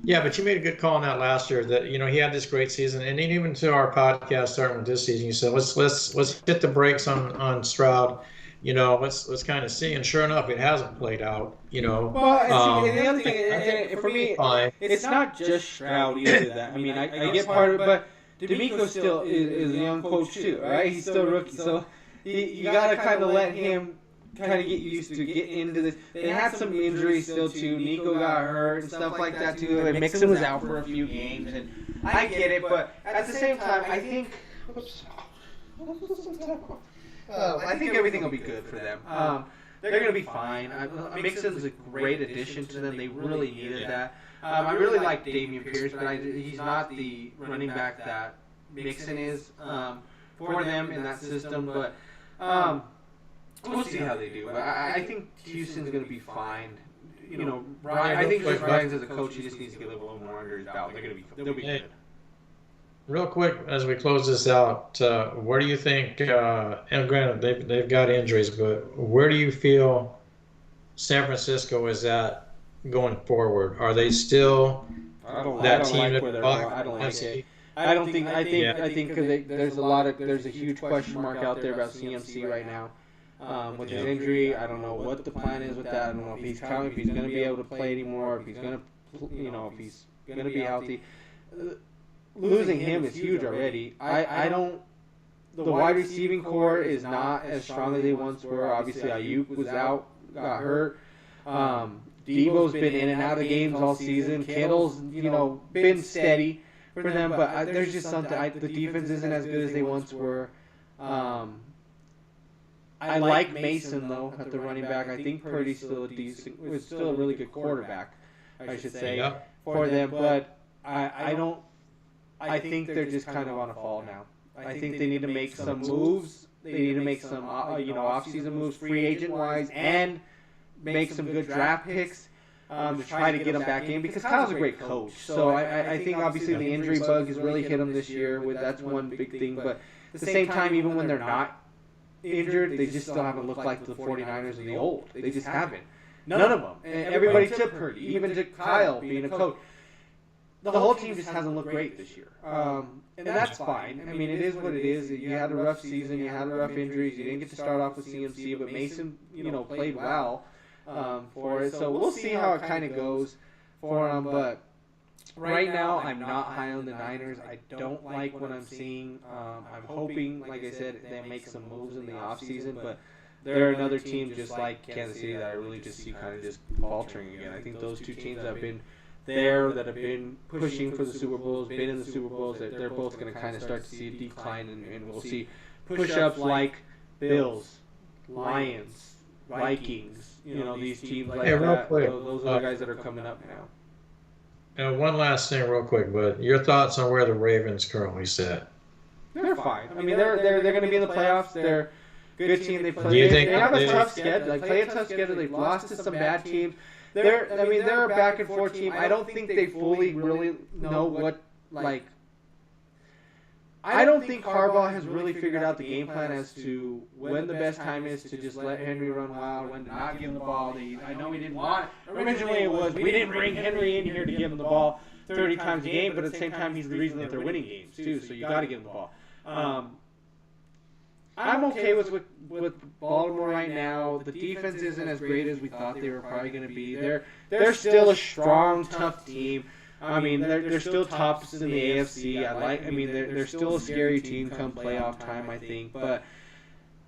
Yeah, but you made a good call on that last year that, he had this great season. And even to our podcast starting with this season, you said, let's hit the brakes on Stroud. Let's kind of see, and sure enough, it hasn't played out. Well, and the other thing, for me, it's not just Stroud either. That I mean, I get part of it, but D'Amico still is a young coach too, right? He's still a rookie, so you gotta kind of let him kind of get used to get into this. They had some injuries still too. Nico got hurt and stuff like that too. And Mixon was out for a few games, and I get it, but at the same time, I think. I think everything will be good for them. They're going to be fine. Mixon's a great addition to them. They really needed that. I really like Dameon Pierce, but he's not the running back that Mixon is for them in that system. But we'll see how they do. I think Houston's going to be fine. I think Ryan's as a coach, he just needs to get a little more under his belt. They'll be good. real quick as we close this out, where do you think? And granted, they've got injuries, but where do you feel San Francisco is at going forward? Are they still I that don't team like that where they're going. fought I don't like it. NFC? I don't think. Yeah, I think because there's a huge question mark out there about CMC right now. With his Yeah. injury, I don't know what the plan is with that. I don't know if he's going to be able to play anymore, if he's going to, if he's going to be healthy. Losing him is huge already. I don't. The wide receiving core is not as strong as they once were. Obviously, Ayuk was out, got hurt. Debo's been in and out of games all season. Kittle's, been steady for them, but there's just something. The defense isn't as good as they once were. I like Mason though at the running back. I think Purdy's still was still a really good quarterback, I should say, Yeah. for them. But I don't. I think they're just kind of on a fall now. I think they need to make some moves. They need to make some off-season moves, free agent wise, and make some good draft picks to try to get them back in. Because Kyle's a great coach, so I think obviously the injury bug has really hit them this year. That's one big thing. But at the same time, even when they're not injured, they just still haven't looked like the 49ers of the old. They just haven't. None of them. And everybody to Purdy, even to Kyle being a coach. The whole team just hasn't looked great this year. And that's fine. I mean, it is what it is. You had a rough season. You had rough injuries. You didn't get to start off with CMC, but Mason, played well for it. So we'll see how it kind of goes for them. But right now, I'm not high on the Niners. I don't like what I'm seeing. I'm hoping, like I said, they make some moves in the offseason, but they're another team just like Kansas City that I really just see kind of just faltering again. I think those two teams have been there, that have been pushing for the Super Bowls, been in the Super Bowls, they're both going to kind of start to see a decline, and we'll see push-ups like Bills, Lions, Vikings, these teams like Hey, real that. quick, Those are the guys that are coming up now. one last thing, real quick, but your thoughts on where the Ravens currently sit? They're fine. I mean, they're going to be in the playoffs. They're a good team. They Do you think they have a they- tough schedule. They play a tough schedule. They've lost to some bad teams. They're a back and forth team. I don't think they fully really know what, like. I don't think Harbaugh has really figured out the game plan as to when the best time is to just let Henry run wild, when to not give him the ball. I know we didn't want. Originally, it was we didn't bring Henry in here to give him the ball 30 times a game, but at the same time, he's the reason that they're winning games too. So you got to give him the ball. I'm okay with Baltimore right now. The defense isn't as great as we thought they were probably going to be. They're still a strong, tough team. I mean, they're still tops in the AFC. They're still a scary team come playoff time, I think. But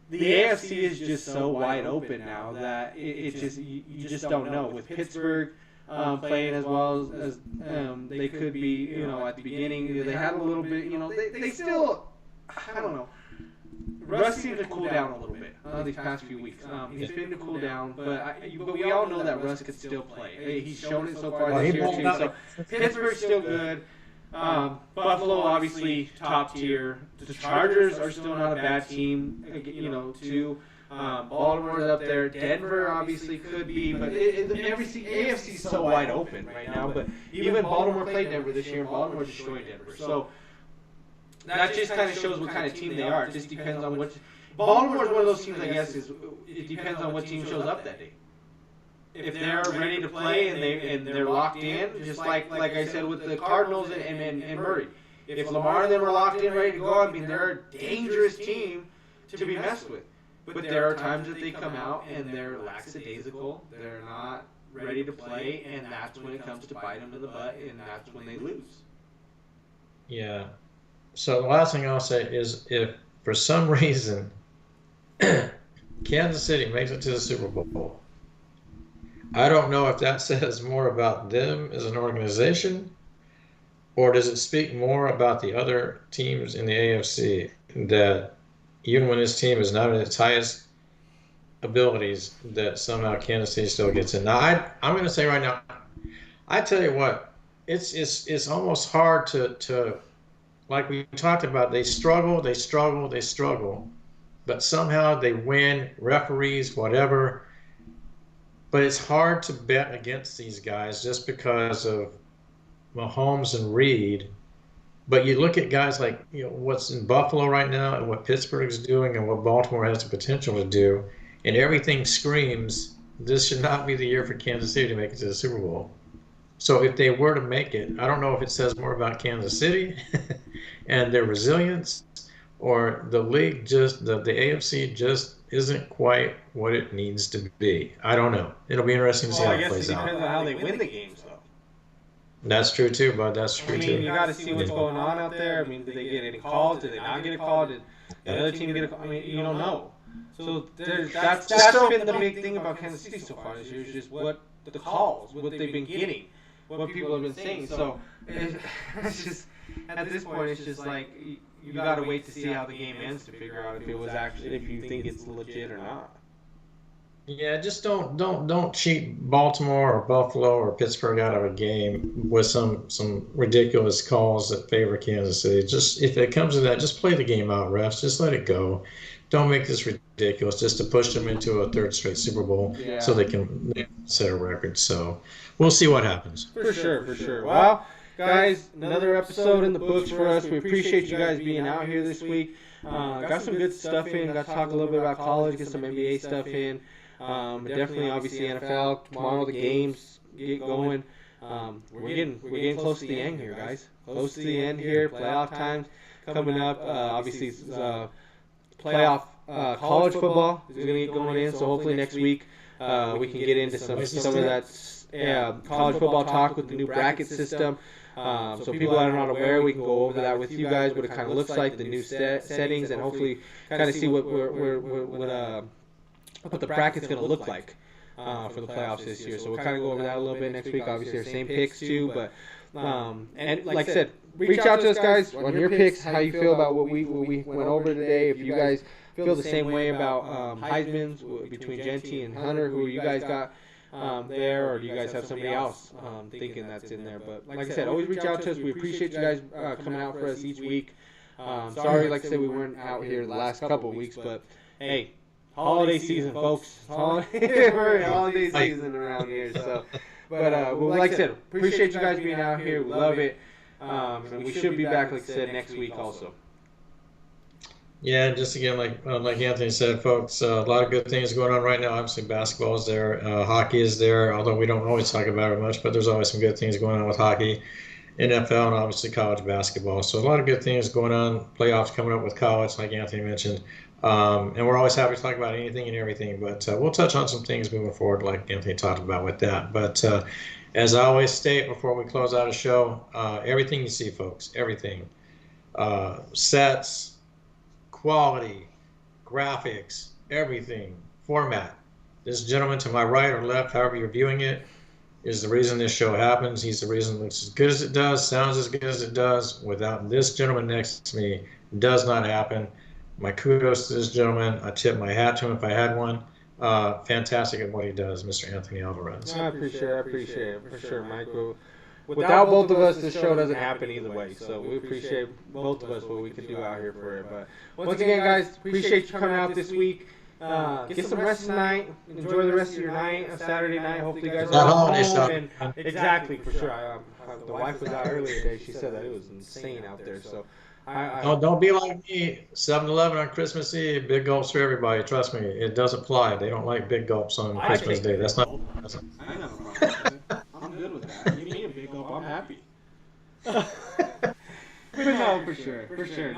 the AFC is just so wide open now that it's just you just don't know. With Pittsburgh playing as well as they could be, at the beginning, they had a little bit, they still, I don't know. Russ seemed to cool down a little bit these past few weeks. He's been to cool down, but we all know that Russ could still play. He's shown it so far this year too. So Pittsburgh's still good. Buffalo obviously top tier. The Chargers are still not a bad team, too. Baltimore's up there. Denver obviously could be, but AFC's so wide open right now. But even Baltimore played Denver this year, and Baltimore destroyed Denver. So that just kind of shows what kind of team they are. It just depends on which. Baltimore's one of those teams, I guess, it depends on what team shows up that day. If they're ready to play and they're locked in, just like I said with the Cardinals and Murray. If Lamar and them are locked in, ready to go, I mean, they're a dangerous team to be messed with. But there are times that they come out and they're lackadaisical. They're not ready to play, and that's when it comes to bite them in the butt, and that's when they lose. Yeah. So the last thing I'll say is if for some reason Kansas City makes it to the Super Bowl, I don't know if that says more about them as an organization, or does it speak more about the other teams in the AFC that even when this team is not at its highest abilities, that somehow Kansas City still gets in. Now, I'm going to say right now, I tell you what, it's almost hard to like we talked about, they struggle, but somehow they win, referees, whatever. But it's hard to bet against these guys just because of Mahomes and Reed But you look at guys like what's in Buffalo right now and what Pittsburgh's doing and what Baltimore has the potential to do, and everything screams this should not be the year for Kansas City to make it to the Super Bowl. So if they were to make it, I don't know if it says more about Kansas City and their resilience, or the league just the AFC just isn't quite what it needs to be. I don't know. It'll be interesting to see how it plays out. I guess it depends on how they win the games, though. That's true too, bud. That's true too. You got to see what's going on out there. I mean, did they get any calls? Did they not get a call? Did the other team get a call? I mean, you don't know. So that's been the big thing about Kansas City so far this year, is just what the calls, what they've been getting, what people have been saying. So it's just, at this point, it's just like you got to wait to see how the game ends to figure out if it was actually, if you think it's legit or not. Yeah, just don't cheat Baltimore or Buffalo or Pittsburgh out of a game with some ridiculous calls that favor Kansas City. Just if it comes to that, just play the game out, refs. Just let it go. Don't make this ridiculous just to push them into a third straight Super Bowl so they can set a record. So we'll see what happens. For sure. Well, guys, another episode in the books for us. We appreciate you guys being out here this week. Got some good stuff in. Got to talk a little bit about college, get some NBA stuff in. Definitely, obviously, NFL. Tomorrow the games get going. We're getting close to the end here, guys. Close to the end here. Playoff times coming up. Obviously, playoff college football is going to get going in. So hopefully next week we can get into some of that college football talk with the new bracket system. So people that are not aware, we can go over that with you guys, what it kind of looks like, the new settings, and hopefully kind of see what the bracket's going to look like for the playoffs this year. So we'll kind of go over that a little bit next week. Obviously, our same picks too, but and like I said, reach out to us, guys, on your picks, how you feel about what we went over today. If you guys feel the same way about Heisman's between Genty and Hunter, who you guys got there, or do you guys have somebody else thinking that's in there? But like I said, always reach out to us. We appreciate you guys coming out for us each week. Sorry, like I said, we weren't out here the last couple of weeks, but hey, holiday season, folks. Holiday season around here. So, but like I said, appreciate you guys being out here. We love it. And we should be back, like I said, next week also. Yeah, just again, like Anthony said, folks, a lot of good things going on right now. Obviously, basketball is there, hockey is there, although we don't always talk about it much, but there's always some good things going on with hockey, NFL, and obviously college basketball. So a lot of good things going on, playoffs coming up with college, like Anthony mentioned. And we're always happy to talk about anything and everything, but we'll touch on some things moving forward, like Anthony talked about with that. But as I always state before we close out a show, everything you see, folks, everything, sets, quality, graphics, everything, format. This gentleman to my right or left, however you're viewing it, is the reason this show happens. He's the reason it looks as good as it does, sounds as good as it does. Without this gentleman next to me, it does not happen. My kudos to this gentleman. I tip my hat to him if I had one. Fantastic at what he does, Mr. Anthony Alvarez. I appreciate it, for sure, Mike. Without both of us, this show doesn't happen either way. So we appreciate both of us what we can do out here for it. But once again, guys, appreciate you coming out this week. Get some rest tonight. Enjoy the rest of your night, Saturday night. Hopefully, you guys are home. Exactly, for sure. The wife was out earlier today. She said that it was insane out there. So. Don't be like me. 7-Eleven on Christmas Eve, big gulps for everybody. Trust me, it does apply. They don't like big gulps on Christmas Day. That's not. I ain't got no problem with it. I'm good with that. Give me a big gulp. I'm happy. But no, for sure.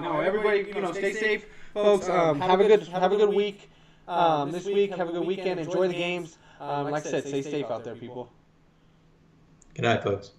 No, everybody, stay safe, folks. Have a good week. This week, have a good weekend. Enjoy the games. Like I said, stay safe out there, people. Good night, folks.